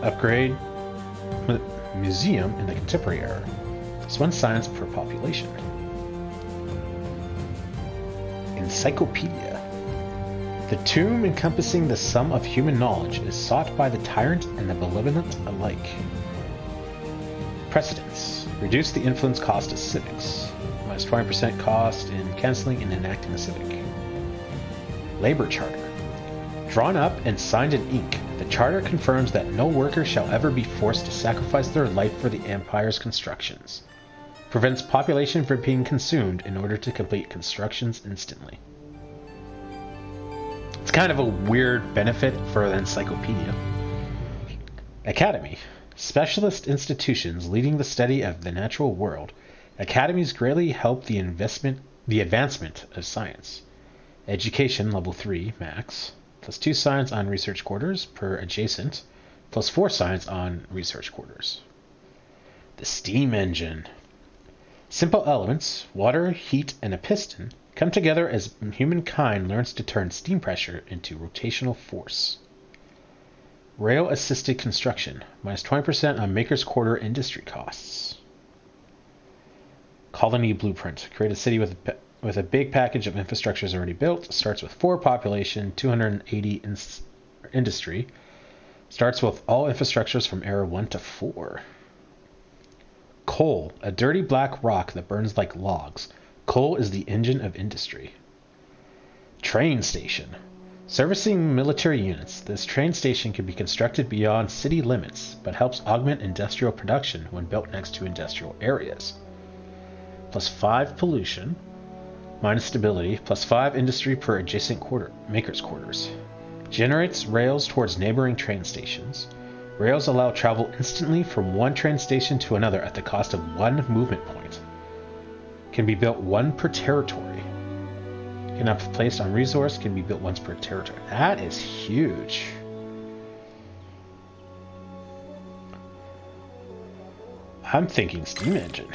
Upgrade museum in the contemporary era. +1 science per population. Encyclopedia. The tomb encompassing the sum of human knowledge is sought by the tyrant and the benevolent alike. Precedence. Reduce the influence cost of civics. -20% cost in cancelling and enacting a civic. Labor charter. Drawn up and signed in ink, the charter confirms that no worker shall ever be forced to sacrifice their life for the empire's constructions. Prevents population from being consumed in order to complete constructions instantly. It's kind of a weird benefit for an encyclopedia. Academy. Specialist institutions leading the study of the natural world. Academies greatly help the advancement of science. Education level 3 max. +2 science on research quarters per adjacent. +4 science on research quarters. The steam engine. Simple elements, water, heat, and a piston, come together as humankind learns to turn steam pressure into rotational force. Rail-assisted construction, -20% on Maker's Quarter industry costs. Colony blueprint. Create a city with a big package of infrastructures already built. Starts with 4 population, 280 industry. Starts with all infrastructures from era 1 to 4. Coal, a dirty black rock that burns like logs. Coal is the engine of industry. Train station. Servicing military units, this train station can be constructed beyond city limits, but helps augment industrial production when built next to industrial areas. +5 pollution, minus stability, +5 industry per adjacent maker's quarters. Generates rails towards neighboring train stations. Rails allow travel instantly from one train station to another at the cost of 1 movement point. Can be built 1 per territory. Cannot be placed on resource, can be built once per territory. That is huge. I'm thinking steam engine.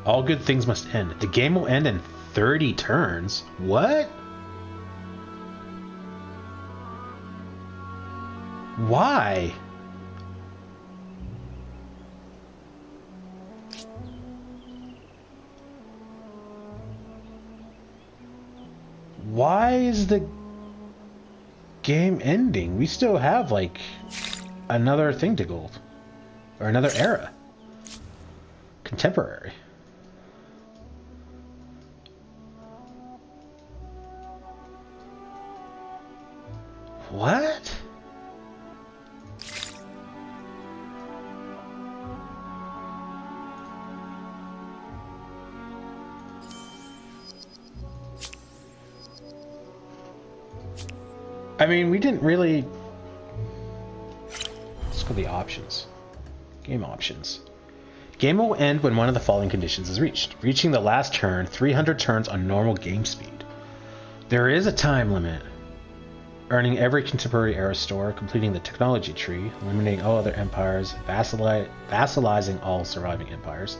All good things must end. The game will end in 30 turns. What? Why? Why is the game ending? We still have like another thing to go, or another era. Contemporary. What? I mean, we didn't really... Let's go to the options. Game options. Game will end when one of the following conditions is reached. Reaching the last turn, 300 turns on normal game speed. There is a time limit. Earning every contemporary era store, completing the technology tree, eliminating all other empires, vassalizing all surviving empires,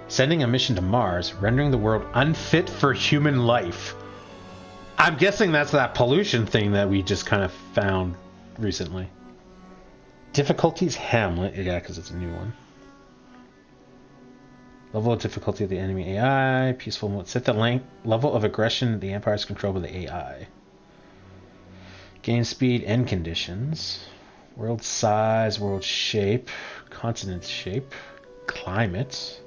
sending a mission to Mars, rendering the world unfit for human life. I'm guessing that's that pollution thing that we just kind of found recently. Difficulties Hamlet, yeah, because it's a new one. Level of difficulty of the enemy AI, peaceful mode. Set the level of aggression the Empire is controlled by the AI. Game speed and conditions. World size, world shape, continent shape, climate,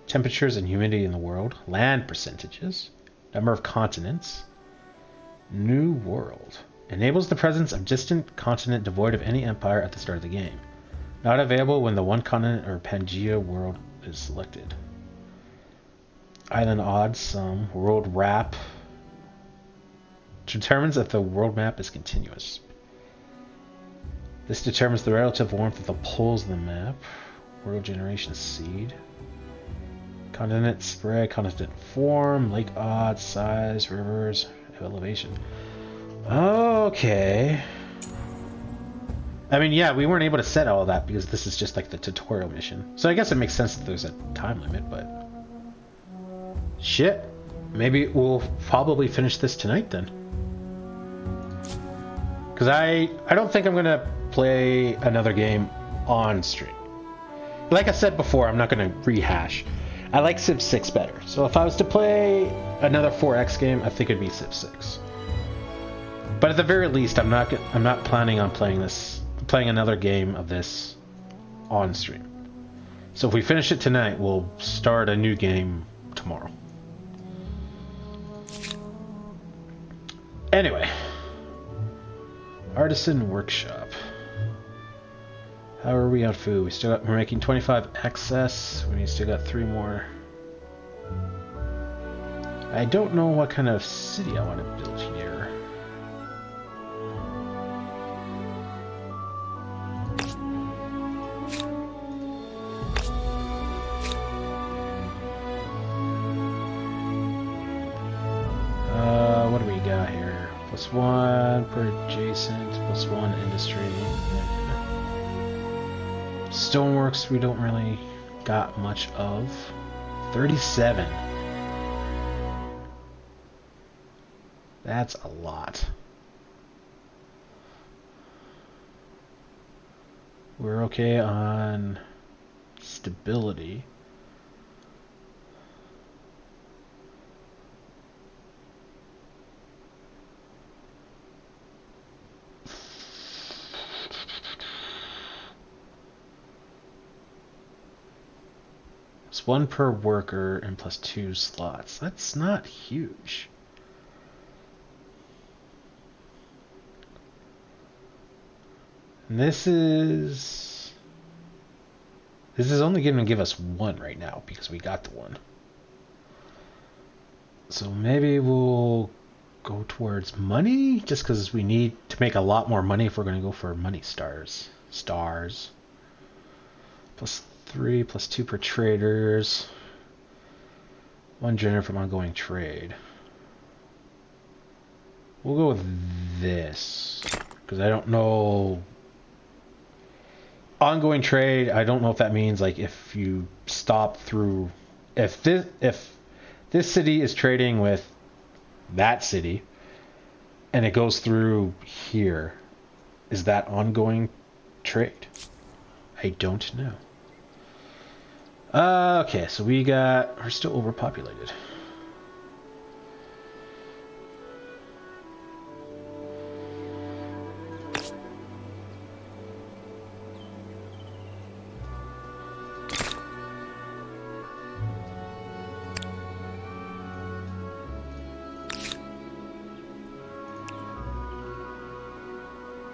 temperatures and humidity in the world, land percentages, number of continents, new world. Enables the presence of distant continent devoid of any empire at the start of the game. Not available when the one continent or Pangea world is selected. Island odd sum, world wrap. Determines if the world map is continuous. This determines the relative warmth of the poles of the map. World generation seed. Continent spread, continent form, lake odds, size, rivers, elevation. Okay. I mean, yeah, we weren't able to set all of that because this is just like the tutorial mission. So I guess it makes sense that there's a time limit, but... Shit. Maybe we'll probably finish this tonight then. Because I don't think I'm going to play another game on stream. Like I said before, I'm not going to rehash. I like Civ 6 better. So if I was to play another 4X game, I think it'd be Civ 6. But at the very least, I'm not planning on playing another game of this on stream. So if we finish it tonight, we'll start a new game tomorrow. Anyway, Artisan Workshop. How are we on food? We're making 25 excess. We still got 3 more. I don't know what kind of city I want to build here. What do we got here? +1 per adjacent, +1 industry. Stoneworks we don't really got much of. 37. That's a lot. We're okay on stability. It's 1 per worker and +2 slots. That's not huge. And this is only going to give us 1 right now because we got the 1. So maybe we'll go towards money just because we need to make a lot more money if we're going to go for money stars. +3, +2 per traders. 1 generator from ongoing trade. We'll go with this because I don't know. Ongoing trade, I don't know if that means like if you stop through, if this city is trading with that city and it goes through here, is that ongoing trade? I don't know. Okay, so we're still overpopulated.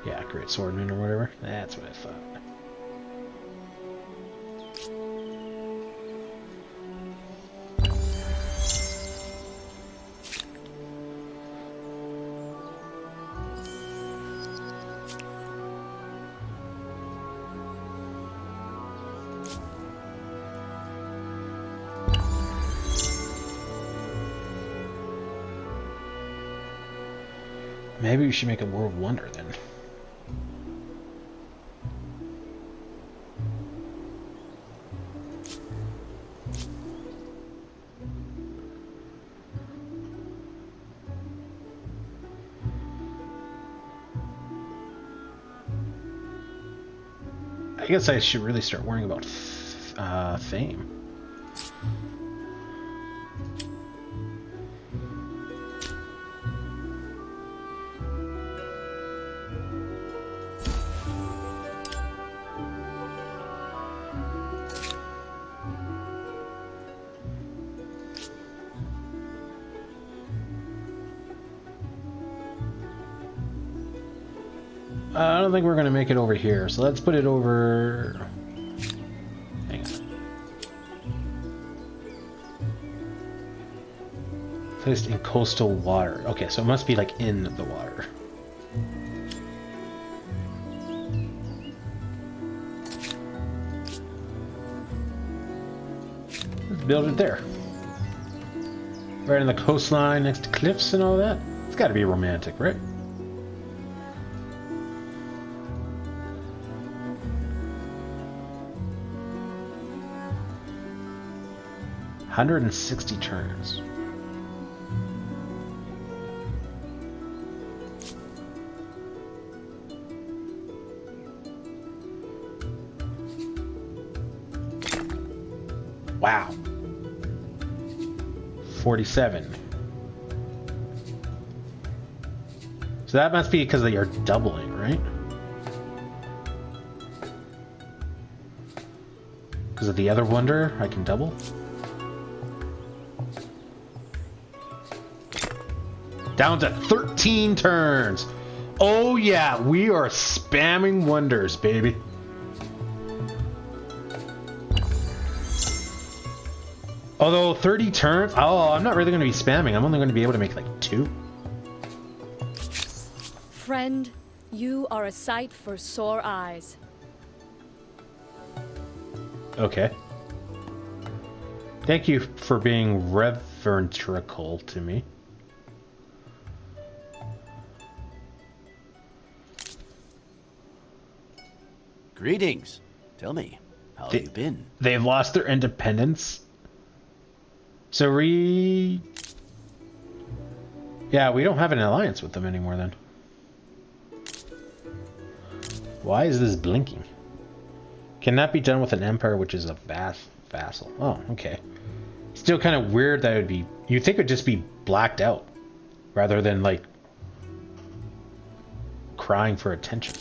Yeah, great swordman or whatever. That's what I thought. Maybe we should make a world wonder then. I guess I should really start worrying about fame. I don't think we're going to make it over here, so let's put it over... Hang on. Placed in coastal water. Okay, so it must be like in the water. Let's build it there. Right on the coastline next to cliffs and all that. It's got to be romantic, right? $160 turns. Wow. 47. So that must be because they are doubling, right? Because of the other wonder, I can double. Down to 13 turns. Oh yeah, we are spamming wonders, baby. Although 30 turns, oh, I'm not really going to be spamming. I'm only going to be able to make like 2. Friend, you are a sight for sore eyes. Okay. Thank you for being reverential to me. Greetings. Tell me, how have you been? They've lost their independence. So yeah, we don't have an alliance with them anymore then. Why is this blinking? Cannot be done with an empire which is a vassal. Oh, okay. Still kind of weird that it would be... You'd think it would just be blacked out. Rather than, like, crying for attention.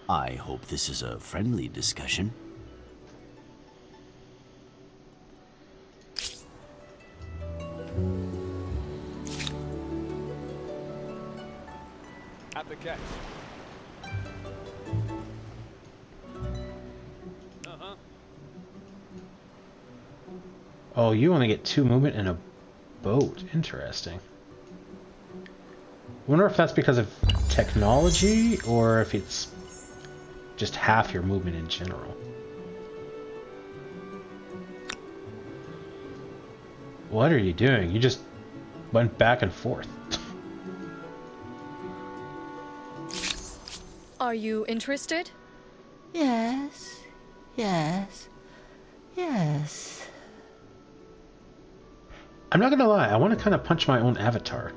I hope this is a friendly discussion. At the catch. Oh, you only get 2 movement in a boat. Interesting. I wonder if that's because of technology or if it's just half your movement in general. What are you doing? You just went back and forth. Are you interested? Yes, yes, yes. I'm not gonna lie, I want to kind of punch my own avatar.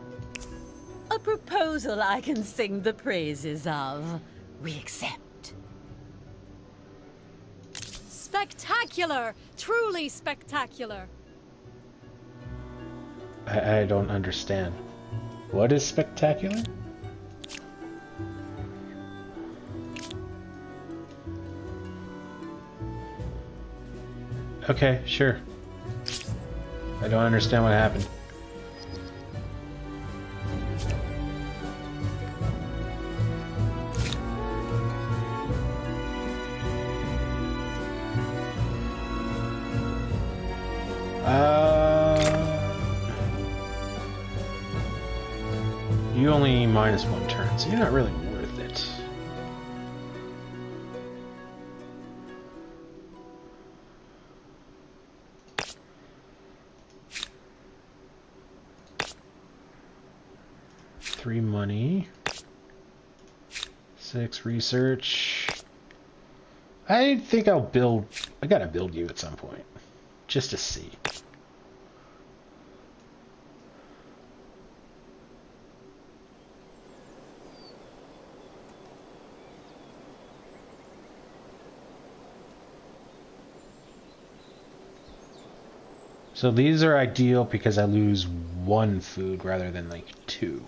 A proposal I can sing the praises of. We accept. Spectacular! Truly spectacular! I don't understand. What is spectacular? Okay, sure. I don't understand what happened. You only -1 turn, so you're not really worth it. 3 money. 6 research. I think I'll build... I gotta build you at some point. Just to see. So these are ideal because I lose 1 food rather than like 2.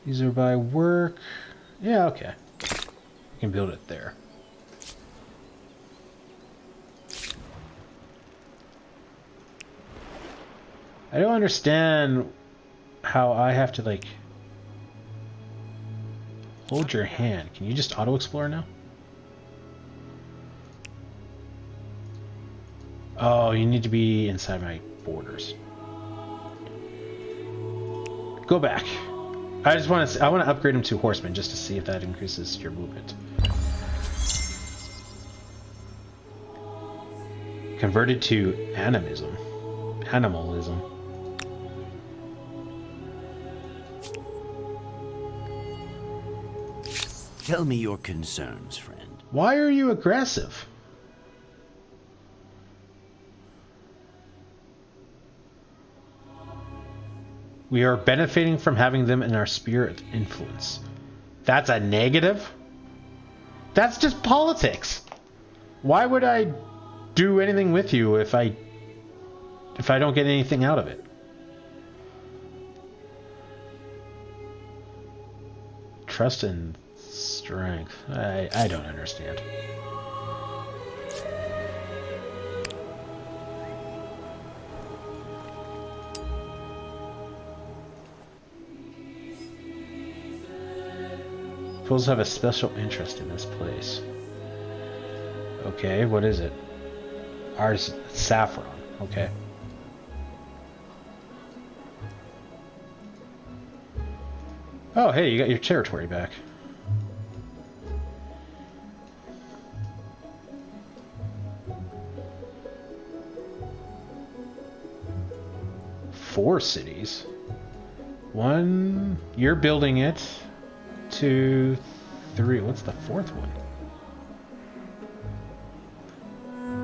These are by work. Yeah, okay. I can build it there. I don't understand how I have to, like, hold your hand. Can you just auto-explore now? Oh, you need to be inside my borders. Go back. I just want to. I want to upgrade him to horseman just to see if that increases your movement. Converted to animism. Animalism. Tell me your concerns, friend. Why are you aggressive? We are benefiting from having them in our sphere of influence. That's a negative? That's just politics. Why would I do anything with you if I don't get anything out of it? Trust and strength. I don't understand. Fools have a special interest in this place. Okay, what is it? Ours, saffron. Okay. Oh, hey, you got your territory back. Four cities. 1, you're building it. 2, 3. What's the 4th one?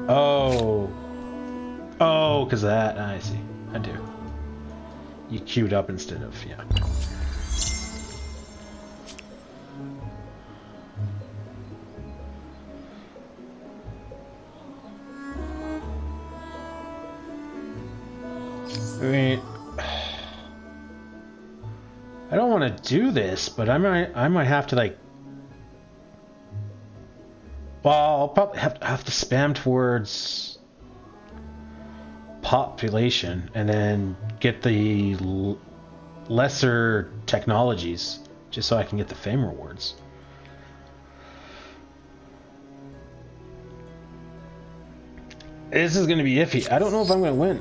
Oh. Oh, because that. I see. I do. You queued up instead of, yeah. I mean, I don't want to do this, but I might have to, like, well, I'll probably have to spam towards population and then get the lesser technologies just so I can get the fame rewards. This is going to be iffy. I don't know if I'm going to win.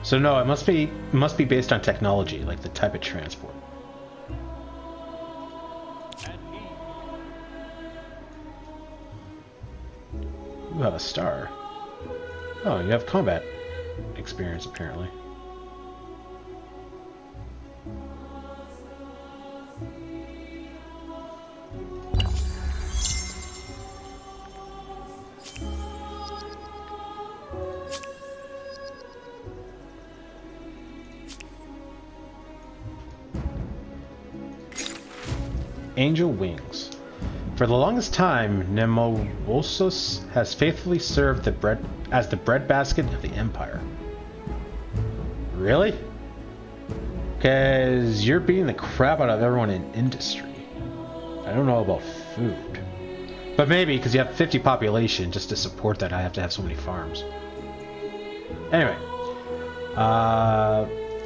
So no, it must be based on technology, like the type of transport. You have a star. Oh, you have combat experience apparently. Angel Wings. For the longest time, Nemovosos has faithfully served the breadbasket of the Empire. Really? Because you're beating the crap out of everyone in industry. I don't know about food. But maybe, because you have 50 population, just to support that I have to have so many farms. Anyway.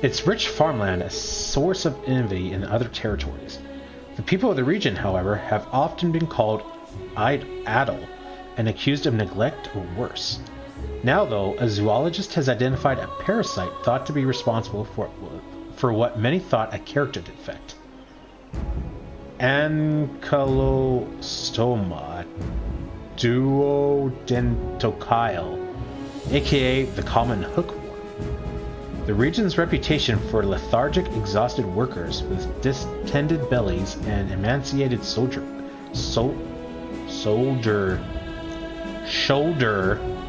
its rich farmland a source of envy in other territories. The people of the region, however, have often been called idle and accused of neglect or worse. Now, though, a zoologist has identified a parasite thought to be responsible for what many thought a character defect. Ankylostoma duodentocyle, aka the common hookworm. The region's reputation for lethargic, exhausted workers with distended bellies and emaciated shoulder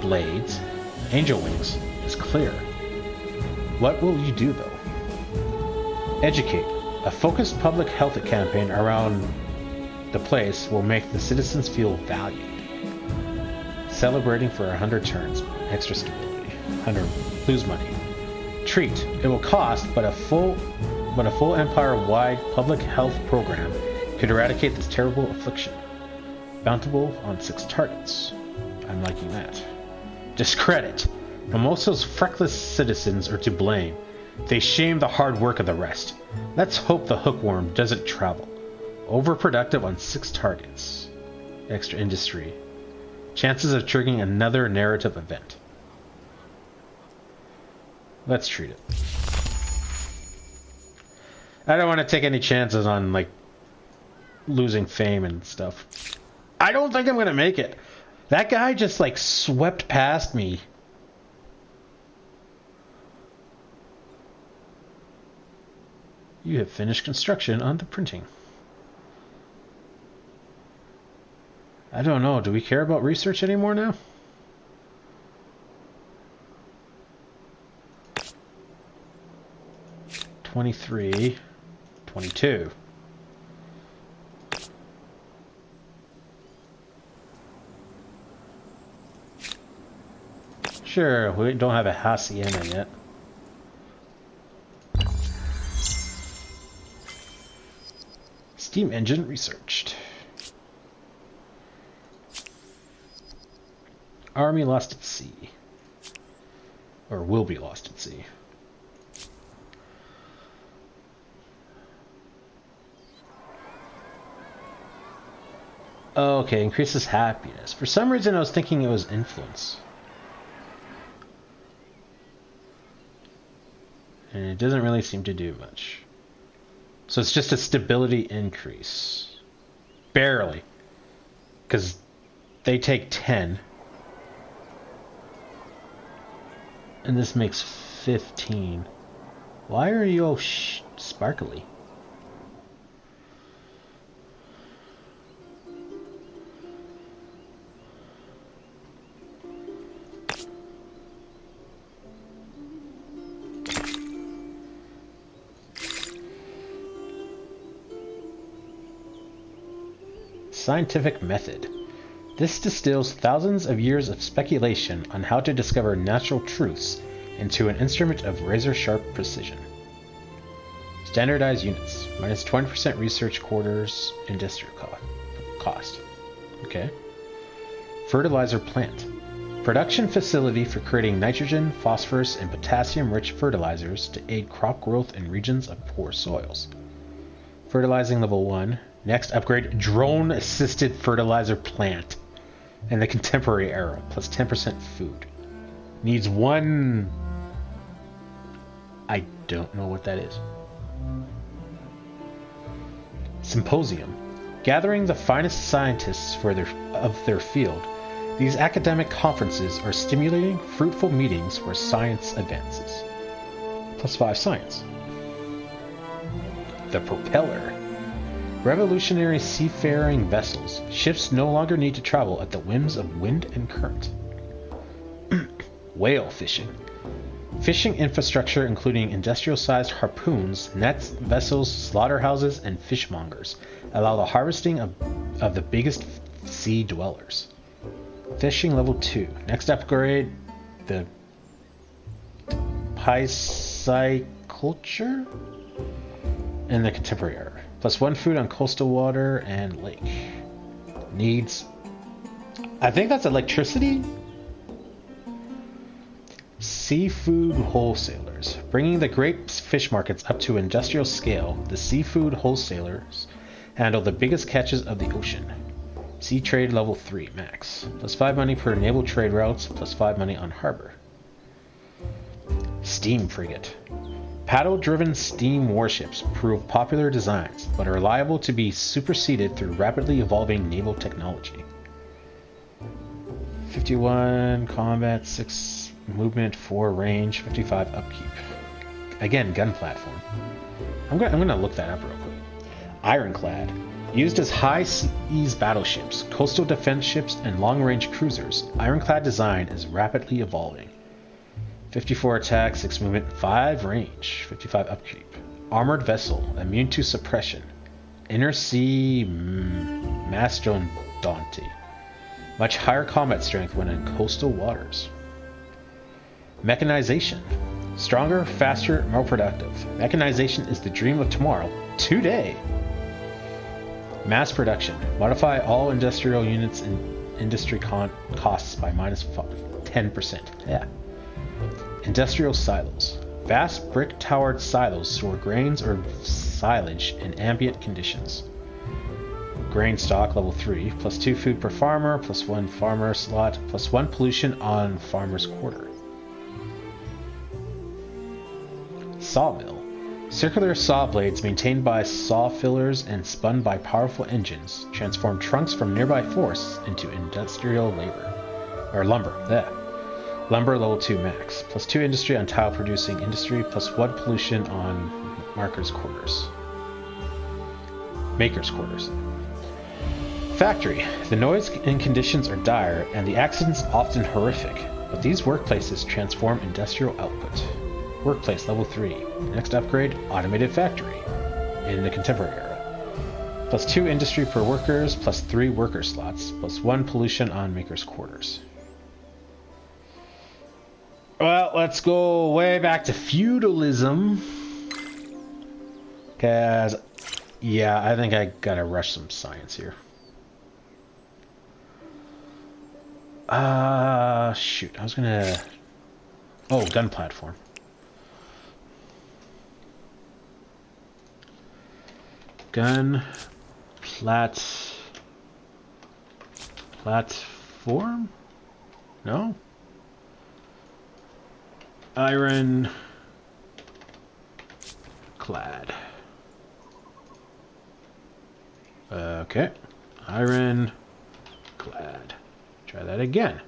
blades, angel wings, is clear. What will you do, though? Educate. A focused public health campaign around the place will make the citizens feel valued. Celebrating for 100 turns, extra stability. 100 lose money. Treat. It will cost, but a full empire-wide public health program could eradicate this terrible affliction. Bountiful on 6 targets. I'm liking that. Discredit. Mimosa's feckless citizens are to blame. They shame the hard work of the rest. Let's hope the hookworm doesn't travel. Overproductive on 6 targets. Extra industry. Chances of triggering another narrative event. Let's treat it. I don't want to take any chances on, like, losing fame and stuff. I don't think I'm going to make it. That guy just, like, swept past me. You have finished construction on the printing. I don't know. Do we care about research anymore now? $23, $22. Sure, we don't have a hacienda yet. Steam engine researched. Army lost at sea. Or will be lost at sea. Okay, increases happiness. For some reason I was thinking it was influence. And it doesn't really seem to do much. So it's just a stability increase. Barely. Because they take 10. And this makes 15. Why are you all sparkly? Scientific method. This distills thousands of years of speculation on how to discover natural truths into an instrument of razor-sharp precision. Standardized units. Minus 20% research quarters industrial cost. Okay. Fertilizer plant. Production facility for creating nitrogen, phosphorus, and potassium-rich fertilizers to aid crop growth in regions of poor soils. Fertilizing level 1. Next, upgrade drone-assisted fertilizer plant in the contemporary era, plus 10% food. Needs 1... I don't know what that is. Symposium. Gathering the finest scientists of their field, these academic conferences are stimulating, fruitful meetings where science advances. Plus 5 science. The propeller. Revolutionary seafaring vessels. Ships no longer need to travel at the whims of wind and current. Whale fishing. Fishing infrastructure including industrial-sized harpoons, nets, vessels, slaughterhouses, and fishmongers allow the harvesting of the biggest sea dwellers. Fishing level 2. Next upgrade, the pisciculture in the contemporary era. Plus 1 food on coastal water and lake. Needs... I think that's electricity? Seafood wholesalers. traders. Bringing the great fish markets up to industrial scale, the seafood wholesalers handle the biggest catches of the ocean. Sea trade level 3 max. Plus 5 money per naval trade routes, plus 5 money on harbor. Steam frigate. Paddle-driven steam warships prove popular designs, but are liable to be superseded through rapidly evolving naval technology. 51 combat, 6 movement, 4 range, 55 upkeep. Again, gun platform. I'm gonna look that up real quick. Ironclad. Used as high seas battleships, coastal defense ships, and long-range cruisers, Ironclad design is rapidly evolving. 54 attack, 6 movement, 5 range, 55 upkeep. Armored vessel, immune to suppression. Inner sea mastodonte. Much higher combat strength when in coastal waters. Mechanization. Stronger, faster, more productive. Mechanization is the dream of tomorrow, today. Mass production. Modify all industrial units and industry costs by minus 10%. Yeah. Industrial silos. Vast brick-towered silos store grains or silage in ambient conditions. Grain stock level 3, plus 2 food per farmer, plus 1 farmer slot, plus 1 pollution on farmer's quarter. Sawmill. Circular saw blades maintained by saw fillers and spun by powerful engines transform trunks from nearby forests into industrial lumber. Yeah. Lumber level 2 max. Plus 2 industry on tile producing industry, plus 1 pollution on maker's quarters. Factory. The noise and conditions are dire, and the accidents often horrific, but these workplaces transform industrial output. Workplace level 3. Next upgrade, automated factory. In the contemporary era. Plus 2 industry per workers, plus 3 worker slots, plus 1 pollution on maker's quarters. Well, let's go way back to feudalism. Cause, yeah, I think I gotta rush some science here. Shoot, I was gonna... Oh, gun platform. Gun platform? No? Iron clad. Okay. Iron clad. Try that again.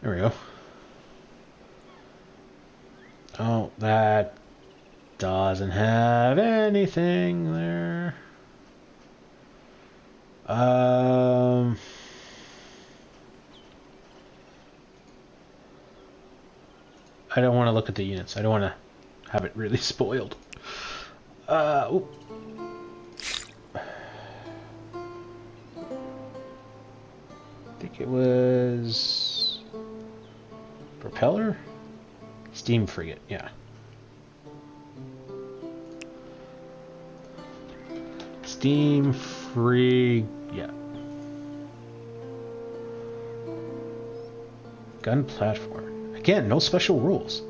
There we go. Oh, that doesn't have anything there. I don't want to look at the units. I don't want to have it really spoiled. I think it was propeller? Steam frigate, yeah. Steam frigate, yeah. Gun platform. Again, no special rules.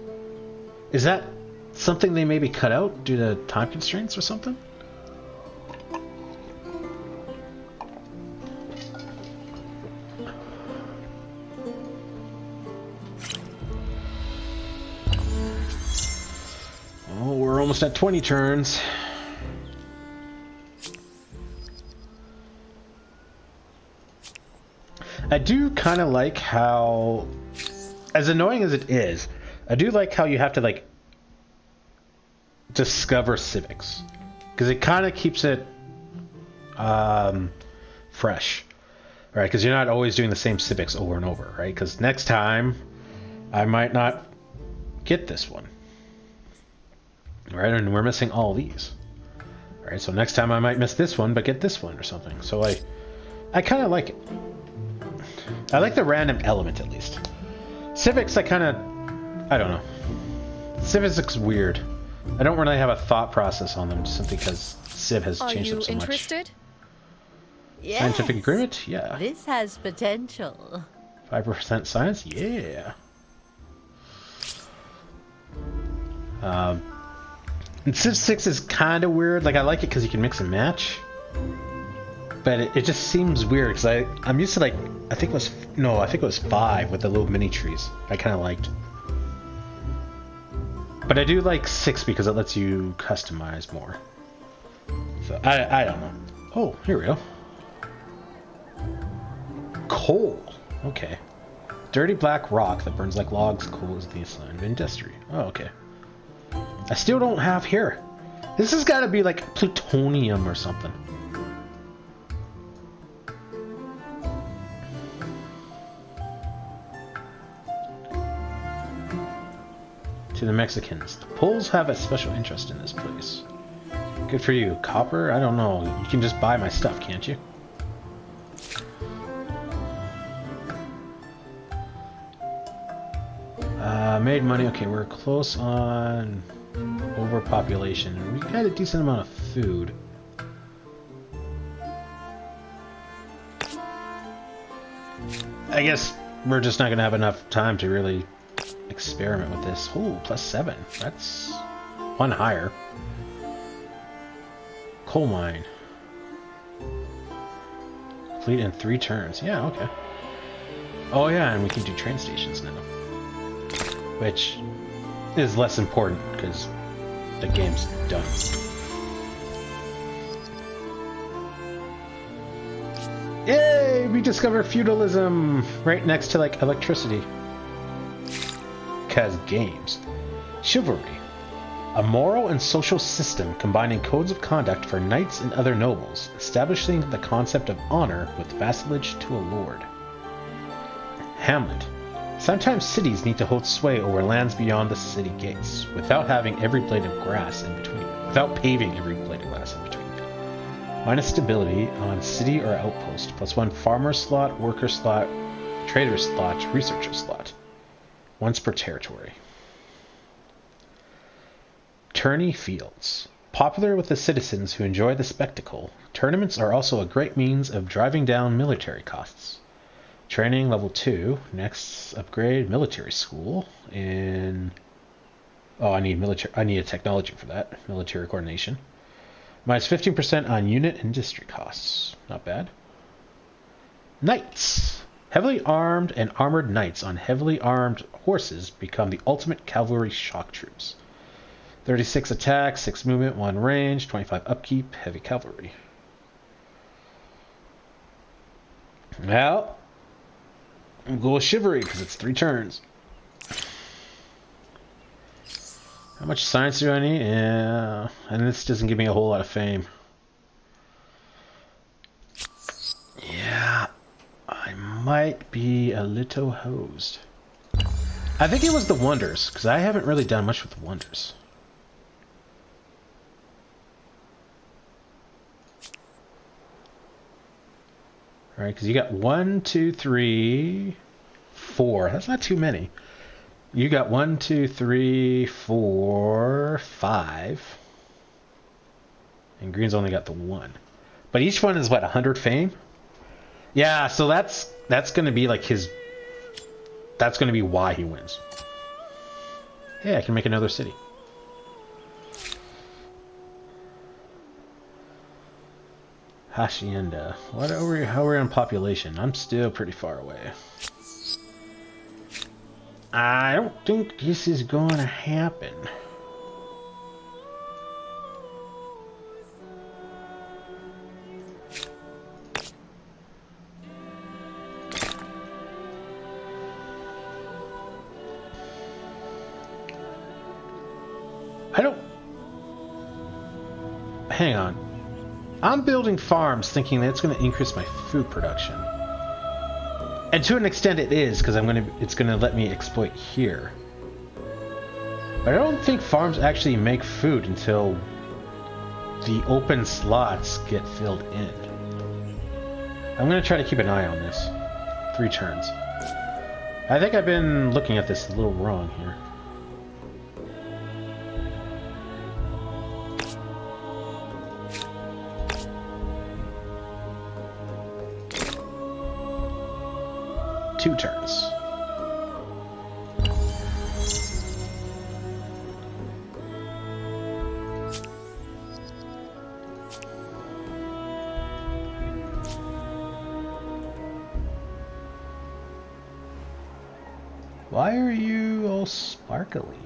Is that something they maybe cut out due to time constraints or something? Oh, we're almost at 20 turns. I do kind of like how, as annoying as it is, I do like how you have to like discover civics, because it kind of keeps it fresh, right? Because you're not always doing the same civics over and over, right? Because next time I might not get this one, right? And we're missing all these, right? So next time I might miss this one but get this one or something. So I kind of like it. I like the random element, at least. Civics, I don't know. Civics looks weird. I don't really have a thought process on them, simply because Civ has changed them so much. Are you interested? Yes. Scientific agreement? Yeah. This has potential. 5% science? Yeah. And Civ 6 is kind of weird. Like, I like it because you can mix and match. But it just seems weird because I'm used to, like, I think it was 5 with the little mini trees. I kind of liked. But I do like 6 because it lets you customize more. So, I don't know. Oh, here we go. Coal. Okay. Dirty black rock that burns like logs. Coal is the assigned industry. Oh, okay. I still don't have here. This has got to be like plutonium or something. To the Mexicans. The Poles have a special interest in this place. Good for you. Copper? I don't know. You can just buy my stuff, can't you? Made money. Okay, we're close on overpopulation. We got a decent amount of food. I guess we're just not going to have enough time to really experiment with this. Ooh, +7. That's one higher. Coal mine. Complete in 3 turns. Yeah, okay. Oh yeah, and we can do train stations now. Which is less important because the game's done. Yay! We discover feudalism right next to like electricity. Because games. Chivalry. A moral and social system combining codes of conduct for knights and other nobles, establishing the concept of honor with vassalage to a lord. Hamlet. Sometimes cities need to hold sway over lands beyond the city gates, without having every blade of grass in between. Without paving every blade of grass in between. Minus stability on city or outpost, +1 farmer slot, worker slot, trader slot, researcher slot. Once per territory. Tourney fields. Popular with the citizens who enjoy the spectacle, tournaments are also a great means of driving down military costs. Training level 2. Next upgrade military school in. Oh, I need a technology for that. Military coordination. Minus 15% on unit industry costs. Not bad. Knights. Heavily armed and armored knights on heavily armed horses become the ultimate cavalry shock troops. 36 attack, 6 movement, 1 range, 25 upkeep, heavy cavalry. Well, I'm going with chivalry because it's 3 turns. How much science do I need? Yeah, and this doesn't give me a whole lot of fame. Yeah, I might be a little hosed. I think it was the wonders because I haven't really done much with the wonders. All right, because you got 1, 2, 3, 4. That's not too many. You got 1, 2, 3, 4, 5. And green's only got the 1. But each one is what, 100 fame? Yeah, so that's going to be like his. That's going to be why he wins. Hey, I can make another city. Hacienda. How are we on population? I'm still pretty far away. I don't think this is going to happen. Hang on. I'm building farms thinking that it's going to increase my food production. And to an extent it is, because it's going to let me exploit here. But I don't think farms actually make food until the open slots get filled in. I'm going to try to keep an eye on this. 3 turns. I think I've been looking at this a little wrong here. Two turns. Why are you all sparkly?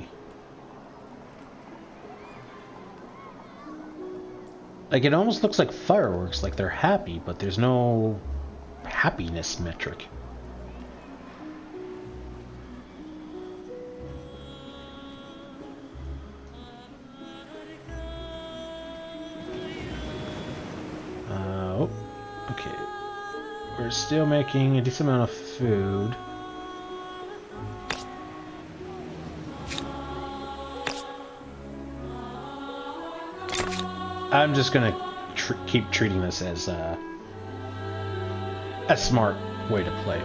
Like, it almost looks like fireworks, like they're happy, but there's no happiness metric. Oh, okay. We're still making a decent amount of food. I'm just gonna keep treating this as a smart way to play.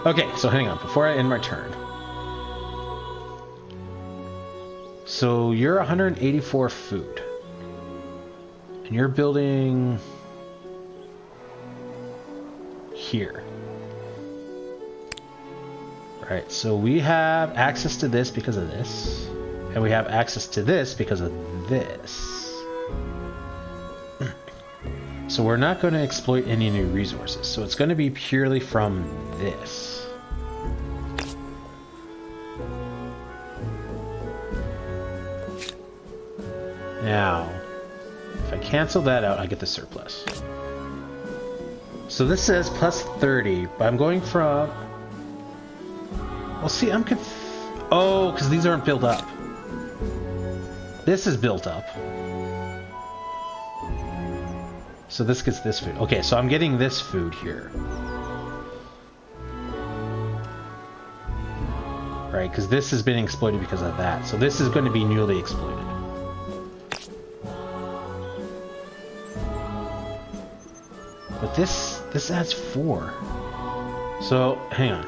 Okay, so hang on, before I end my turn. So you're 184 food. And you're building here. Right, so we have access to this because of this. And we have access to this because of this. So we're not going to exploit any new resources. So it's going to be purely from this. Now, if I cancel that out, I get the surplus. So this says plus 30, but I'm going from... Well, see, I'm oh, because these aren't built up. This is built up. So this gets this food. Okay, so I'm getting this food here. Right, because this has been exploited because of that. So this is going to be newly exploited. But this adds 4. So, hang on.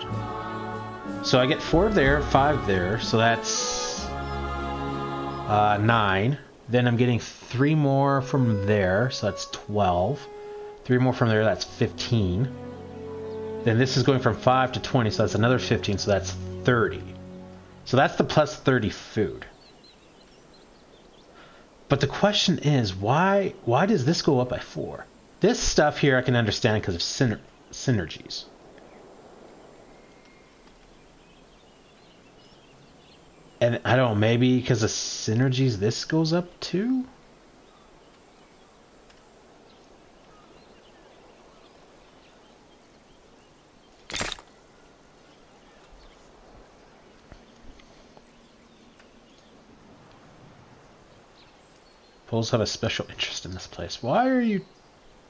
So I get 4 there, 5 there, so that's 9. Then I'm getting 3 more from there, so that's 12. 3 more from there, that's 15. Then this is going from 5 to 20, so that's another 15, so that's 30. So that's the plus 30 food. But the question is, why does this go up by 4? This stuff here I can understand because of synergies. And I don't know, maybe because of synergies this goes up too? Poles have a special interest in this place. Why are you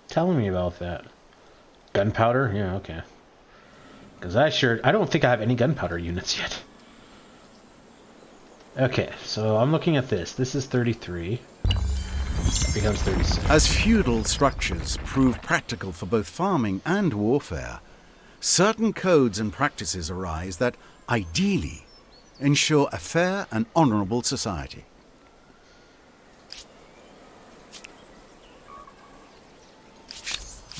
telling me about that? Gunpowder? Yeah, okay. Because I don't think I have any gunpowder units yet. Okay, so I'm looking at this. This is 33. It becomes 36. As feudal structures prove practical for both farming and warfare, certain codes and practices arise that, ideally, ensure a fair and honourable society.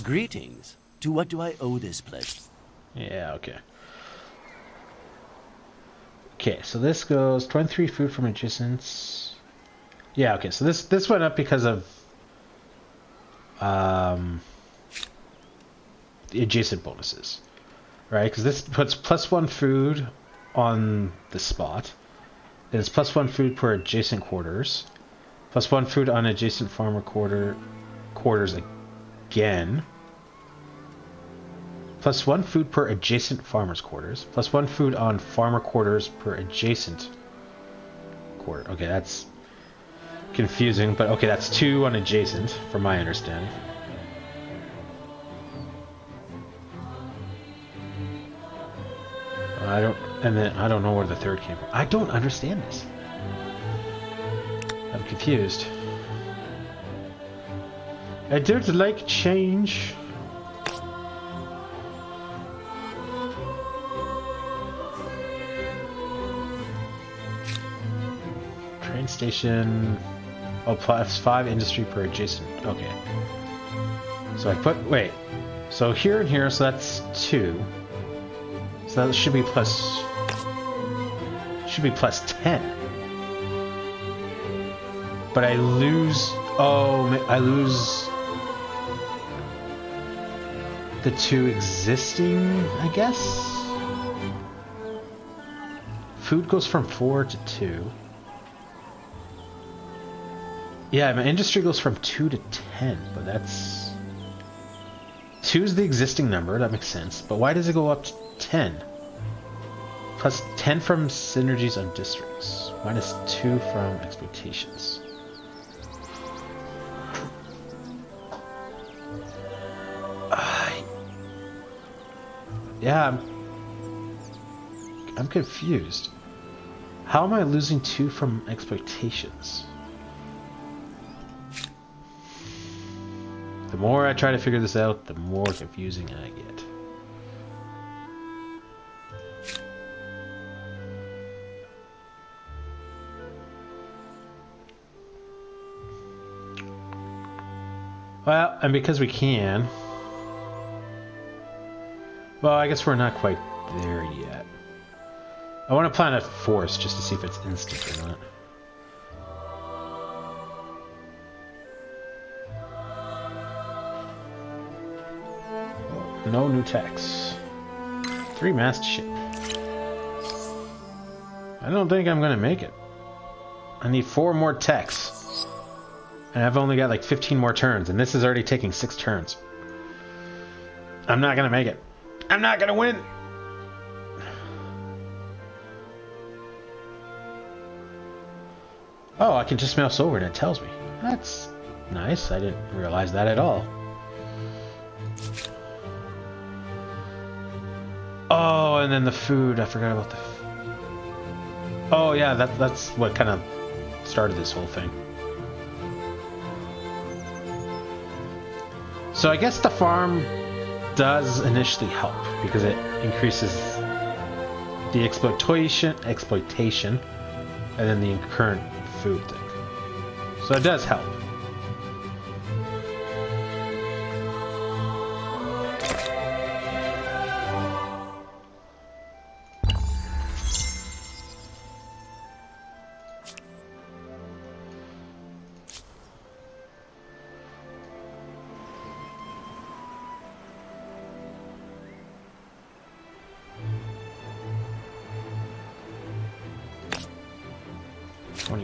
Greetings. To what do I owe this pledge? Yeah, okay. Okay, so this goes 23 food from adjacents. Yeah, okay, so this went up because of the adjacent bonuses, right? Because this puts +1 food on the spot. Then it's +1 food per adjacent quarters. +1 food on adjacent farmer quarters again. +1 food per adjacent farmer's quarters. +1 food on farmer quarters per adjacent quarter. Okay, that's confusing, but okay, that's 2 on adjacent, from my understanding. I don't know where the third came from. I don't understand this. I'm confused. I don't like change. Train station. Oh, +5 industry per adjacent. Okay. So I put, wait. So here and here, so that's 2. So that should be +10. But I lose, I lose the 2 existing, I guess? food goes from 4 to 2. Yeah, my industry goes from 2 to 10, but that's... 2 is the existing number, that makes sense. But why does it go up to 10? Plus 10 from synergies on districts. Minus 2 from expectations. Yeah, I'm confused. How am I losing 2 from expectations? The more I try to figure this out, the more confusing I get. Well, and because we can... Well, I guess we're not quite there yet. I want to plant a force just to see if it's instant or not. No new techs. 3-mast ship. I don't think I'm gonna make it. I need 4 more techs. And I've only got like 15 more turns, and this is already taking 6 turns. I'm not gonna make it. I'm not gonna win! Oh, I can just mouse over and it tells me. That's nice. I didn't realize that at all. Oh, and then the food. I forgot about the... Oh, yeah, that's what kind of started this whole thing. So I guess the farm does initially help because it increases the exploitation, and then the current food thing. So it does help.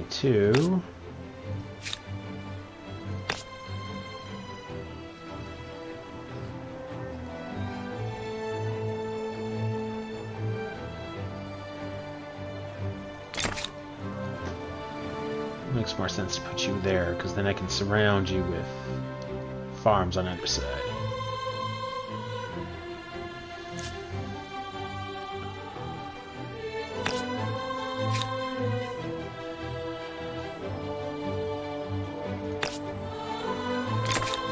Two. Makes more sense to put you there, because then I can surround you with farms on either side.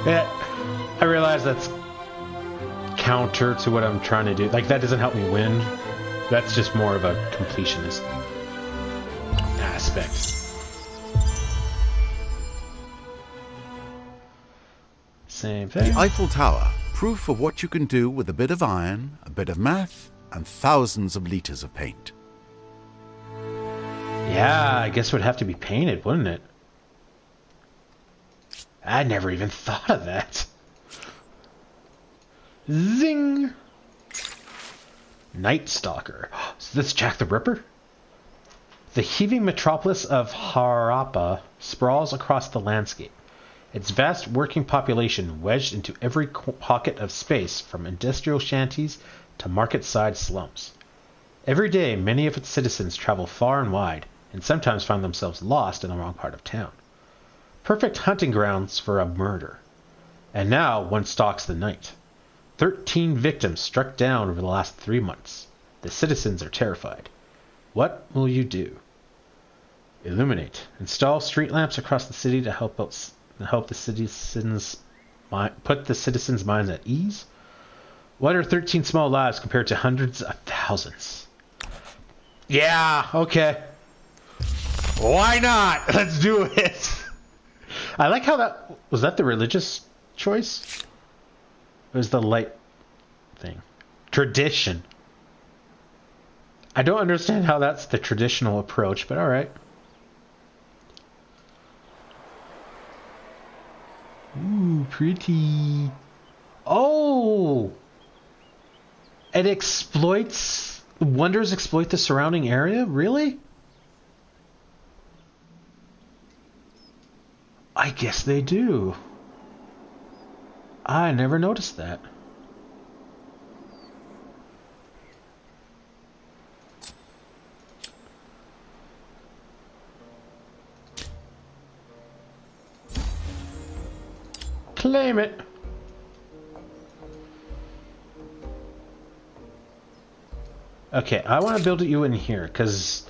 Yeah, I realize that's counter to what I'm trying to do. Like, that doesn't help me win. That's just more of a completionist aspect. Same thing. The Eiffel Tower, proof of what you can do with a bit of iron, a bit of math, and thousands of liters of paint. Yeah, I guess it would have to be painted, wouldn't it? I never even thought of that. Zing! Night Stalker. Is this Jack the Ripper? The heaving metropolis of Harappa sprawls across the landscape, its vast working population wedged into every pocket of space from industrial shanties to market-side slums. Every day, many of its citizens travel far and wide, and sometimes find themselves lost in the wrong part of town. Perfect hunting grounds for a murder. And now one stalks the night. 13 victims struck down over the last 3 months. The citizens are terrified. What will you do? Illuminate. Install street lamps across the city to help the citizens put the citizens' minds at ease. What are 13 small lives compared to hundreds of thousands? Yeah, okay. Why not? Let's do it. I like how that... Was that the religious choice? Or was the light thing? Tradition. I don't understand how that's the traditional approach, but alright. Ooh, pretty. Oh! It exploits Wonders exploit the surrounding area? Really? I guess they do. I never noticed that. Claim it. Okay, I want to build you in here because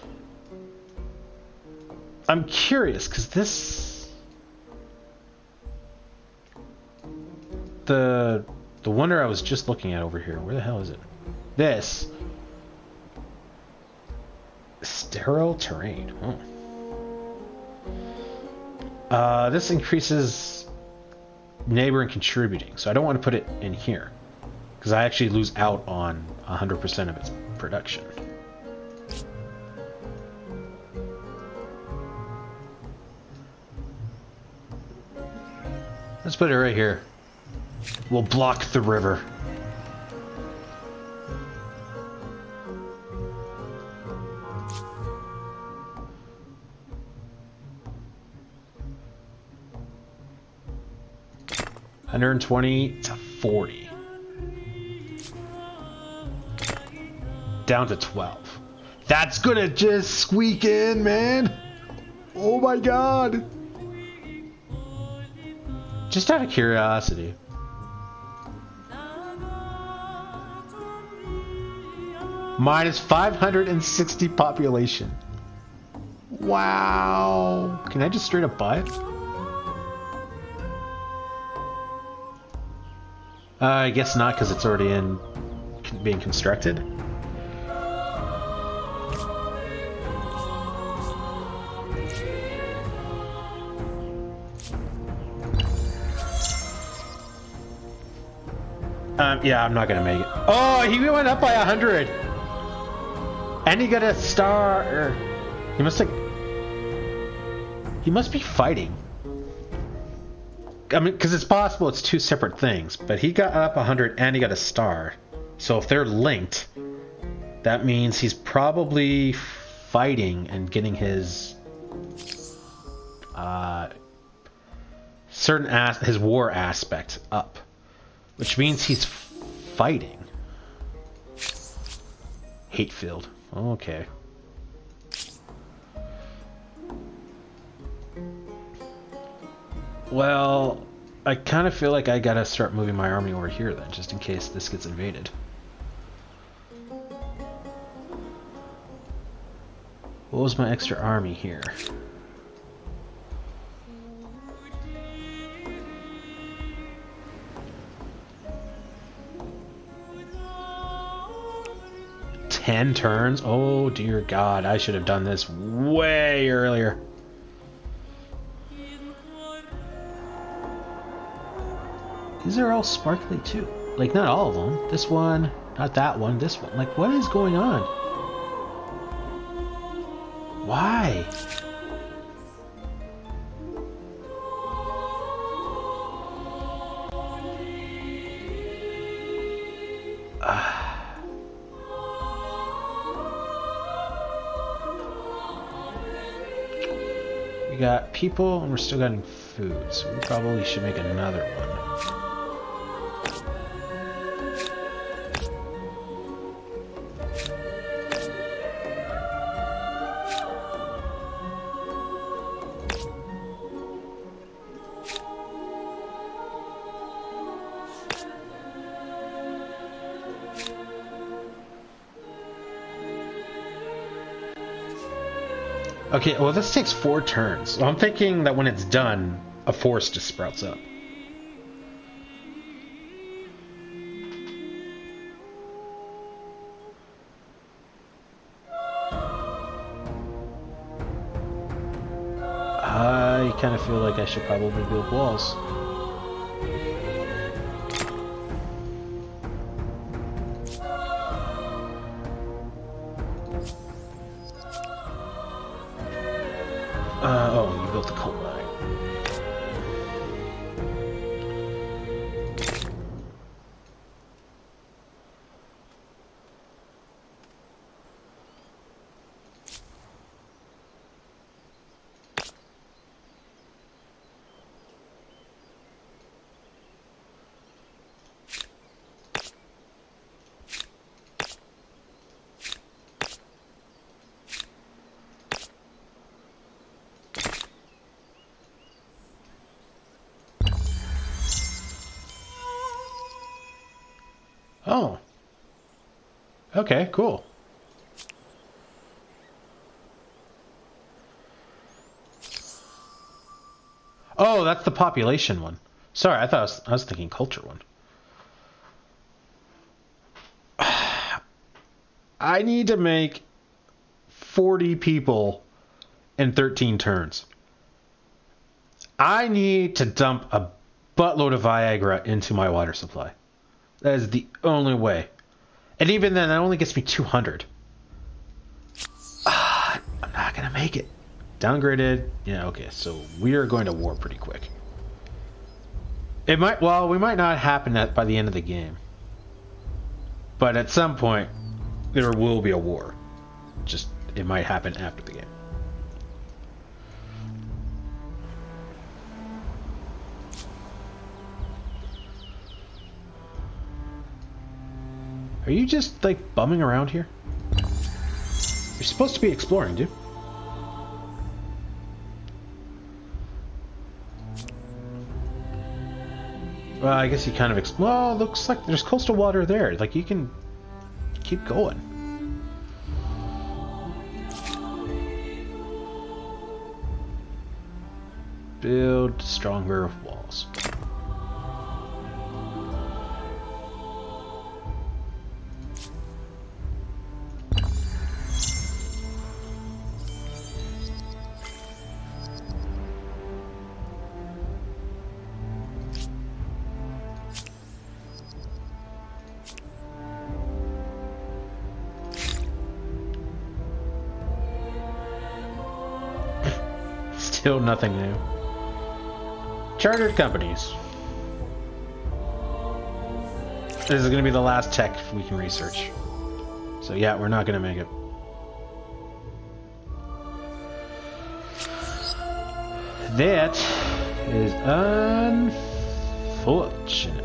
I'm curious because this the wonder I was just looking at over here. Where the hell is it? This sterile terrain. Oh. This increases neighboring contributing, so I don't want to put it in here because I actually lose out on 100% of its production. Let's put it right here. We'll block the river. $120 to $40. Down to 12. That's gonna just squeak in, man. Oh my god. Just out of curiosity. Minus 560 population. Wow. Can I just straight up buy it? I guess not, because it's already in being constructed. Yeah, I'm not gonna make it. Oh, he went up by 100, and he got a star. He must be fighting. I mean, because it's possible it's two separate things, but he got up 100 and he got a star. So if they're linked, that means he's probably fighting and getting his his war aspect up, which means he's fighting. Hate-filled. Okay. Well, I kind of feel like I gotta start moving my army over here then, just in case this gets invaded. What was my extra army here? Ten turns? Oh dear God, I should have done this way earlier. These are all sparkly too. Like, not all of them. This one, not that one, this one. Like, what is going on? Why? We got people and we're still getting food, so we probably should make another one. Okay, well this takes 4 turns. So I'm thinking that when it's done, a force just sprouts up. I kind of feel like I should probably build walls. Oh, you built the coal mine. Oh. Okay, cool. Oh, that's the population one. Sorry, I was thinking culture one. I need to make 40 people in 13 turns. I need to dump a buttload of Viagra into my water supply. That is the only way. And even then, that only gets me 200. I'm not going to make it. Downgraded. Yeah, okay. So we are going to war pretty quick. It might, well, we might not happen by the end of the game. But at some point, there will be a war. Just, it might happen after the game. Are you just, like, bumming around here? You're supposed to be exploring, dude. Well, I guess you kind of... well, looks like there's coastal water there. Like, you can keep going. Build stronger walls. Still nothing new. Chartered companies. This is going to be the last tech we can research. So yeah, we're not going to make it. That is unfortunate.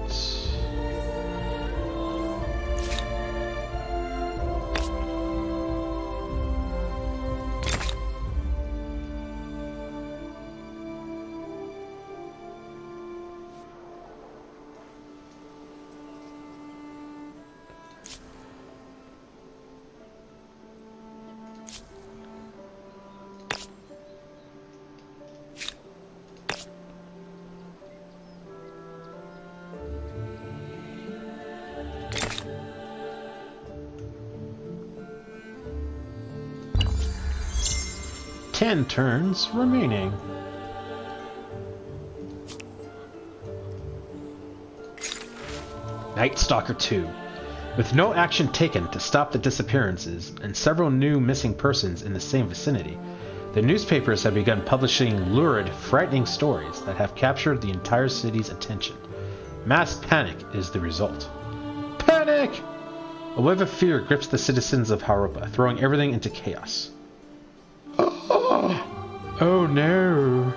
Ten turns remaining. Night Stalker 2. With no action taken to stop the disappearances and several new missing persons in the same vicinity, the newspapers have begun publishing lurid, frightening stories that have captured the entire city's attention. Mass panic is the result. Panic! A wave of fear grips the citizens of Harupa, throwing everything into chaos. Oh no.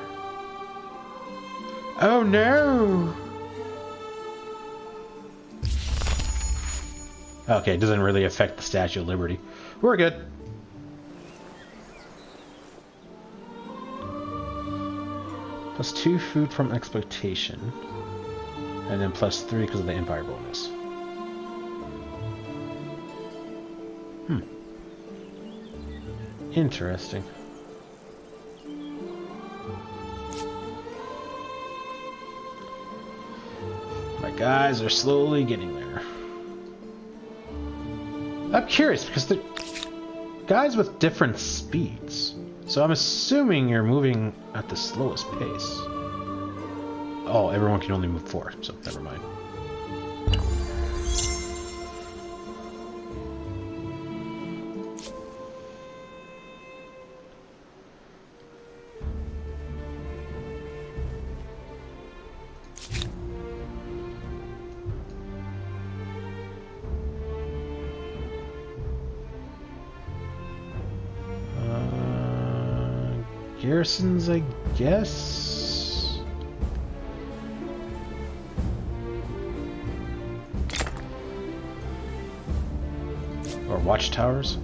Oh no. Okay, it doesn't really affect the Statue of Liberty. We're good. +2 food from exploitation. And then +3 because of the Empire bonus. Interesting. My guys are slowly getting there. I'm curious because they're guys with different speeds. So I'm assuming you're moving at the slowest pace. Oh, everyone can only move 4, so never mind. Garrisons, I guess? Or watchtowers?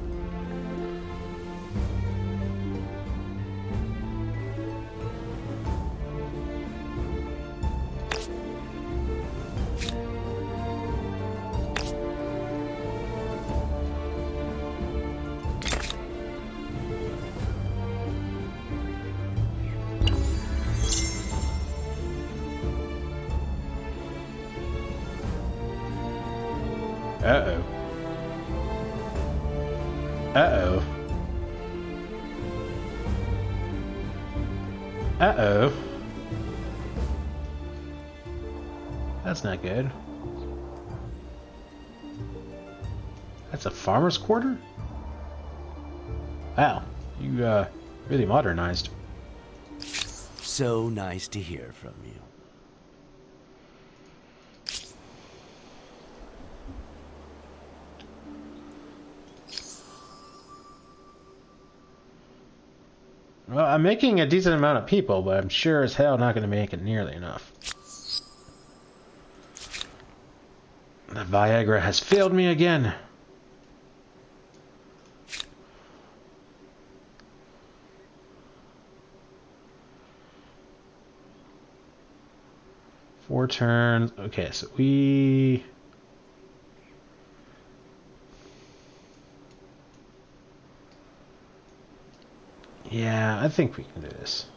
Uh-oh. Uh-oh. Uh-oh. That's not good. That's a farmer's quarter? Wow, you really modernized. So nice to hear from you. Well, I'm making a decent amount of people, but I'm sure as hell not going to make it nearly enough. The Viagra has failed me again. Four turns. Okay, so we... Yeah, I think we can do this.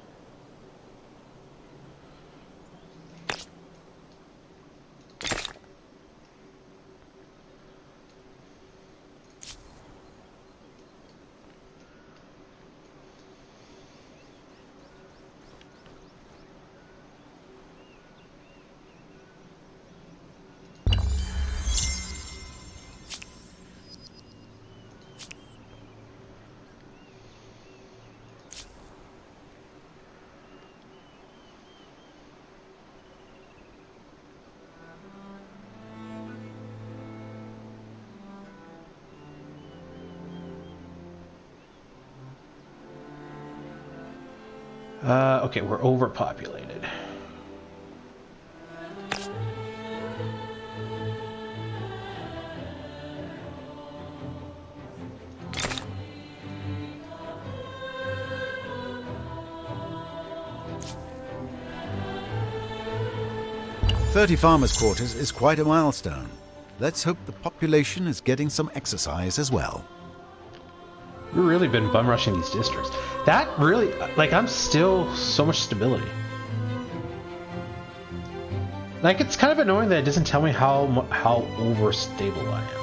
Okay, we're overpopulated. "30 farmers' quarters is quite a milestone. Let's hope the population is getting some exercise as well." We've really been bum rushing these districts. That really, like, I'm still so much stability. Like, it's kind of annoying that it doesn't tell me how overstable I am.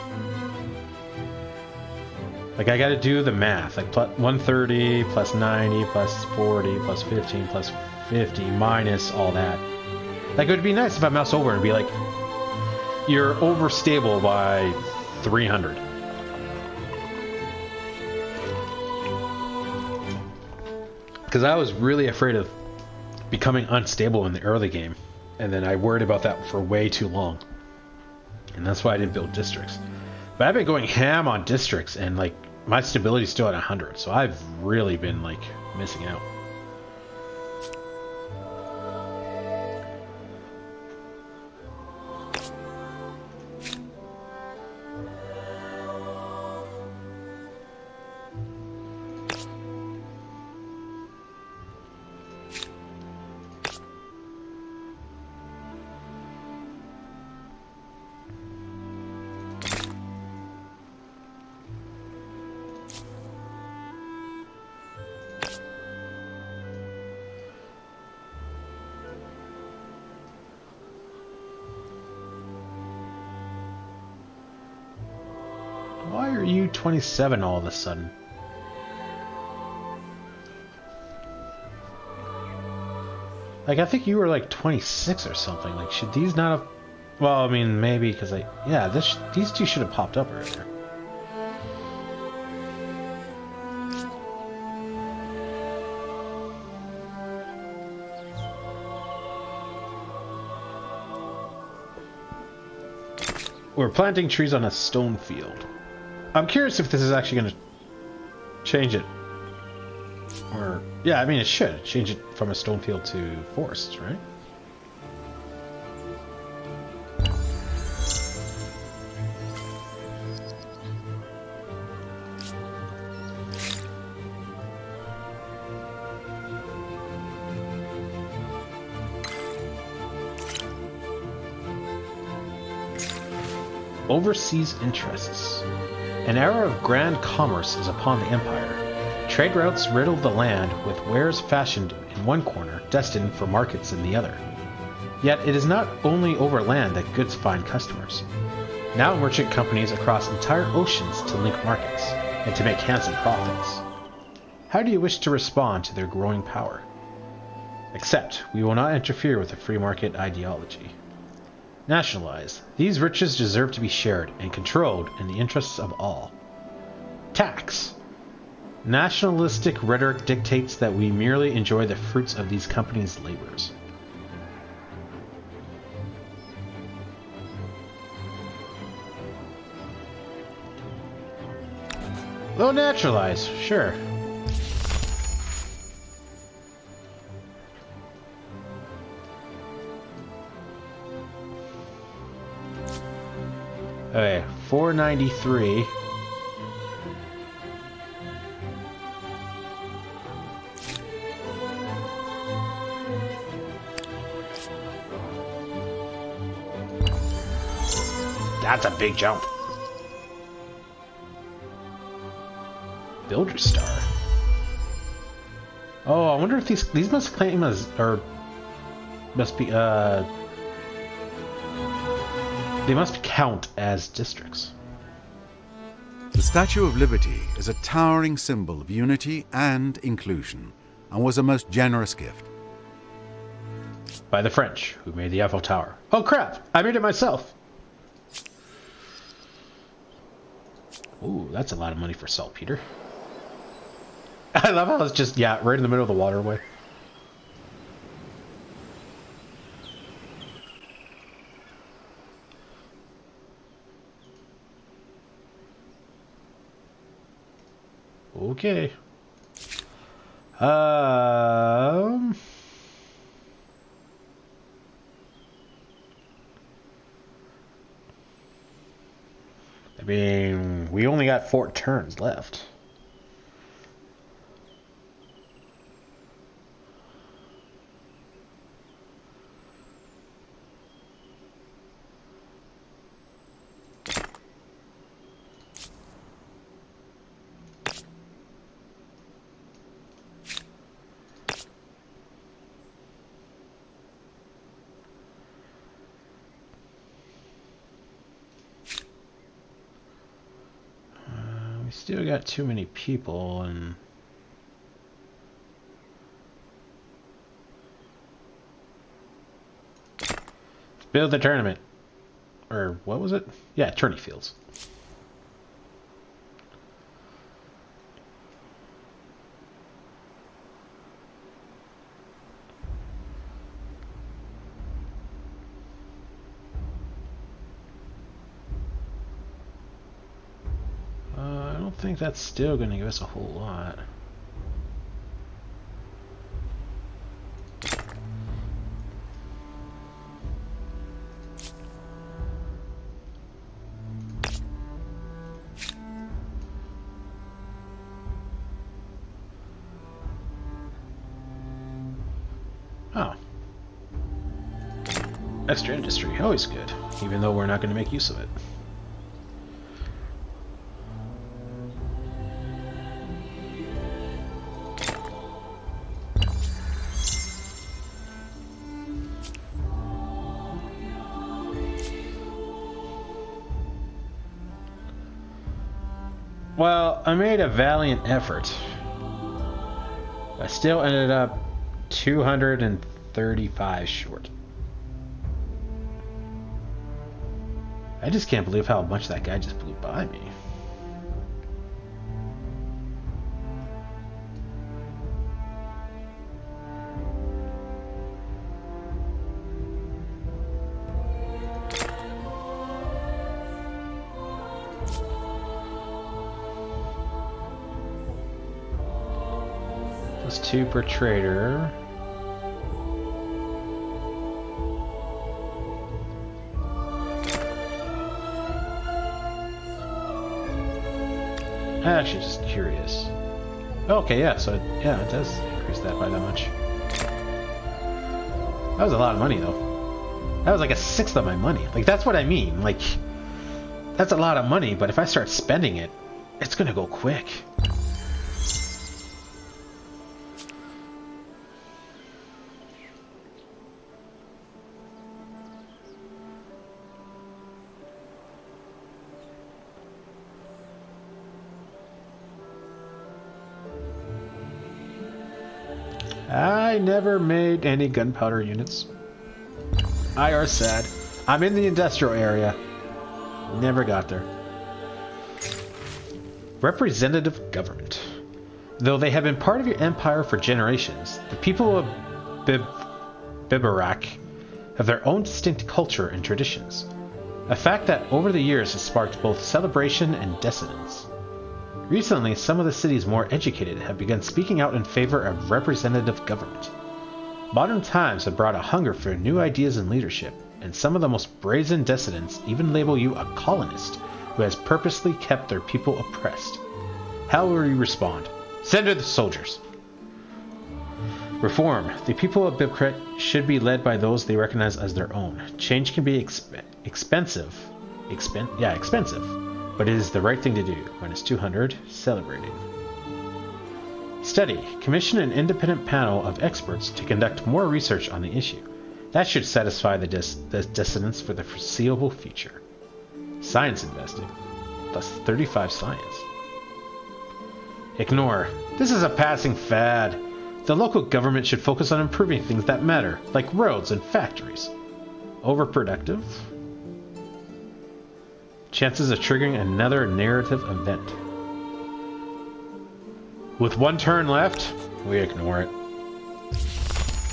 Like, I got to do the math. Like, plus 130 plus 90 plus 40 plus 15 plus 50 minus all that. Like, it would be nice if I mouse over and be like, you're overstable by 300. Because I was really afraid of becoming unstable in the early game. And then I worried about that for way too long. And that's why I didn't build districts. But I've been going ham on districts, and like my stability's still at 100. So I've really been like missing out. Why are you 27 all of a sudden? Like, I think you were like 26 or something. Like, should these not have... Well, I mean, maybe because I... Yeah, these two should have popped up earlier. We're planting trees on a stone field. I'm curious if this is actually going to change it. Or, yeah, I mean, it should change it from a stone field to forests, right? Overseas interests. An era of grand commerce is upon the empire. Trade routes riddle the land with wares fashioned in one corner, destined for markets in the other. Yet it is not only over land that goods find customers. now merchant companies across entire oceans to link markets and to make handsome profits. How do you wish to respond to their growing power? Except, we will not interfere with the free market ideology. Nationalize. These riches deserve to be shared and controlled in the interests of all. Tax. Nationalistic rhetoric dictates that we merely enjoy the fruits of these companies' labors. Low naturalize, sure. Okay, 493. That's a big jump. Builder star. Oh, I wonder if these must claim as, or must be they must count as districts. The Statue of Liberty is a towering symbol of unity and inclusion, and was a most generous gift. By the French, who made the Eiffel Tower. Oh crap! I made it myself! Ooh, that's a lot of money for saltpeter. I love how it's just, yeah, right in the middle of the waterway. Okay. I mean, we only got 4 turns left. We still got too many people, and build the tournament. Or what was it? Yeah, tourney fields. I don't think that's still going to give us a whole lot. Oh. Extra industry, always good, even though we're not going to make use of it. Well, I made a valiant effort. I still ended up 235 short. I just can't believe how much that guy just blew by me. Plus 2 per trader. I'm actually just curious. Okay, yeah, so yeah, it does increase that by that much. That was a lot of money, though. That was like a sixth of my money. Like, that's what I mean. Like, that's a lot of money, but if I start spending it, it's gonna go quick. I never made any gunpowder units. I are sad. I'm in the industrial area. Never got there. Representative government. Though they have been part of your empire for generations, the people of Bibarak have their own distinct culture and traditions. A fact that over the years has sparked both celebration and dissonance. Recently, some of the cities more educated have begun speaking out in favor of representative government. Modern times have brought a hunger for new ideas and leadership, and some of the most brazen dissidents even label you a colonist who has purposely kept their people oppressed. How will you respond? Send her the soldiers! Reform. The people of Bibkret should be led by those they recognize as their own. Change can be expensive, but it is the right thing to do. -200, celebrating. Study. Commission an independent panel of experts to conduct more research on the issue. That should satisfy the dissonance for the foreseeable future. Science investing. +35 science. Ignore. This is a passing fad. The local government should focus on improving things that matter, like roads and factories. Overproductive. Chances of triggering another narrative event. With one turn left, we ignore it.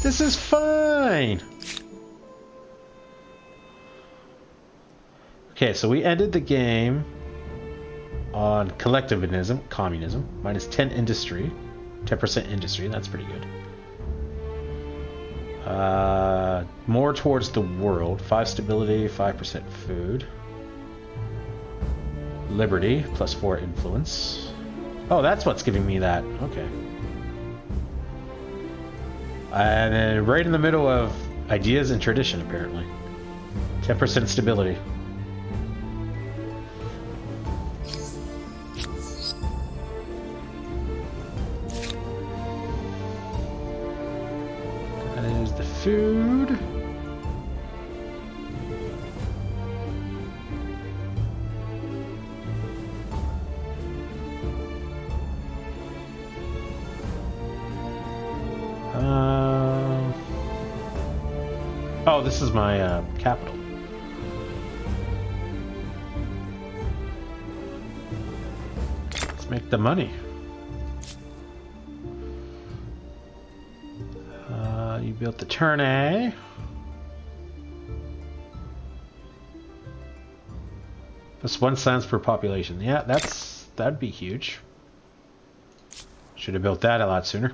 This is fine! Okay, so we ended the game on collectivism, communism, -10 industry, 10% industry, that's pretty good. More towards the world, 5 stability, 5% food. Liberty, +4 influence. Oh, that's what's giving me that. Okay. And then right in the middle of ideas and tradition, apparently. 10% stability. There's the food. Oh, this is my capital. Let's make the money. You built the tourney. That's 1 science per population. Yeah, that'd be huge. Should have built that a lot sooner.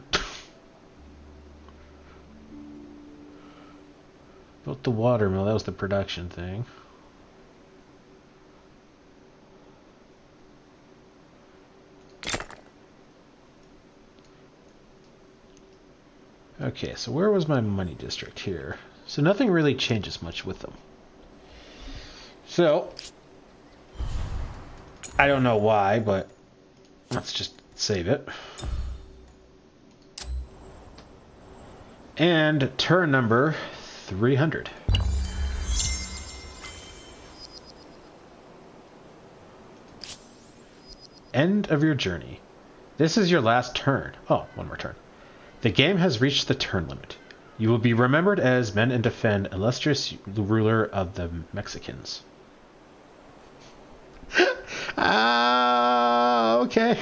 Built the water mill, that was the production thing. Okay, so where was my money district here? So nothing really changes much with them. So, I don't know why, but let's just save it. And turn number 300. End of your journey. This is your last turn. Oh, one more turn. The game has reached the turn limit. You will be remembered as men and defend illustrious ruler of the Mexicans. Okay.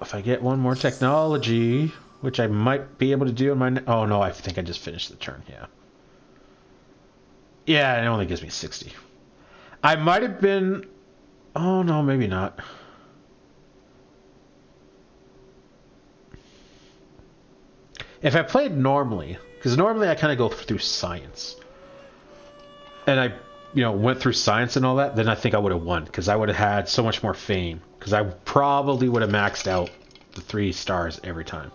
If I get one more technology, which I might be able to do in my... Oh, no, I think I just finished the turn, yeah. Yeah, it only gives me 60. I might have been... Oh, no, maybe not. If I played normally, because normally I kind of go through science, and I, went through science and all that, then I think I would have won, because I would have had so much more fame, because I probably would have maxed out the 3 stars every time.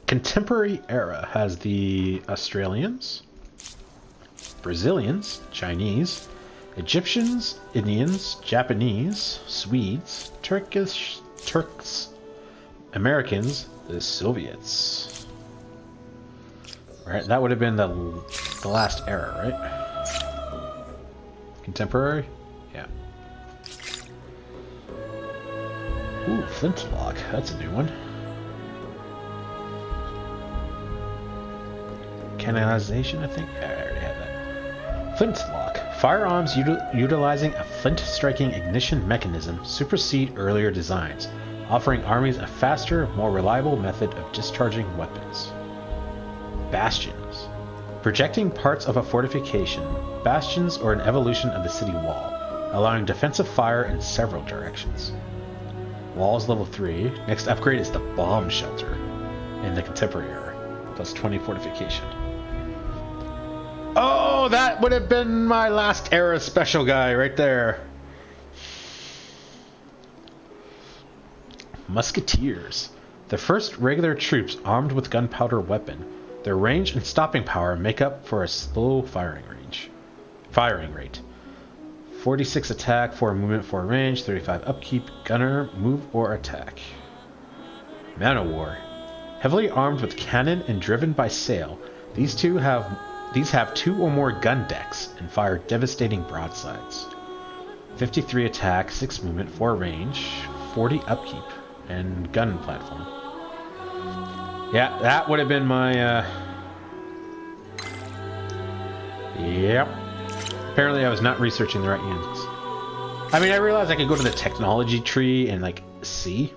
Contemporary era has the Australians, Brazilians, Chinese, Egyptians, Indians, Japanese, Swedes, Turkish, Turks. Americans, the Soviets. Right, that would have been the last era, right? Contemporary? Yeah. Ooh, flintlock. That's a new one. Canonization, I think? Yeah, I already have that. Flintlock. Firearms utilizing a flint-striking ignition mechanism supersede earlier designs, offering armies a faster, more reliable method of discharging weapons. Bastions. Projecting parts of a fortification, bastions are an evolution of the city wall, allowing defensive fire in several directions. Walls level 3. Next upgrade is the bomb shelter in the contemporary era, plus 20 fortification. Oh, that would have been my last era special guy right there. Musketeers. The first regular troops armed with gunpowder weapon. Their range and stopping power make up for a slow firing rate. 46 attack, 4 movement, 4 range, 35 upkeep, gunner, move or attack. Man of War. Heavily armed with cannon and driven by sail, these have 2 or more gun decks and fire devastating broadsides. 53 attack, 6 movement, 4 range, 40 upkeep, and gun platform. Yeah, that would have been my, Yep. Apparently I was not researching the right units. I mean, I realized I could go to the technology tree and, like, see.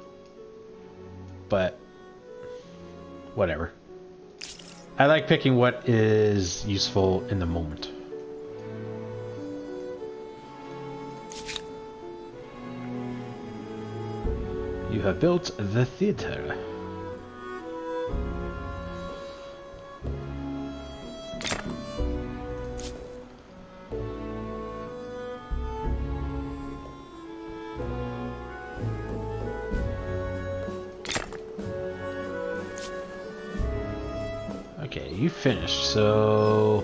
But, whatever. I like picking what is useful in the moment. You have built the theater. Okay, you finished, so...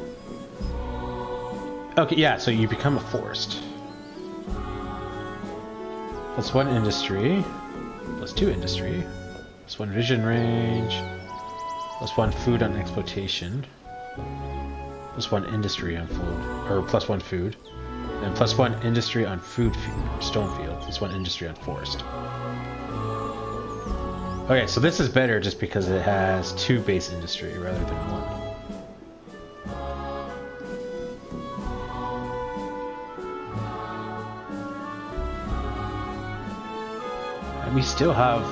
Okay, yeah, so you become a forest. Plus 1 industry. Plus 2 industry. Plus 1 vision range. Plus 1 food on exploitation. Plus 1 industry on food. Or plus 1 food. And plus 1 industry on food field, stone field. Plus 1 industry on forest. Okay, so this is better just because it has 2 base industry rather than 1. And we still have,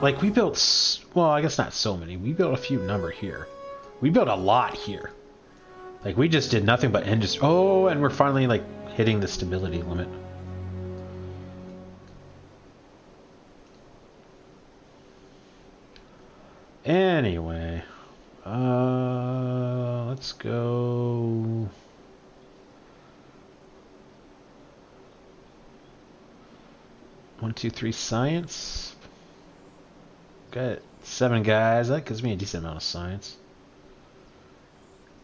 like, we built, well, I guess not so many. We built a few number here. We built a lot here. Like, we just did nothing but industry. Oh, and we're finally, like, hitting the stability limit. Anyway, let's go. One, two, three, science. Got 7 guys. That gives me a decent amount of science.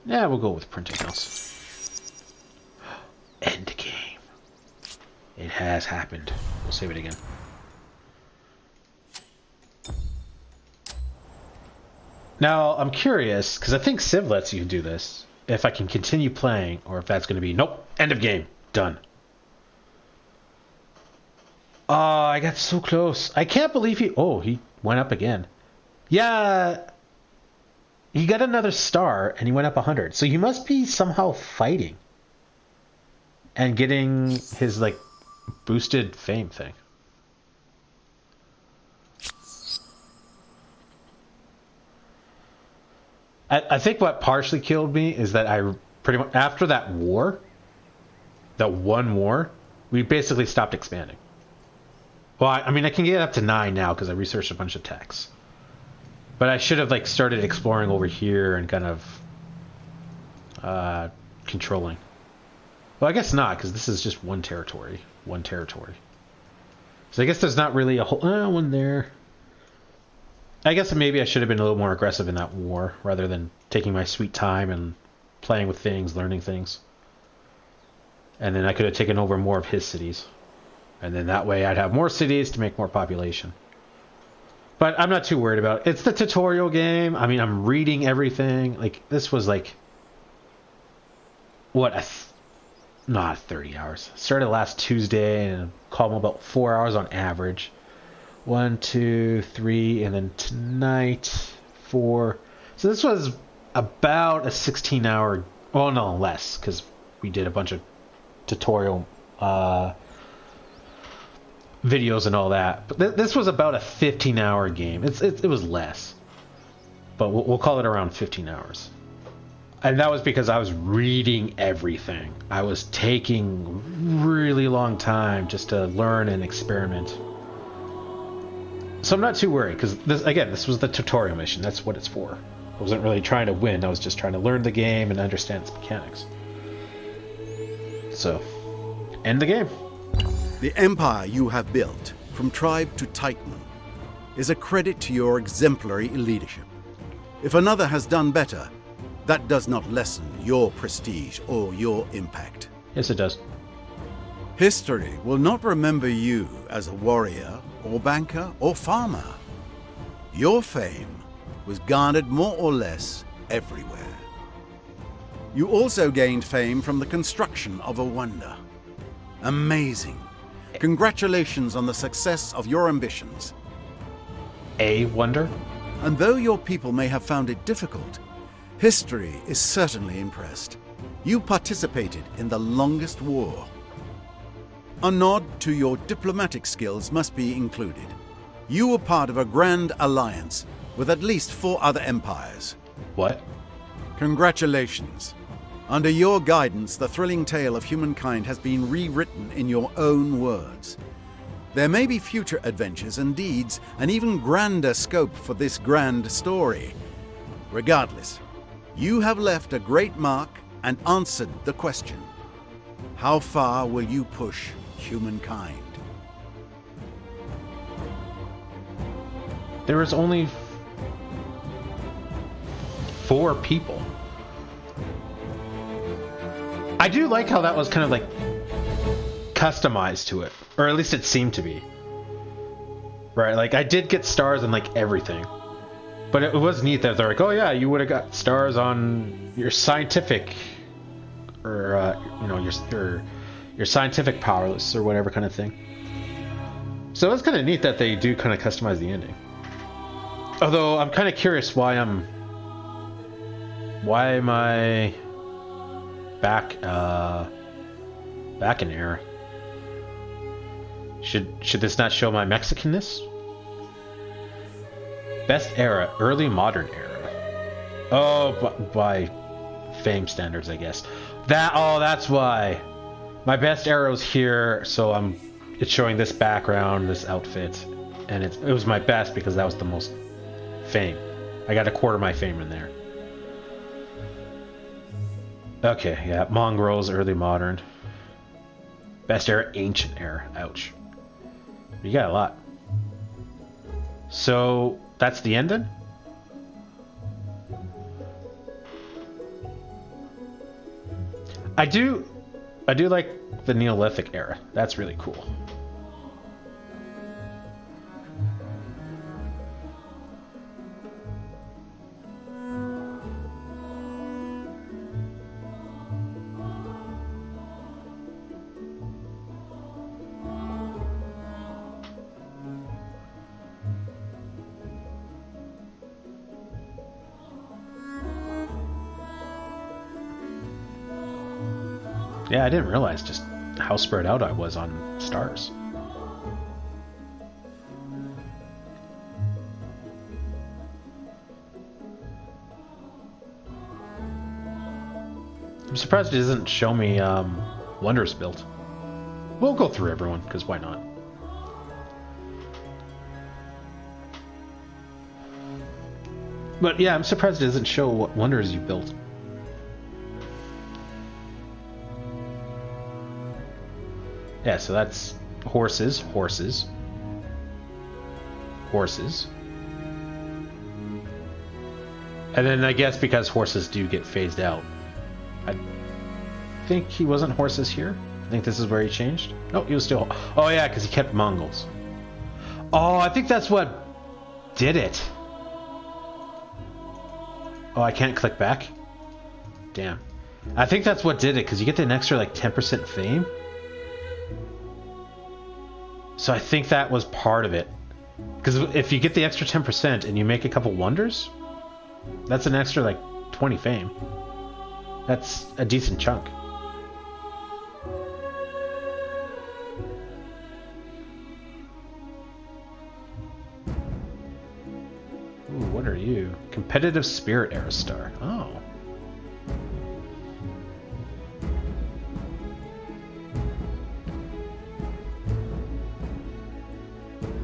Yeah, we'll go with printing house. End game. It has happened. We'll save it again. Now, I'm curious, because I think Civ lets you do this, if I can continue playing, or if that's going to be, nope, end of game, done. Oh, I got so close. I can't believe he went up again. Yeah, he got another star, and he went up 100. So he must be somehow fighting and getting his, like, boosted fame thing. I think what partially killed me is that I pretty much, after that war, that one war, we basically stopped expanding. Well, I mean, I can get up to 9 now because I researched a bunch of techs. But I should have, like, started exploring over here and kind of controlling. Well, I guess not, because this is just one territory. One territory. So I guess there's not really a whole one there. I guess maybe I should have been a little more aggressive in that war, rather than taking my sweet time and playing with things, learning things. And then I could have taken over more of his cities. And then that way I'd have more cities to make more population. But I'm not too worried about it. It's the tutorial game. I mean, I'm reading everything. Like, this was like, what, not 30 hours. Started last Tuesday and called about 4 hours on average. 1, 2, 3, and then tonight 4. So this was about a 16-hour. Well, no, less, because we did a bunch of tutorial videos and all that. But this was about a 15-hour game. It was less, but we'll call it around 15 hours. And that was because I was reading everything. I was taking really long time just to learn and experiment. So I'm not too worried, because this was the tutorial mission. That's what it's for. I wasn't really trying to win. I was just trying to learn the game and understand its mechanics. So, end the game. The empire you have built, from tribe to titan, is a credit to your exemplary leadership. If another has done better, that does not lessen your prestige or your impact. Yes, it does. History will not remember you as a warrior or banker or farmer. Your fame was garnered more or less everywhere. You also gained fame from the construction of a wonder. Amazing. Congratulations on the success of your ambitions. A wonder? And though your people may have found it difficult, history is certainly impressed. You participated in the longest war. A nod to your diplomatic skills must be included. You were part of a grand alliance with at least 4 other empires. What? Congratulations. Under your guidance, the thrilling tale of humankind has been rewritten in your own words. There may be future adventures and deeds, an even grander scope for this grand story. Regardless, you have left a great mark and answered the question: how far will you push humankind? There was only 4 people. I do like how that was kind of like customized to it, or at least it seemed to be. Right, like I did get stars on like everything, but it was neat that they're like, oh yeah, you would have got stars on your scientific, or your scientific powers or whatever kind of thing. So it's kind of neat that they do kind of customize the ending. Although I'm kind of curious why am I back in error? Should this not show my Mexicanness? Best era, early modern era. Oh, by fame standards, I guess. That's why. My best arrow's here, so it's showing this background, this outfit, and it was my best because that was the most fame. I got a quarter of my fame in there. Okay, yeah, mongrels, early modern. Best era, ancient era. Ouch. You got a lot. So that's the end then? I do like the Neolithic era. That's really cool. Yeah, I didn't realize just how spread out I was on stars. I'm surprised it doesn't show me wonders built. We'll go through everyone, because why not? But yeah, I'm surprised it doesn't show what wonders you built. Yeah, so that's horses. And then I guess because horses do get phased out. I think he wasn't horses here. I think this is where he changed. No, he was still... Oh yeah, because he kept Mongols. Oh, I think that's what did it. Oh, I can't click back? Damn. I think that's what did it, because you get an extra like 10% fame. So I think that was part of it. Because if you get the extra 10% and you make a couple wonders, that's an extra like 20 fame. That's a decent chunk. Ooh, what are you? Competitive Spirit Aerostar. Oh.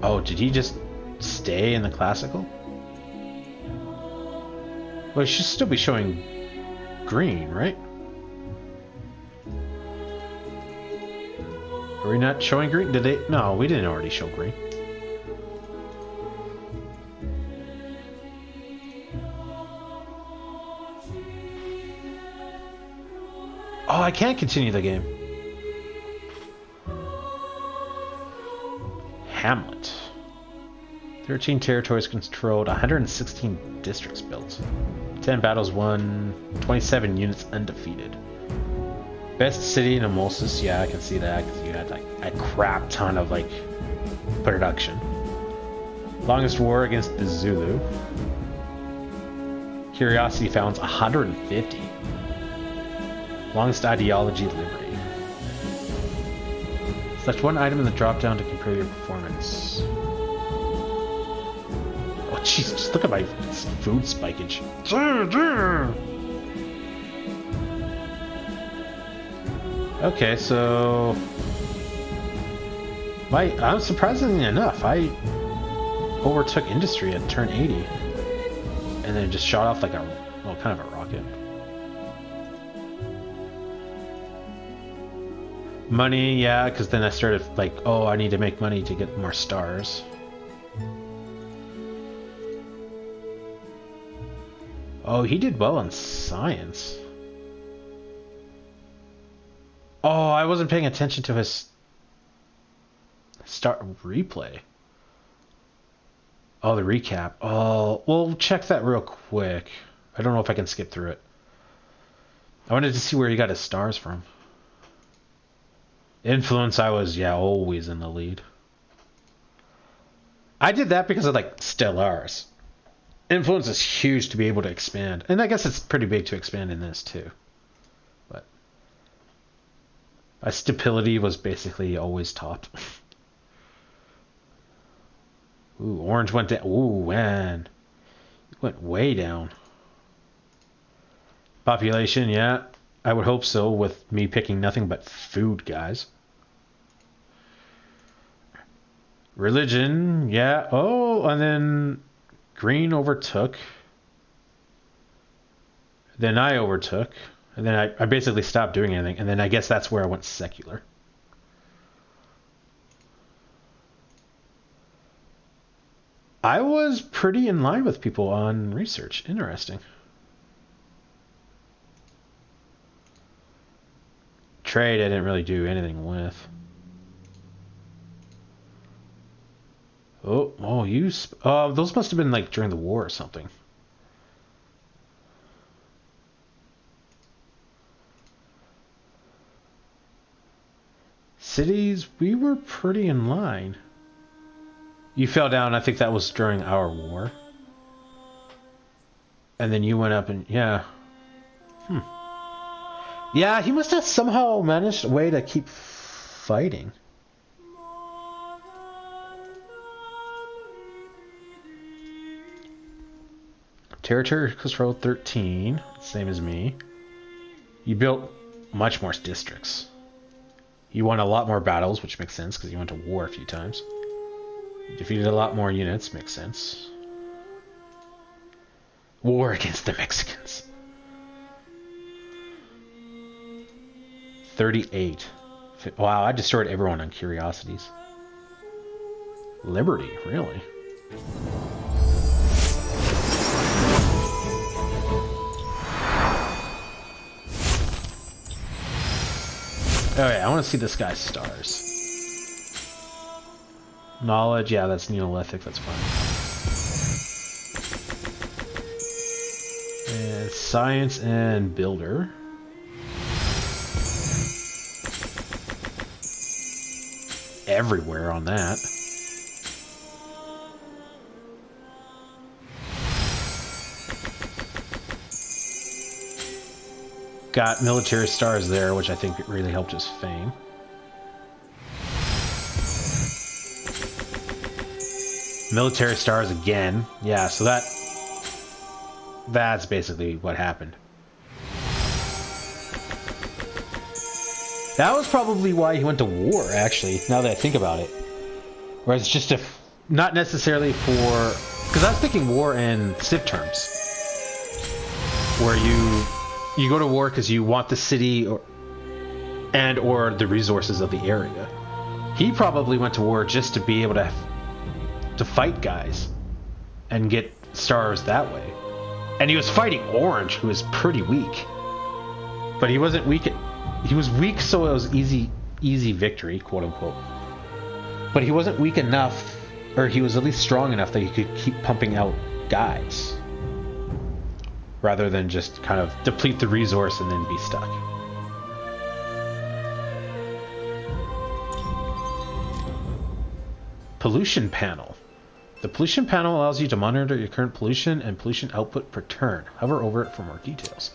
Oh, did he just stay in the classical? Well, it should still be showing green, right? Are we not showing green? Did they? No, we didn't already show green. Oh, I can't continue the game. Hamlet. 13 territories controlled, 116 districts built. 10 battles won, 27 units undefeated. Best city in Emulsus, yeah, I can see that, because you had like a crap ton of like production. Longest war against the Zulu. Curiosity founds 150. Longest ideology, liberty. Select one item in the drop down to compare your performance. Oh jeez, just look at my food spikage. Okay, so I'm surprisingly enough, I overtook industry at turn 80, and then just shot off like a kind of a rocket. Money, yeah, because then I started like, oh, I need to make money to get more stars. Oh, he did well on science. Oh, I wasn't paying attention to his start replay. Oh, the recap. Oh, we'll check that real quick. I don't know if I can skip through it. I wanted to see where he got his stars from. Influence, I was, yeah, always in the lead. I did that because of like Stellaris. Influence is huge to be able to expand. And I guess it's pretty big to expand in this too. But my stability was basically always topped. Ooh, orange went down. Ooh, man. It went way down. Population, yeah. I would hope so with me picking nothing but food, guys. Religion, yeah. Oh, and then green overtook. Then I overtook. And then I basically stopped doing anything. And then I guess that's where I went secular. I was pretty in line with people on research. Interesting. Trade I didn't really do anything with. Oh, you... those must have been like during the war or something. Cities, we were pretty in line. You fell down, I think that was during our war. And then you went up and, yeah. Yeah, he must have somehow managed a way to keep fighting. Territory control 13, same as me. You built much more districts. You won a lot more battles, which makes sense because you went to war a few times. You defeated a lot more units, makes sense. War against the Mexicans. 38. Wow, I destroyed everyone on curiosities. Liberty, really? Alright, I want to see this guy's stars. Knowledge, yeah, that's Neolithic, that's fine. And science and builder. Everywhere on that. Got military stars there, which I think really helped his fame. Military stars again. Yeah, so that's basically what happened. That was probably why he went to war, actually, now that I think about it. Whereas just not necessarily for... Because I was thinking war in Civ terms. Where you go to war because you want the city or the resources of the area. He probably went to war just to be able to fight guys and get stars that way. And he was fighting Orange, who was pretty weak. But he wasn't weak. He was weak, so it was easy victory, quote unquote. But he wasn't weak enough, or he was at least strong enough that he could keep pumping out guys, rather than just kind of deplete the resource and then be stuck. Pollution panel. The pollution panel allows you to monitor your current pollution and pollution output per turn. Hover over it for more details.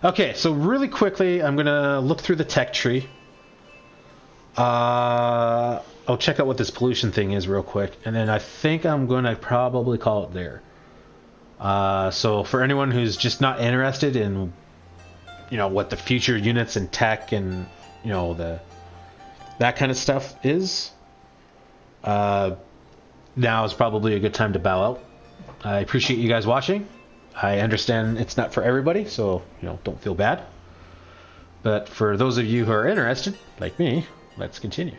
Okay, so really quickly, I'm going to look through the tech tree. I'll check out what this pollution thing is real quick, and then I think I'm going to probably call it there. So for anyone who's just not interested in, what the future units and tech and, that kind of stuff is, now is probably a good time to bow out. I appreciate you guys watching. I understand it's not for everybody, so, don't feel bad. But for those of you who are interested, like me, let's continue.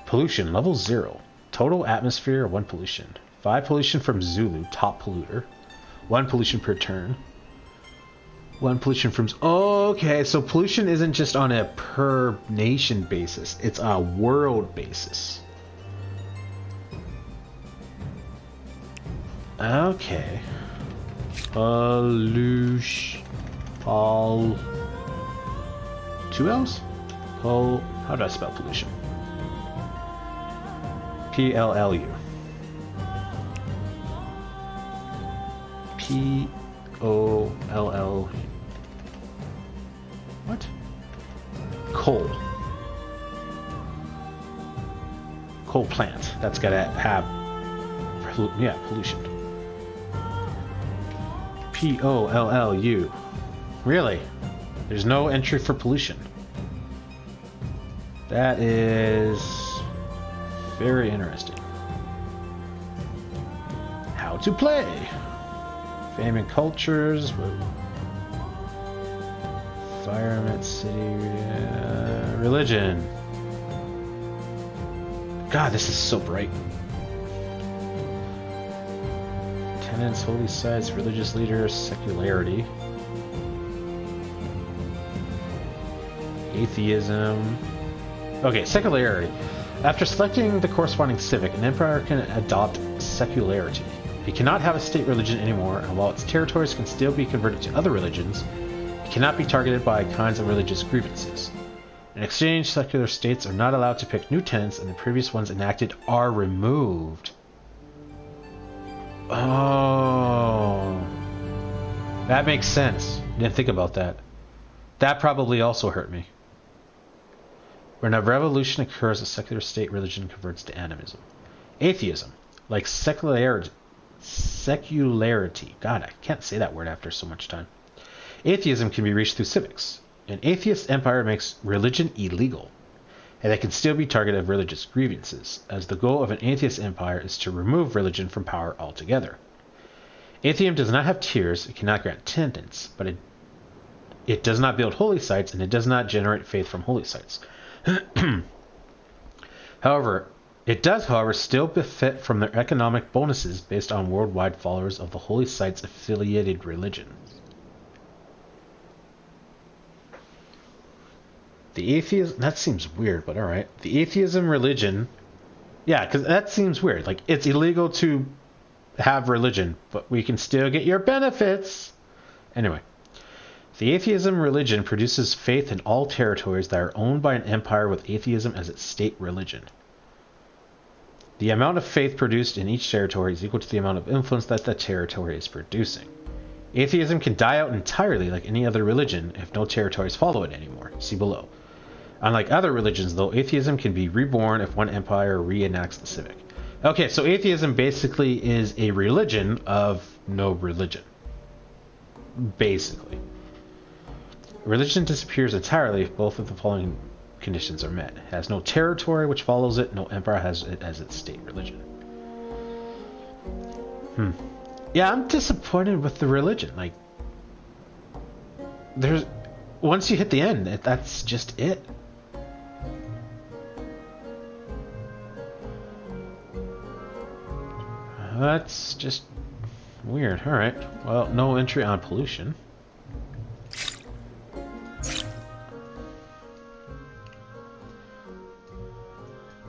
Pollution, level 0. Total atmosphere, 1 pollution. 5 pollution from Zulu, top polluter. 1 pollution per turn. 1 pollution from... Okay, so pollution isn't just on a per nation basis. It's on a world basis. Okay. Pollution. All 2 L's? How do I spell pollution? P-L-L-U. P-O-L-L... What? Coal. Coal plant. That's gotta have... Yeah, pollution. P-O-L-L-U. Really? There's no entry for pollution. That is... very interesting. How to play. Fame and cultures. Environment, city, religion. God, this is so bright. Tenants, holy sites, religious leaders, secularity. Atheism. Okay, secularity. After selecting the corresponding civic, an empire can adopt secularity. It cannot have a state religion anymore, and while its territories can still be converted to other religions, it cannot be targeted by kinds of religious grievances. In exchange, secular states are not allowed to pick new tenants, and the previous ones enacted are removed. Oh, that makes sense. Didn't think about that. That probably also hurt me. When a revolution occurs, a secular state religion converts to animism. Atheism, like secularity. God, I can't say that word after so much time. Atheism can be reached through civics. An atheist empire makes religion illegal, and they can still be targeted of religious grievances, as the goal of an atheist empire is to remove religion from power altogether. Atheism does not have tiers, it cannot grant tenants, but it does not build holy sites, and it does not generate faith from holy sites. It does, however, still benefit from their economic bonuses based on worldwide followers of the holy sites affiliated religion. The atheism, that seems weird, but alright. The atheism religion, yeah, because that seems weird. Like, it's illegal to have religion, but we can still get your benefits. Anyway. The atheism religion produces faith in all territories that are owned by an empire with atheism as its state religion. The amount of faith produced in each territory is equal to the amount of influence that the territory is producing. Atheism can die out entirely like any other religion if no territories follow it anymore. See below. Unlike other religions, though, atheism can be reborn if one empire reenacts the civic. Okay, so atheism basically is a religion of no religion. Basically. Religion disappears entirely if both of the following conditions are met. It has no territory which follows it, no empire has it as its state religion. Yeah, I'm disappointed with the religion. Like, there's... Once you hit the end, that's just it. That's just weird. Alright. Well, no entry on pollution.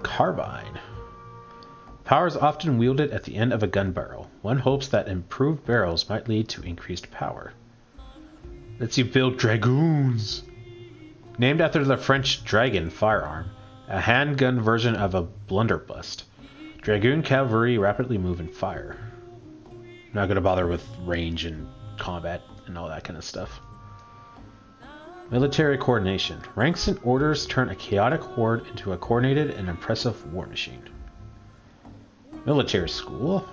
Carbine. Power is often wielded at the end of a gun barrel. One hopes that improved barrels might lead to increased power. Lets you build dragoons. Named after the French dragon firearm, a handgun version of a blunderbuss. Dragoon cavalry rapidly move and fire. Not gonna bother with range and combat and all that kind of stuff. Military coordination. Ranks and orders turn a chaotic horde into a coordinated and impressive war machine. Military school.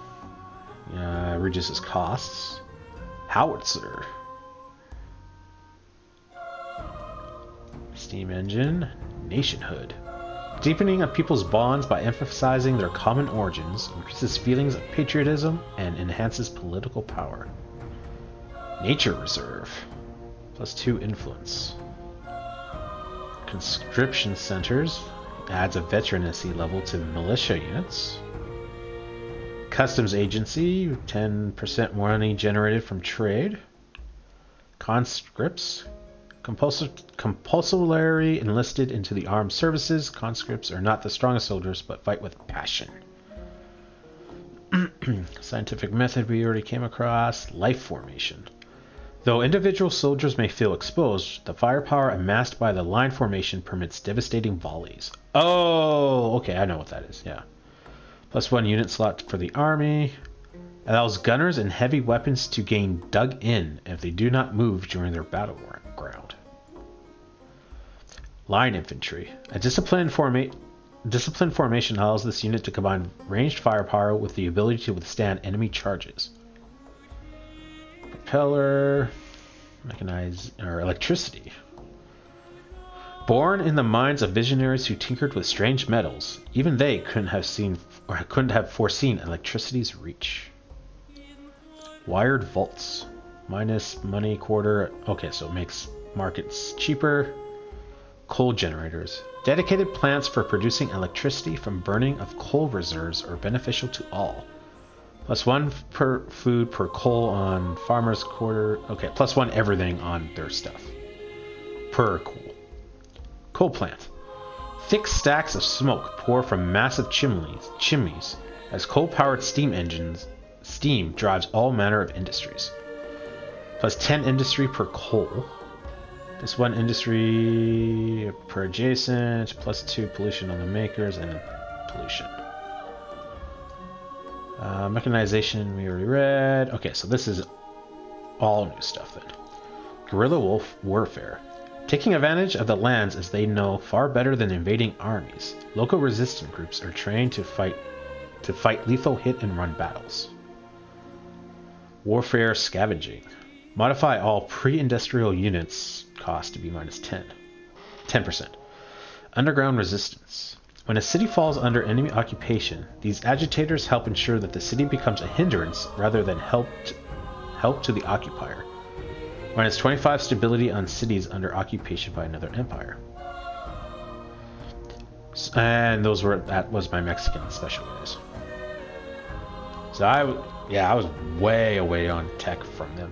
Reduces costs. Howitzer. Steam engine. Nationhood. Deepening of people's bonds by emphasizing their common origins increases feelings of patriotism and enhances political power. Nature reserve. +2 influence. Conscription centers. Adds a veterancy level to militia units. Customs agency. 10% money generated from trade. Conscripts. Compulsorily enlisted into the armed services. Conscripts are not the strongest soldiers, but fight with passion. Scientific method we already came across. Life formation. Though individual soldiers may feel exposed, the firepower amassed by the line formation permits devastating volleys. Oh, okay, I know what that is, yeah. +1 unit slot for the army. Allows gunners and heavy weapons to gain dug in if they do not move during their battleground. Line infantry. A disciplined formation allows this unit to combine ranged firepower with the ability to withstand enemy charges. Propeller, mechanized, or electricity. Born in the minds of visionaries who tinkered with strange metals, even they couldn't have foreseen electricity's reach. Wired vaults, minus money quarter. Okay, so it makes markets cheaper. Coal generators. Dedicated plants for producing electricity from burning of coal reserves are beneficial to all. +1 per food per coal on farmers' quarter. Okay, +1 everything on their stuff. Per coal. Coal plant. Thick stacks of smoke pour from massive chimneys as coal-powered steam drives all manner of industries. +10 industry per coal. +1 industry per adjacent. +2 pollution on the makers and pollution. Mechanization we already read. Okay, so this is all new stuff then. Guerrilla warfare. Taking advantage of the lands as they know far better than invading armies. Local resistance groups are trained to fight lethal hit and run battles. Warfare scavenging. Modify all pre-industrial units cost to be -10. 10%. Underground resistance. When a city falls under enemy occupation, these agitators help ensure that the city becomes a hindrance rather than help to the occupier. Minus 25 stability on cities under occupation by another empire. And that was my Mexican special guys. So I was way away on tech from them.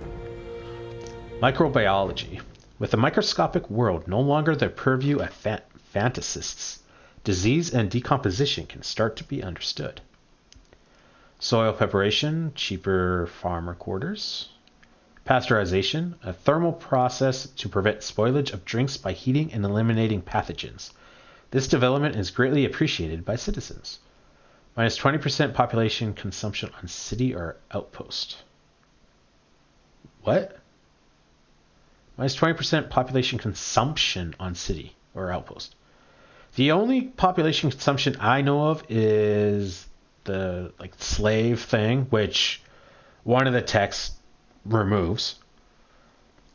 Microbiology. With the microscopic world no longer the purview of fantasists, disease and decomposition can start to be understood. Soil preparation, cheaper farmer quarters. Pasteurization, a thermal process to prevent spoilage of drinks by heating and eliminating pathogens. This development is greatly appreciated by citizens. Minus 20% population consumption on city or outpost. What? Minus 20% population consumption on city or outpost. The only population consumption I know of is the slave thing, which one of the texts removes,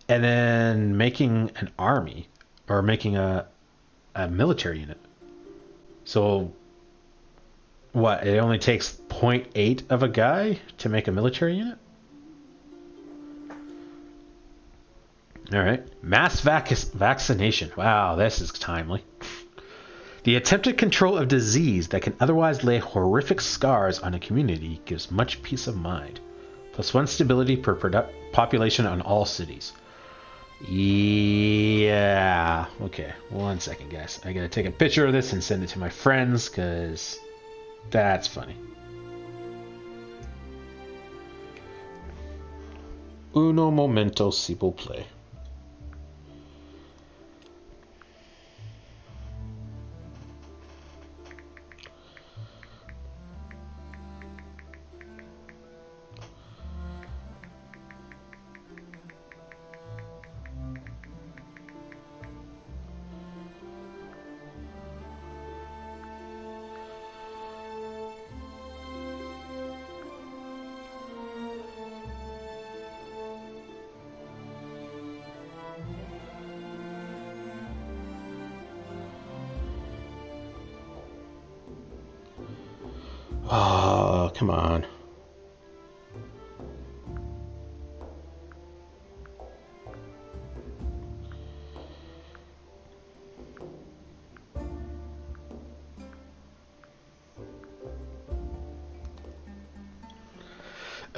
and then making an army or making a military unit. So what, it only takes 0.8 of a guy to make a military unit? All right. Mass vaccination. Wow, this is timely. The attempted control of disease that can otherwise lay horrific scars on a community gives much peace of mind. +1 stability per population on all cities. Yeah. Okay. 1 second, guys. I gotta take a picture of this and send it to my friends, because that's funny. Uno momento, s'il vous plaît. Oh, come on.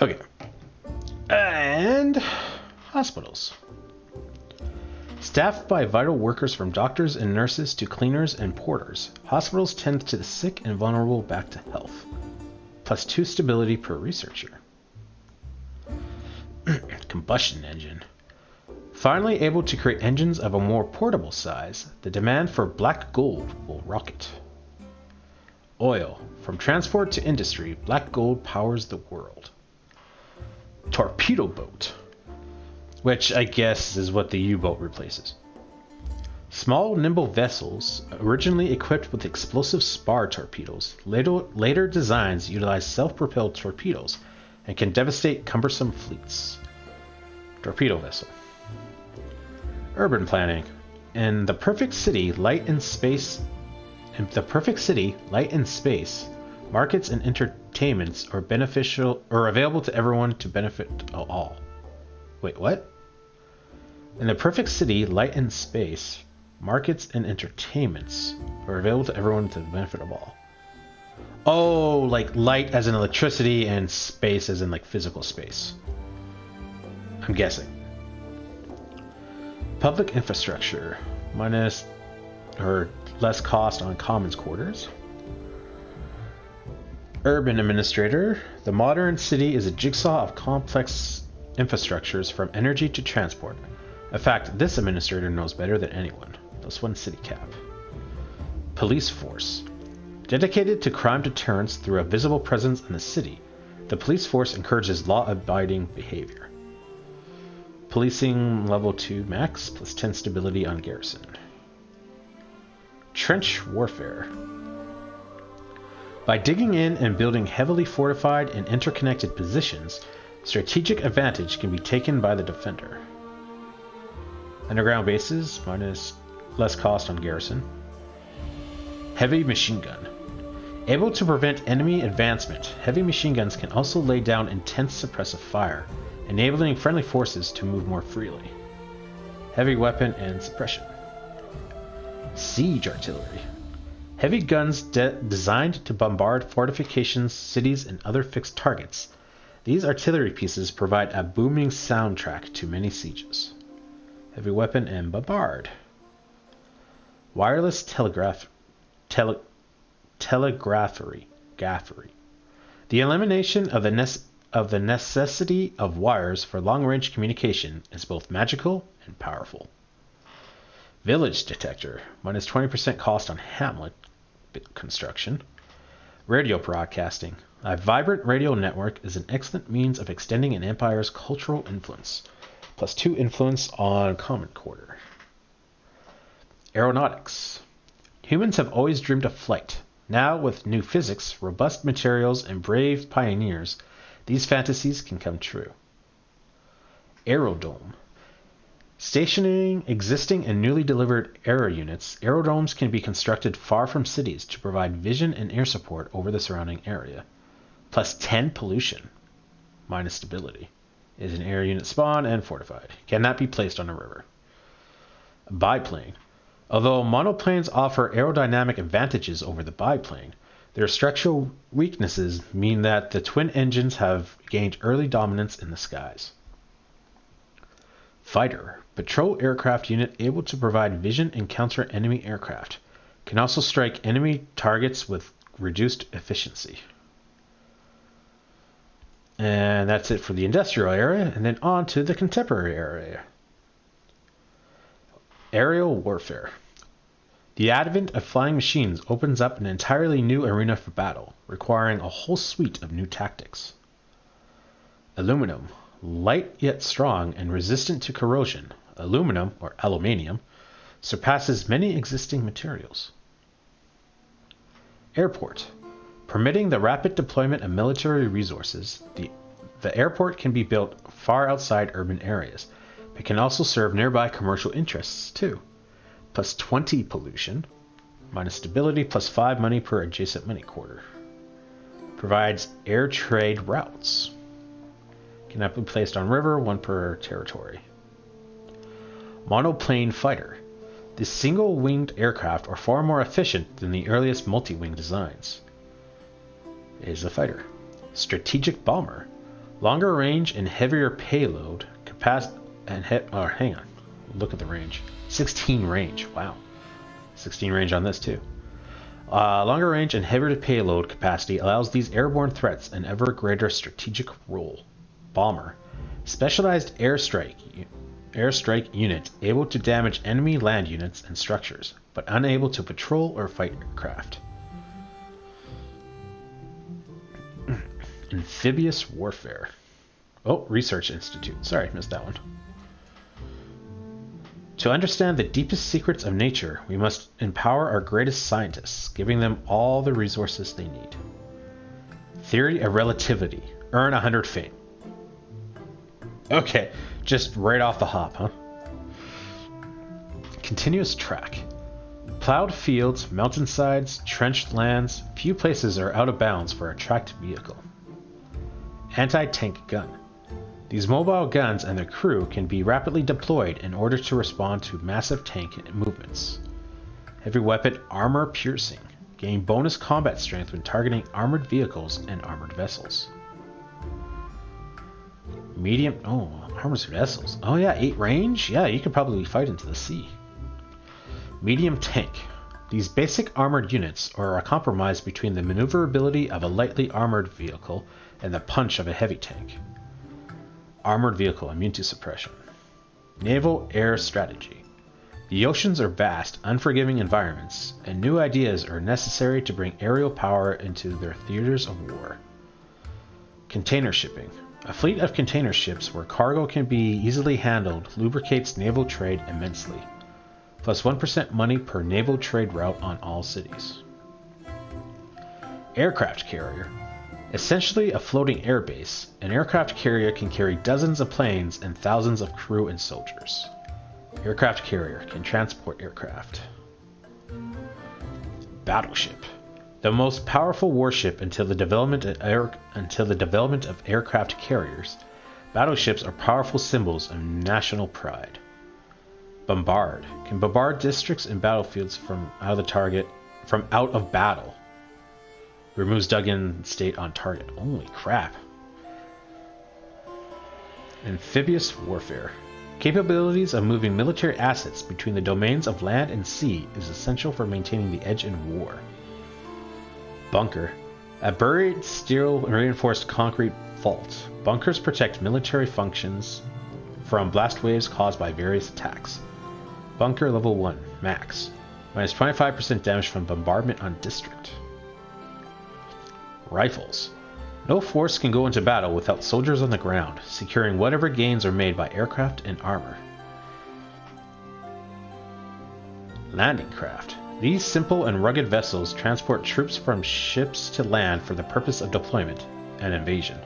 Okay. And hospitals. Staffed by vital workers from doctors and nurses to cleaners and porters, hospitals tend to the sick and vulnerable back to health. +2 stability per researcher. Combustion engine. Finally able to create engines of a more portable size, the demand for black gold will rocket. Oil. From transport to industry, black gold powers the world. Torpedo boat. Which I guess is what the U-boat replaces. Small, nimble vessels, originally equipped with explosive spar torpedoes, later designs utilize self-propelled torpedoes and can devastate cumbersome fleets. Torpedo vessel. Urban planning. In the perfect city, light and space. Markets and entertainments are beneficial or available to everyone to benefit all. Wait, what? In the perfect city, light and space. Markets and entertainments are available to everyone to the benefit of all. Oh, like light as in electricity and space as in physical space. I'm guessing. Public infrastructure. Minus or less cost on commons quarters. Urban administrator. The modern city is a jigsaw of complex infrastructures from energy to transport. In fact, this administrator knows better than anyone. +1 city cap. Police force. Dedicated to crime deterrence through a visible presence in the city, the police force encourages law-abiding behavior. Policing level 2 max, +10 stability on garrison. Trench warfare. By digging in and building heavily fortified and interconnected positions, strategic advantage can be taken by the defender. Underground bases, minus less cost on garrison. Heavy machine gun. Able to prevent enemy advancement, heavy machine guns can also lay down intense suppressive fire, enabling friendly forces to move more freely. Heavy weapon and suppression. Siege artillery. Heavy guns designed to bombard fortifications, cities, and other fixed targets. These artillery pieces provide a booming soundtrack to many sieges. Heavy weapon and bombard. Wireless telegraphy. The elimination of the necessity of wires for long-range communication is both magical and powerful. Village detector, minus 20% cost on hamlet construction. Radio broadcasting. A vibrant radio network is an excellent means of extending an empire's cultural influence, plus 2 influence on common quarter. Aeronautics. Humans have always dreamed of flight. Now, with new physics, robust materials, and brave pioneers, these fantasies can come true. Aerodome. Stationing existing and newly delivered aero units, aerodomes can be constructed far from cities to provide vision and air support over the surrounding area. Plus 10 pollution, minus stability. Is an air unit spawn and fortified. Cannot be placed on a river. Biplane. Although monoplanes offer aerodynamic advantages over the biplane, their structural weaknesses mean that the twin engines have gained early dominance in the skies. Fighter. Patrol aircraft unit able to provide vision and counter enemy aircraft. Can also strike enemy targets with reduced efficiency. And that's it for the industrial area, and then on to the contemporary area. Aerial warfare. The advent of flying machines opens up an entirely new arena for battle, requiring a whole suite of new tactics. Aluminum. Light yet strong and resistant to corrosion, aluminum, or aluminium, surpasses many existing materials. Airport. Permitting the rapid deployment of military resources, the airport can be built far outside urban areas, but can also serve nearby commercial interests too. Plus 20 pollution, minus stability, plus 5 money per adjacent money quarter. Provides air trade routes. Cannot be placed on river, 1 per territory. Monoplane fighter. The single-winged aircraft are far more efficient than the earliest multi-wing designs. Is a fighter. Strategic bomber. Longer range and heavier payload capacity. Hang on. Look at the range. 16 range. Wow. 16 range on this too. Longer range and heavier payload capacity allows these airborne threats an ever greater strategic role. Bomber. Specialized airstrike unit able to damage enemy land units and structures, but unable to patrol or fight aircraft. Amphibious warfare. Oh, Research Institute. Sorry, missed that one. To understand the deepest secrets of nature, we must empower our greatest scientists, giving them all the resources they need. Theory of relativity. Earn 100 fame. Okay, just right off the hop, huh? Continuous track. Plowed fields, mountainsides, trenched lands, few places are out of bounds for a tracked vehicle. Anti-tank gun. These mobile guns and their crew can be rapidly deployed in order to respond to massive tank movements. Heavy weapon armor piercing. Gain bonus combat strength when targeting armored vehicles and armored vessels. Medium... Oh, armored vessels. Oh yeah, 8 range? Yeah, you could probably fight into the sea. Medium tank. These basic armored units are a compromise between the maneuverability of a lightly armored vehicle and the punch of a heavy tank. Armored vehicle immune to suppression. Naval air strategy. The oceans are vast, unforgiving environments, and new ideas are necessary to bring aerial power into their theaters of war. Container shipping. A fleet of container ships where cargo can be easily handled lubricates naval trade immensely. Plus 1% money per naval trade route on all cities. Aircraft carrier. Essentially a floating airbase, an aircraft carrier can carry dozens of planes and thousands of crew and soldiers. Aircraft carrier can transport aircraft. Battleship. The most powerful warship until the development of aircraft carriers. Battleships are powerful symbols of national pride. Bombard. Can bombard districts and battlefields from out of battle. Removes dug-in state on target. Holy crap. Amphibious warfare. Capabilities of moving military assets between the domains of land and sea is essential for maintaining the edge in war. Bunker. A buried steel reinforced concrete vault. Bunkers protect military functions from blast waves caused by various attacks. Bunker level 1, max. Minus 25% damage from bombardment on district. Rifles. No force can go into battle without soldiers on the ground, securing whatever gains are made by aircraft and armor. Landing craft. These simple and rugged vessels transport troops from ships to land for the purpose of deployment and invasion.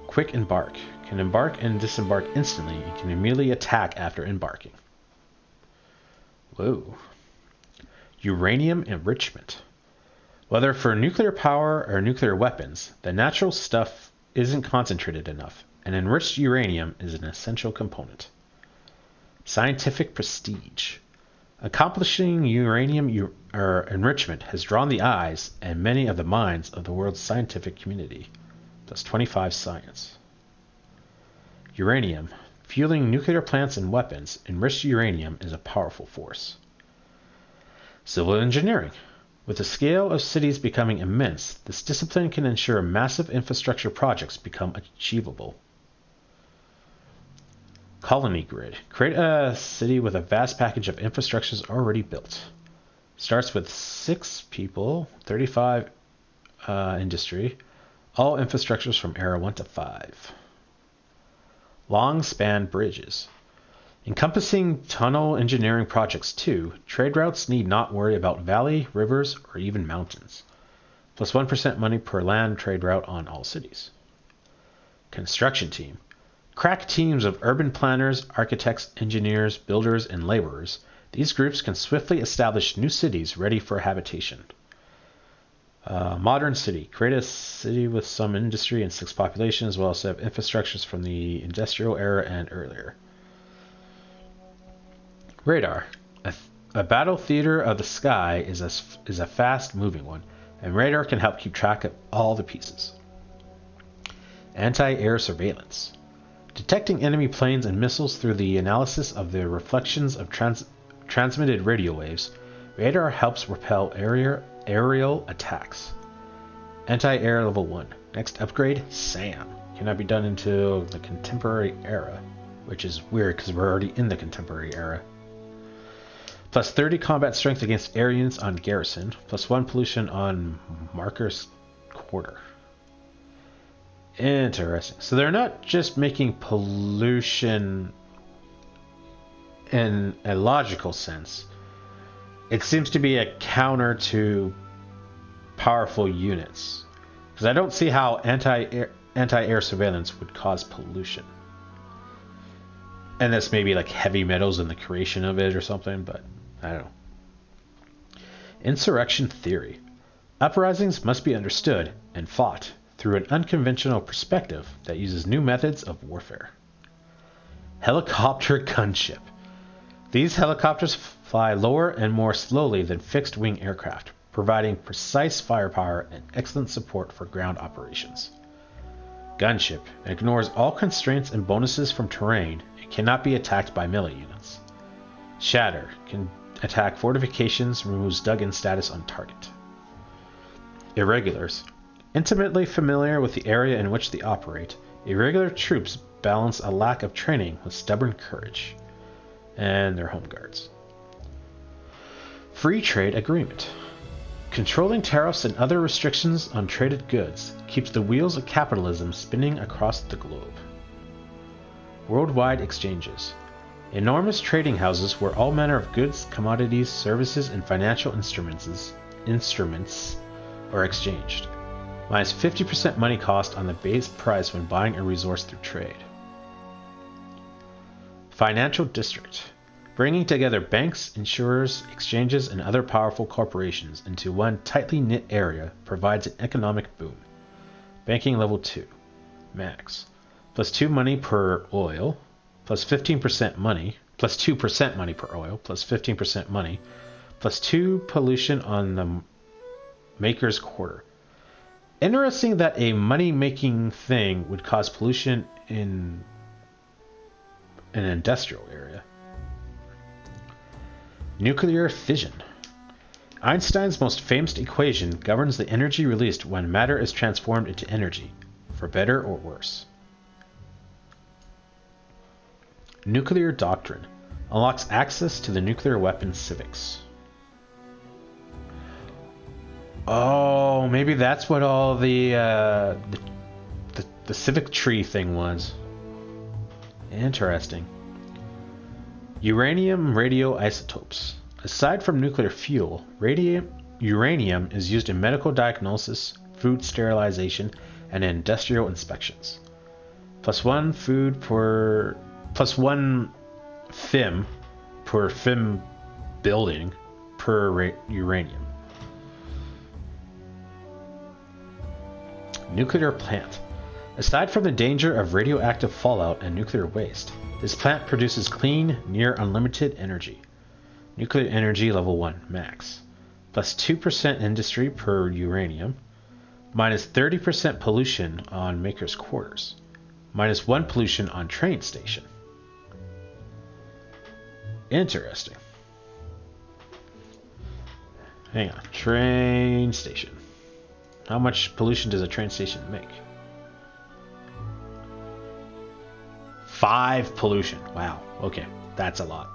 Quick embark. Can embark and disembark instantly and can immediately attack after embarking. Whoa. Uranium enrichment. Whether for nuclear power or nuclear weapons, the natural stuff isn't concentrated enough, and enriched uranium is an essential component. Scientific prestige. Accomplishing uranium enrichment has drawn the eyes and many of the minds of the world's scientific community. Plus 25 science. Uranium. Fueling nuclear plants and weapons, enriched uranium is a powerful force. Civil engineering. With the scale of cities becoming immense, this discipline can ensure massive infrastructure projects become achievable. Colony grid. Create a city with a vast package of infrastructures already built. Starts with 6 people, 35 industry, all infrastructures from era 1 to 5. Long span bridges. Encompassing tunnel engineering projects too, trade routes need not worry about valley, rivers, or even mountains. Plus 1% money per land trade route on all cities. Construction team. Crack teams of urban planners, architects, engineers, builders, and laborers. These groups can swiftly establish new cities ready for habitation. Modern city. Create a city with some industry and 6 population, as well as have infrastructures from the industrial era and earlier. Radar. A battle theater of the sky is a fast-moving one, and radar can help keep track of all the pieces. Anti-air surveillance. Detecting enemy planes and missiles through the analysis of the reflections of transmitted radio waves, radar helps repel aerial attacks. Anti-air level 1. Next upgrade, SAM. Cannot be done until the contemporary era, which is weird because we're already in the contemporary era. Plus 30 combat strength against air units on garrison. Plus 1 pollution on marker's quarter. Interesting. So they're not just making pollution in a logical sense. It seems to be a counter to powerful units. Because I don't see how anti-air surveillance would cause pollution. And this may be like heavy metals in the creation of it or something, but I don't know. Insurrection theory. Uprisings must be understood and fought through an unconventional perspective that uses new methods of warfare. Helicopter gunship. These helicopters fly lower and more slowly than fixed-wing aircraft, providing precise firepower and excellent support for ground operations. Gunship ignores all constraints and bonuses from terrain and cannot be attacked by melee units. Shatter can attack fortifications, removes dug-in status on target. Irregulars. Intimately familiar with the area in which they operate, irregular troops balance a lack of training with stubborn courage. And their home guards. Free trade agreement. Controlling tariffs and other restrictions on traded goods keeps the wheels of capitalism spinning across the globe. Worldwide exchanges. Enormous trading houses where all manner of goods, commodities, services, and financial instruments are exchanged. Minus 50% money cost on the base price when buying a resource through trade. Financial district. Bringing together banks, insurers, exchanges, and other powerful corporations into one tightly knit area provides an economic boom. Banking level 2. Max. Plus 2 money per oil. Plus 15% money. Plus 2% money per oil. Plus 15% money. Plus 2 pollution on the maker's quarter. Interesting that a money-making thing would cause pollution in an industrial area. Nuclear fission. Einstein's most famous equation governs the energy released when matter is transformed into energy, for better or worse. Nuclear doctrine unlocks access to the nuclear weapons civics. Oh, maybe that's what all the civic tree thing was. Interesting. Uranium radioisotopes. Aside from nuclear fuel, uranium is used in medical diagnosis, food sterilization, and industrial inspections. +1 FIM per FIM building per uranium. Nuclear plant. Aside from the danger of radioactive fallout and nuclear waste, this plant produces clean, near unlimited energy. Nuclear energy level 1 max. +2% industry per uranium. -30% pollution on maker's quarters. -1 pollution on train station. Interesting. Hang on. Train station. How much pollution does a train station make? 5 pollution. Wow. Okay. That's a lot.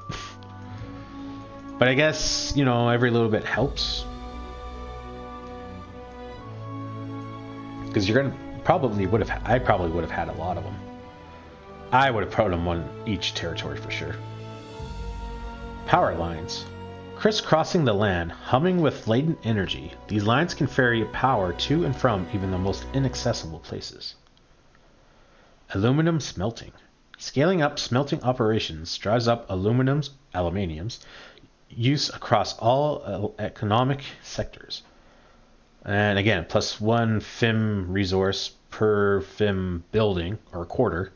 But I guess, you know, every little bit helps. Because you're going to I probably would have had a lot of them. I would have put them on each territory for sure. Power lines. Crisscrossing the land, humming with latent energy, these lines can ferry power to and from even the most inaccessible places. Aluminum smelting. Scaling up smelting operations drives up aluminium's use across all economic sectors. And again, +1 FIM resource per FIM building or quarter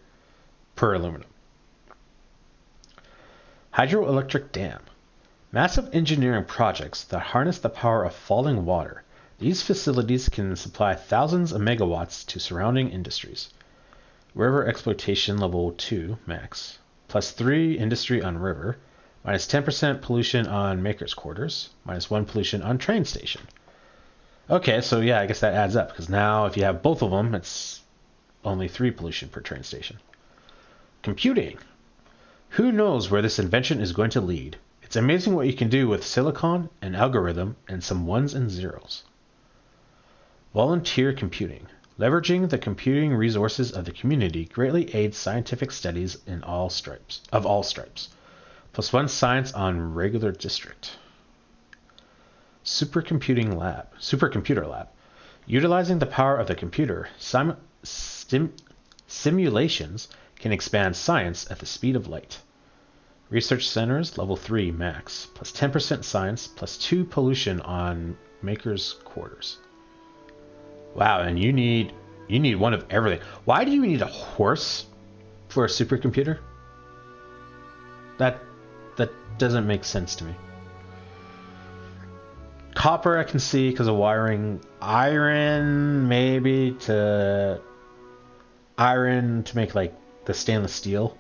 per aluminum. Hydroelectric dam. Massive engineering projects that harness the power of falling water. These facilities can supply thousands of megawatts to surrounding industries. River exploitation level 2 max. +3 industry on river. -10% pollution on maker's quarters. -1 pollution on train station. Okay, so yeah, I guess that adds up, because now if you have both of them, it's only 3 pollution per train station. Computing. Who knows where this invention is going to lead? It's amazing what you can do with silicon, an algorithm, and some ones and zeros. Volunteer computing. Leveraging the computing resources of the community greatly aids scientific studies of all stripes. +1 science on regular district. Supercomputer lab. Utilizing the power of the computer, simulations can expand science at the speed of light. Research centers level 3 max. +10% science, +2 pollution on maker's quarters. Wow, and you need one of everything. Why do you need a horse for a supercomputer? That doesn't make sense to me. Copper I can see because of wiring. Iron maybe to make like the stainless steel.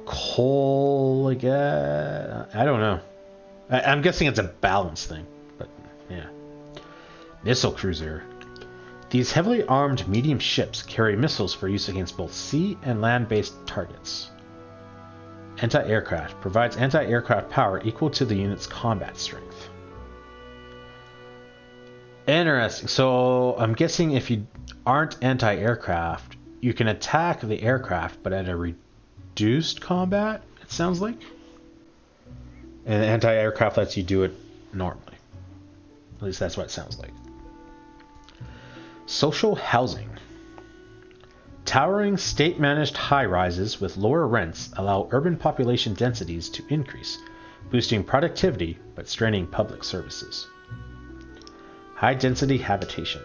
Coal, I guess. I don't know. I'm guessing it's a balance thing, but yeah. Missile cruiser. These heavily armed medium ships carry missiles for use against both sea and land-based targets. Anti-aircraft. Provides anti-aircraft power equal to the unit's combat strength. Interesting. So I'm guessing if you aren't anti-aircraft, you can attack the aircraft, but at a reduced combat, it sounds like. And anti-aircraft lets you do it normally. At least that's what it sounds like. Social housing. Towering state-managed high-rises with lower rents allow urban population densities to increase, boosting productivity but straining public services. High-density habitation.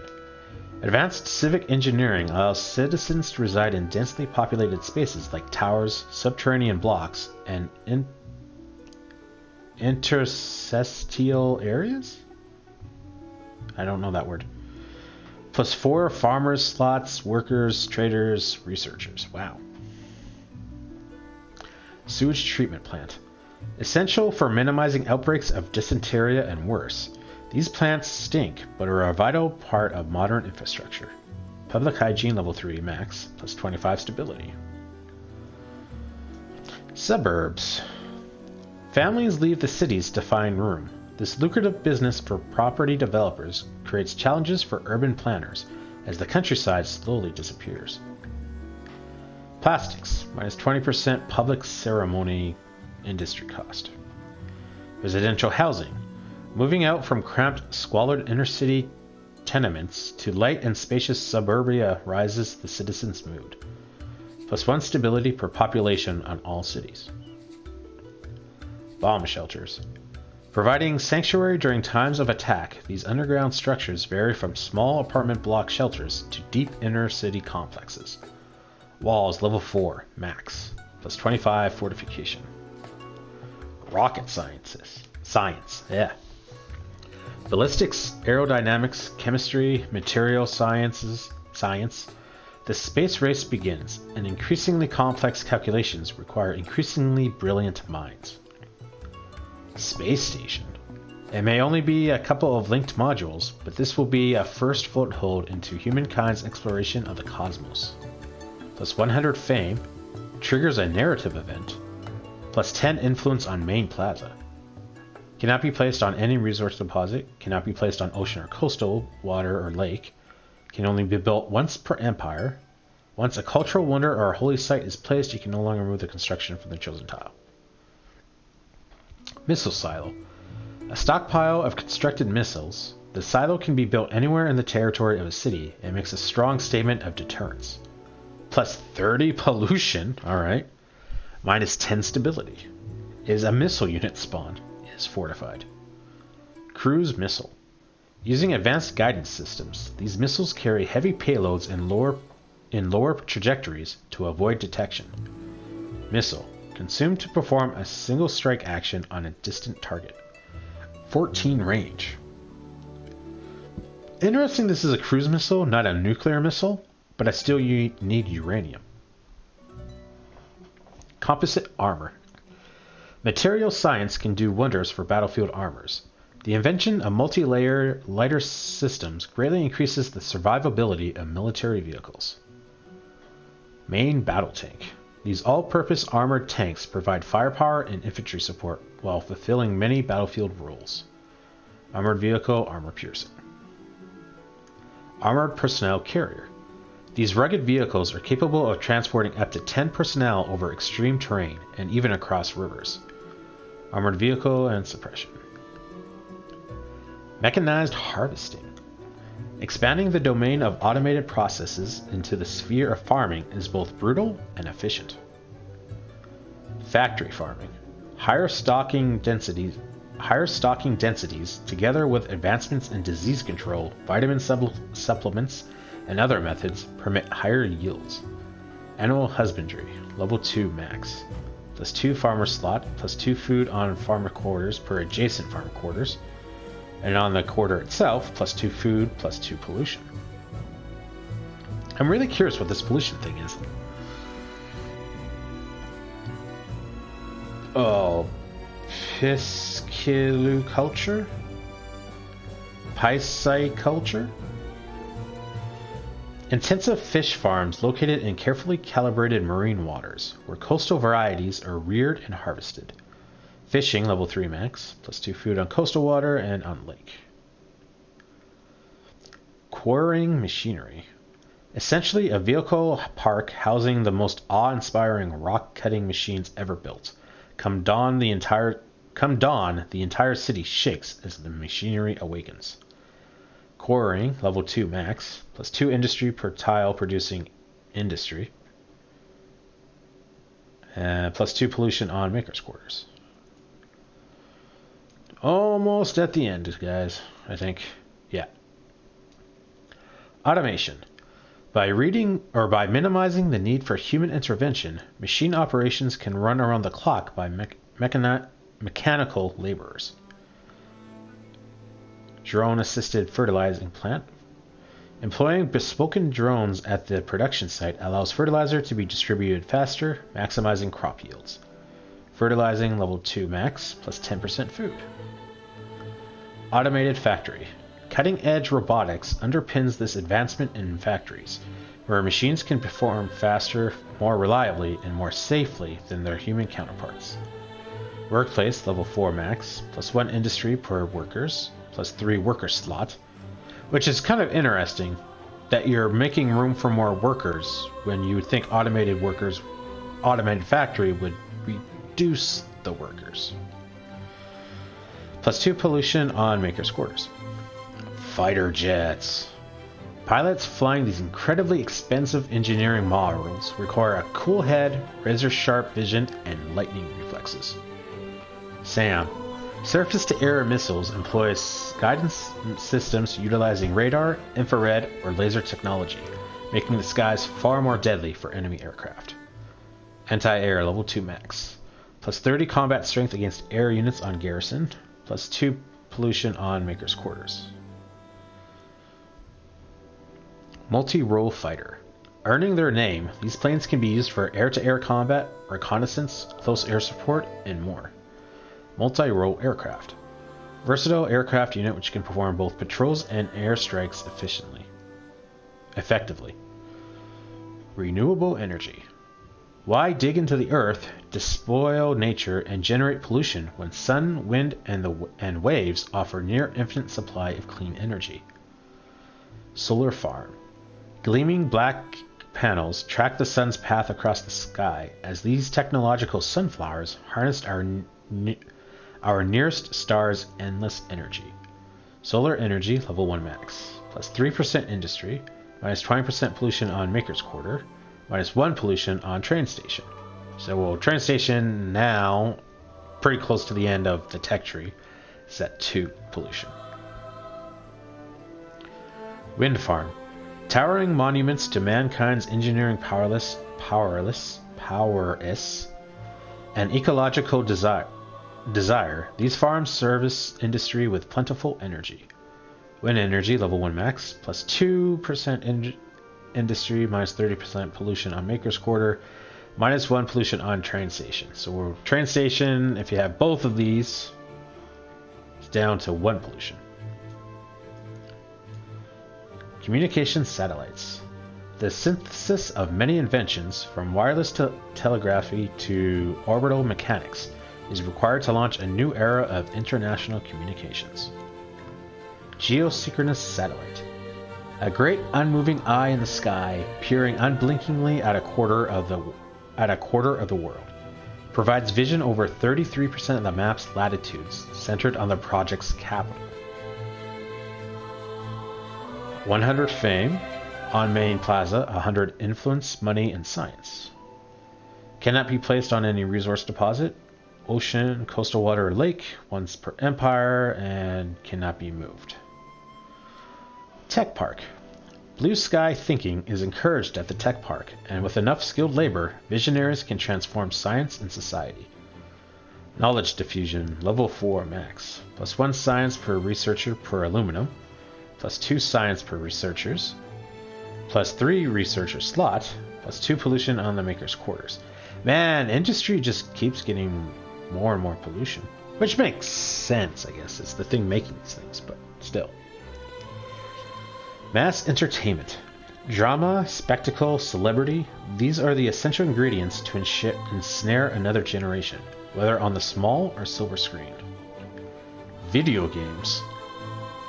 Advanced civic engineering allows citizens to reside in densely populated spaces like towers, subterranean blocks, and interstitial areas? I don't know that word. +4 farmers, slots, workers, traders, researchers. Wow. Sewage treatment plant. Essential for minimizing outbreaks of dysentery and worse. These plants stink, but are a vital part of modern infrastructure. Public hygiene level 3 max, plus 25 stability. Suburbs. Families leave the cities to find room. This lucrative business for property developers creates challenges for urban planners as the countryside slowly disappears. Plastics, minus 20% public ceremony industry cost. Residential housing. Moving out from cramped, squalid inner-city tenements to light and spacious suburbia rises the citizens' mood. Plus 1 stability per population on all cities. Bomb shelters. Providing sanctuary during times of attack, these underground structures vary from small apartment block shelters to deep inner-city complexes. Walls level 4, max, plus 25 fortification. Rocket science, yeah. Ballistics, aerodynamics, chemistry, material science. The space race begins, and increasingly complex calculations require increasingly brilliant minds. Space station. It may only be a couple of linked modules, but this will be a first foothold into humankind's exploration of the cosmos. Plus 100 fame, triggers a narrative event, plus 10 influence on main plaza. Cannot be placed on any resource deposit, cannot be placed on ocean or coastal, water or lake, can only be built once per empire. Once a cultural wonder or a holy site is placed, you can no longer remove the construction from the chosen tile. Missile silo. A stockpile of constructed missiles. The silo can be built anywhere in the territory of a city and makes a strong statement of deterrence. Plus 30 pollution, alright. Minus 10 stability. Is a missile unit spawned. Is fortified. Cruise missile. Using advanced guidance systems, these missiles carry heavy payloads in lower trajectories to avoid detection. Missile. Consumed to perform a single strike action on a distant target. 14 range. Interesting this is a cruise missile, not a nuclear missile, but I still need uranium. Composite armor. Material science can do wonders for battlefield armors. The invention of multi-layer lighter systems greatly increases the survivability of military vehicles. Main battle tank. These all-purpose armored tanks provide firepower and infantry support while fulfilling many battlefield roles. Armored vehicle, armor piercing. Armored personnel carrier. These rugged vehicles are capable of transporting up to 10 personnel over extreme terrain and even across rivers. Armored vehicle and suppression. Mechanized harvesting. Expanding the domain of automated processes into the sphere of farming is both brutal and efficient. Factory farming. Higher stocking densities together with advancements in disease control, vitamin supplements, and other methods permit higher yields. Animal husbandry, level 2 max. Plus 2 farmer slot, plus 2 food on farmer quarters per adjacent farmer quarters. And on the quarter itself, plus 2 food, plus 2 pollution. I'm really curious what this pollution thing is. Oh, pisciculture? Pisciculture? Intensive fish farms located in carefully calibrated marine waters, where coastal varieties are reared and harvested. Fishing, level 3 max, plus 2 food on coastal water and on lake. Quarrying machinery. Essentially a vehicle park housing the most awe-inspiring rock-cutting machines ever built. Come dawn, the entire city shakes as the machinery awakens. Quarrying, level 2 max, plus 2 industry per tile producing industry. Plus 2 pollution on maker's quarters. Almost at the end, guys, I think. Yeah. Automation. By minimizing the need for human intervention, machine operations can run around the clock by mechanical laborers. Drone-assisted fertilizing plant. Employing bespoke drones at the production site allows fertilizer to be distributed faster, maximizing crop yields. Fertilizing level 2 max, plus 10% food. Automated factory. Cutting-edge robotics underpins this advancement in factories, where machines can perform faster, more reliably, and more safely than their human counterparts. Workplace level 4 max, plus 1 industry per workers, plus 3 worker slot, which is kind of interesting that you're making room for more workers when you would think automated factory would reduce the workers. Plus 2 pollution on maker's quarters. Fighter jets. Pilots flying these incredibly expensive engineering models require a cool head, razor-sharp vision, and lightning reflexes. SAM. Surface-to-air missiles employ guidance systems utilizing radar, infrared, or laser technology, making the skies far more deadly for enemy aircraft. Anti-air level 2 max. Plus 30 combat strength against air units on garrison, plus 2 pollution on maker's quarters. Multi-role fighter. Earning their name, these planes can be used for air-to-air combat, reconnaissance, close air support, and more. Multi-role aircraft. Versatile aircraft unit which can perform both patrols and airstrikes effectively. Renewable energy. Why dig into the earth, despoil nature, and generate pollution when sun, wind, and waves offer near infinite supply of clean energy? Solar farm. Gleaming black panels track the sun's path across the sky as these technological sunflowers harness our nearest star's endless energy. Solar energy level 1 max. Plus 3% industry, minus 20% pollution on maker's quarter, minus 1 pollution on train station. So train station now, pretty close to the end of the tech tree, is at 2 pollution. Wind farm. Towering monuments to mankind's engineering powerless, and ecological desire, these farms service industry with plentiful energy. Wind energy level 1 max, plus 2% industry, minus 30% pollution on maker's quarter, minus 1 pollution on train station. So train station, if you have both of these, it's down to 1 pollution. Communication satellites. The synthesis of many inventions, from wireless telegraphy to orbital mechanics, is required to launch a new era of international communications. Geosynchronous satellite. A great unmoving eye in the sky, peering unblinkingly at a quarter of the world. Provides vision over 33% of the map's latitudes, centered on the project's capital. 100 fame, on main plaza, 100 influence, money, and science. Cannot be placed on any resource deposit, ocean, coastal water, or lake, once per empire, and cannot be moved. Tech Park. Blue sky thinking is encouraged at the Tech Park, and with enough skilled labor, visionaries can transform science and society. Knowledge diffusion, level 4 max, plus 1 science per researcher per aluminum, plus 2 science per researchers, plus 3 researcher slot, plus 2 pollution on the maker's quarters. Man, industry just keeps getting more and more pollution, which makes sense, I guess. It's the thing making these things, but still. Mass entertainment. Drama, spectacle, celebrity, these are the essential ingredients to ensnare another generation, whether on the small or silver screen. Video games.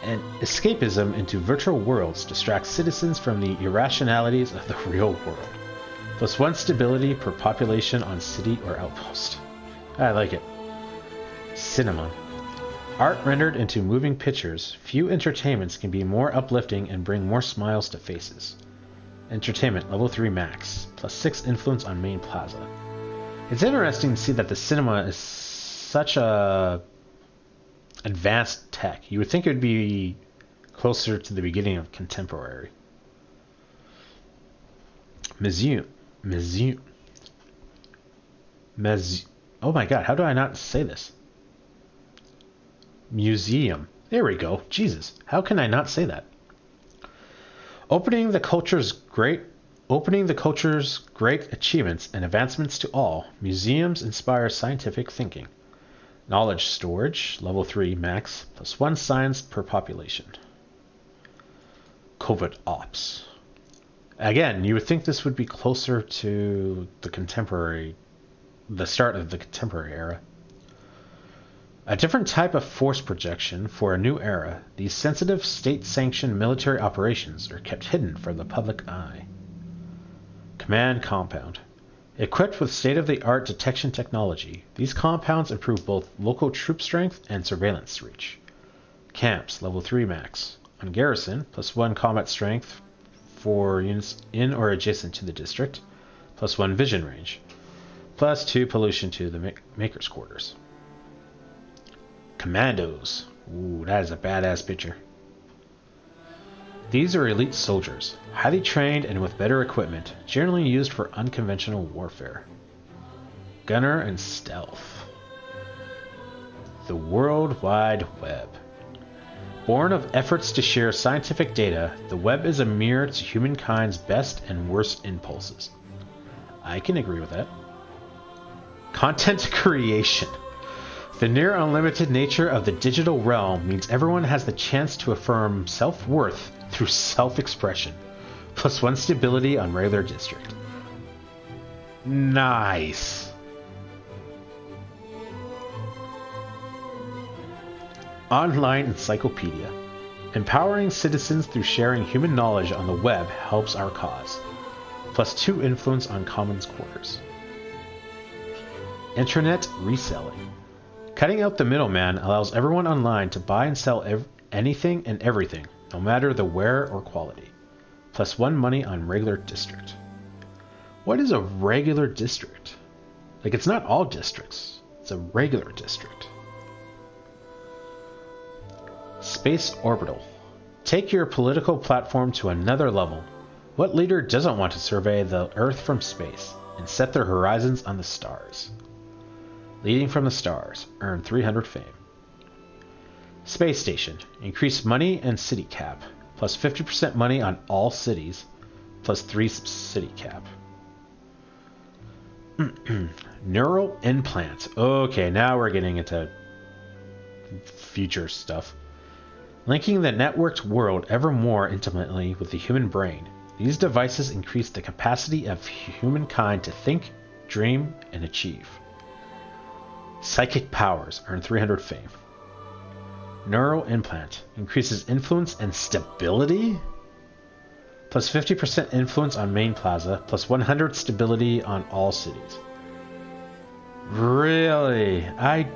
And escapism into virtual worlds distracts citizens from the irrationalities of the real world. Plus 1 stability per population on city or outpost. I like it. Cinema. Art rendered into moving pictures, few entertainments can be more uplifting and bring more smiles to faces. Entertainment level 3 max, plus 6 influence on main plaza. It's interesting to see that the cinema is such a advanced tech. You would think it would be closer to the beginning of contemporary. Museum. Oh my god, how do I not say this? Museum. There we go. Jesus, how can I not say that? Opening the culture's great Opening the culture's great achievements and advancements to all, museums inspire scientific thinking. Knowledge storage, level 3 max, +1 science per population. Covert ops. Again, you would think this would be closer to the start of the contemporary era. A different type of force projection for a new era, these sensitive state-sanctioned military operations are kept hidden from the public eye. Command compound. Equipped with state-of-the-art detection technology, these compounds improve both local troop strength and surveillance reach. Camps, level 3 max. On garrison, +1 combat strength for units in or adjacent to the district, +1 vision range, +2 pollution to the maker's quarters. Commandos. Ooh, that is a badass picture. These are elite soldiers, highly trained and with better equipment, generally used for unconventional warfare. Gunner and stealth. The World Wide Web. Born of efforts to share scientific data, the web is a mirror to humankind's best and worst impulses. I can agree with that. Content creation. The near unlimited nature of the digital realm means everyone has the chance to affirm self-worth through self-expression, +1 stability on regular district. Nice. Online encyclopedia. Empowering citizens through sharing human knowledge on the web helps our cause, +2 influence on commons quarters. Internet reselling. Cutting out the middleman allows everyone online to buy and sell anything and everything, no matter the where or quality. +1 money on regular district. What is a regular district? Like, it's not all districts. It's a regular district. Space orbital. Take your political platform to another level. What leader doesn't want to survey the Earth from space and set their horizons on the stars? Leading from the stars. Earn 300 fame. Space station. Increase money and city cap. +50% money on all cities. +3 city cap. Neural implant. Okay, now we're getting into future stuff. Linking the networked world ever more intimately with the human brain. These devices increase the capacity of humankind to think, dream, and achieve. Psychic powers. Earn 300 fame. Neural implant. Increases influence and stability? +50% influence on main plaza, +100 stability on all cities. Really? I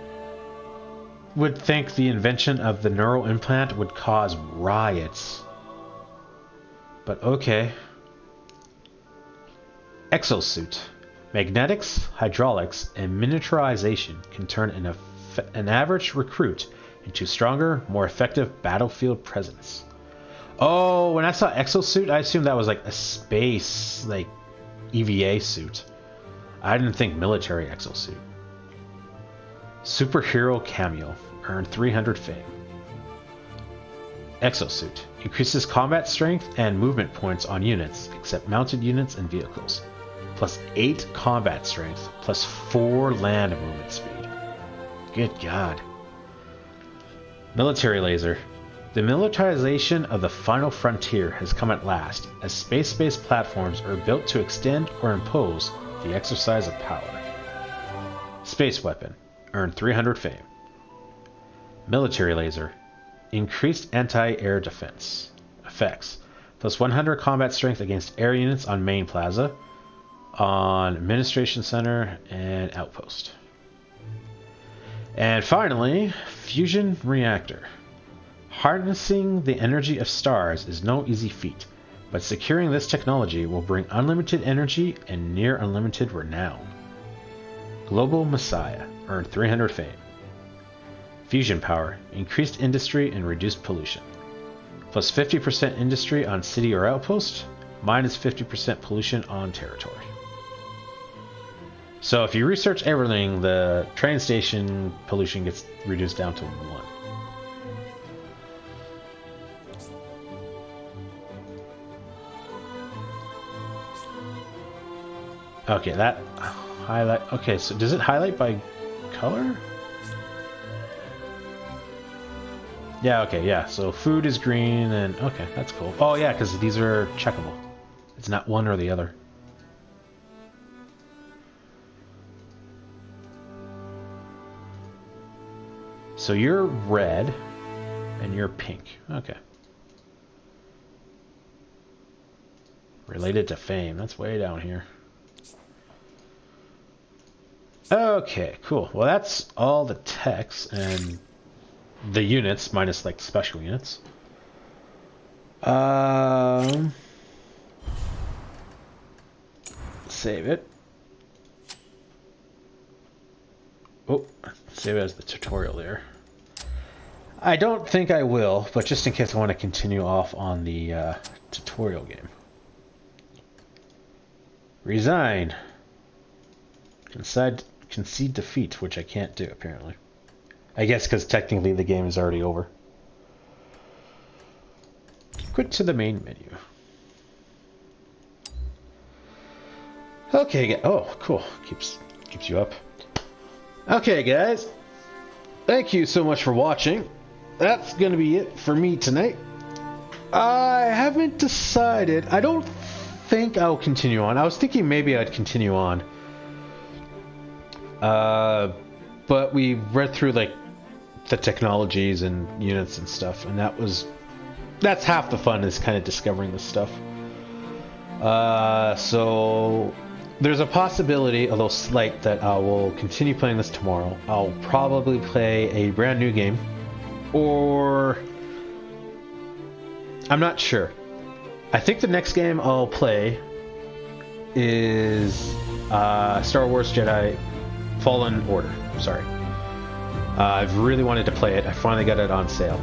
would think the invention of the neural implant would cause riots. But okay. Exosuit. Magnetics, hydraulics, and miniaturization can turn an average recruit into stronger, more effective battlefield presence. Oh, when I saw exosuit, I assumed that was like a space, like, EVA suit. I didn't think military exosuit. Superhero cameo. Earn 300 fame. Exosuit. Increases combat strength and movement points on units, except mounted units and vehicles. +8 combat strength, +4 land movement speed. Good God. Military laser. The militarization of the final frontier has come at last, as space-based platforms are built to extend or impose the exercise of power. Space weapon. Earn 300 fame. Military laser. Increased anti-air defense. Effects. +100 combat strength against air units on main plaza, on administration center, and outpost. And finally, fusion reactor. Harnessing the energy of stars is no easy feat, but securing this technology will bring unlimited energy and near unlimited renown. Global Messiah. Earn 300 fame. Fusion power. Increased industry and reduced pollution. +50% industry on city or outpost, -50% pollution on territory. So if you research everything, the train station pollution gets reduced down to 1. Okay, that highlight. Okay, so does it highlight by color? Yeah, okay, yeah. So food is green and okay, that's cool. Oh yeah, because these are checkable. It's not one or the other. So you're red and you're pink. Okay. Related to fame. That's way down here. Okay, cool. Well, that's all the text and the units, minus like special units. Save it. Oh, save it as the tutorial there. I don't think I will, but just in case I want to continue off on the tutorial game. Resign. Concede defeat, which I can't do, apparently. I guess because technically the game is already over. Quit to the main menu. Okay, oh, cool. Keeps you up. Okay, guys. Thank you so much for watching. That's gonna be it for me tonight. I haven't decided. I don't think I'll continue on. I was thinking maybe I'd continue on. But we read through like the technologies and units and stuff, and that's half the fun, is kind of discovering this stuff. So there's a possibility, although slight, that I will continue playing this tomorrow. I'll probably play a brand new game, or I'm not sure. I think the next game I'll play is Star Wars Jedi Fallen Order. Sorry. I've really wanted to play it. I finally got it on sale.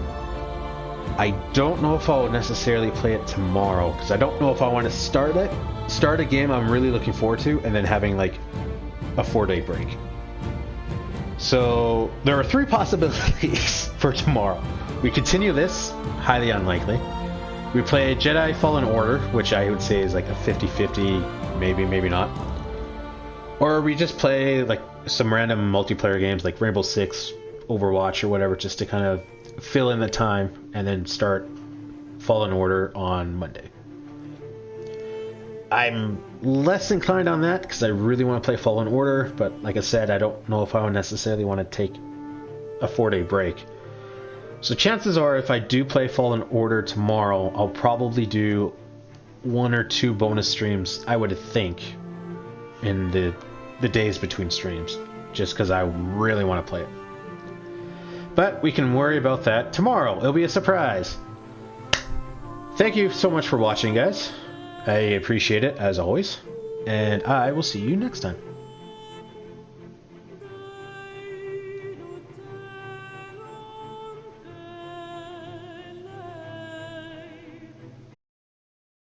I don't know if I'll necessarily play it tomorrow, because I don't know if I want to start a game I'm really looking forward to, and then having like a 4-day break. So there are 3 possibilities for tomorrow. We continue this, highly unlikely. We play Jedi Fallen Order, which I would say is like a 50-50, maybe not. Or we just play like some random multiplayer games like Rainbow Six, Overwatch, or whatever, just to kind of fill in the time, and then start Fallen Order on Monday. I'm less inclined on that because I really want to play Fallen Order, but like I said, I don't know if I would necessarily want to take a 4-day break. So chances are, if I do play Fallen Order tomorrow, I'll probably do 1 or 2 bonus streams, I would think, in the days between streams, just because I really want to play it. But we can worry about that tomorrow. It'll be a surprise. Thank you so much for watching, guys. I appreciate it, as always. And I will see you next time.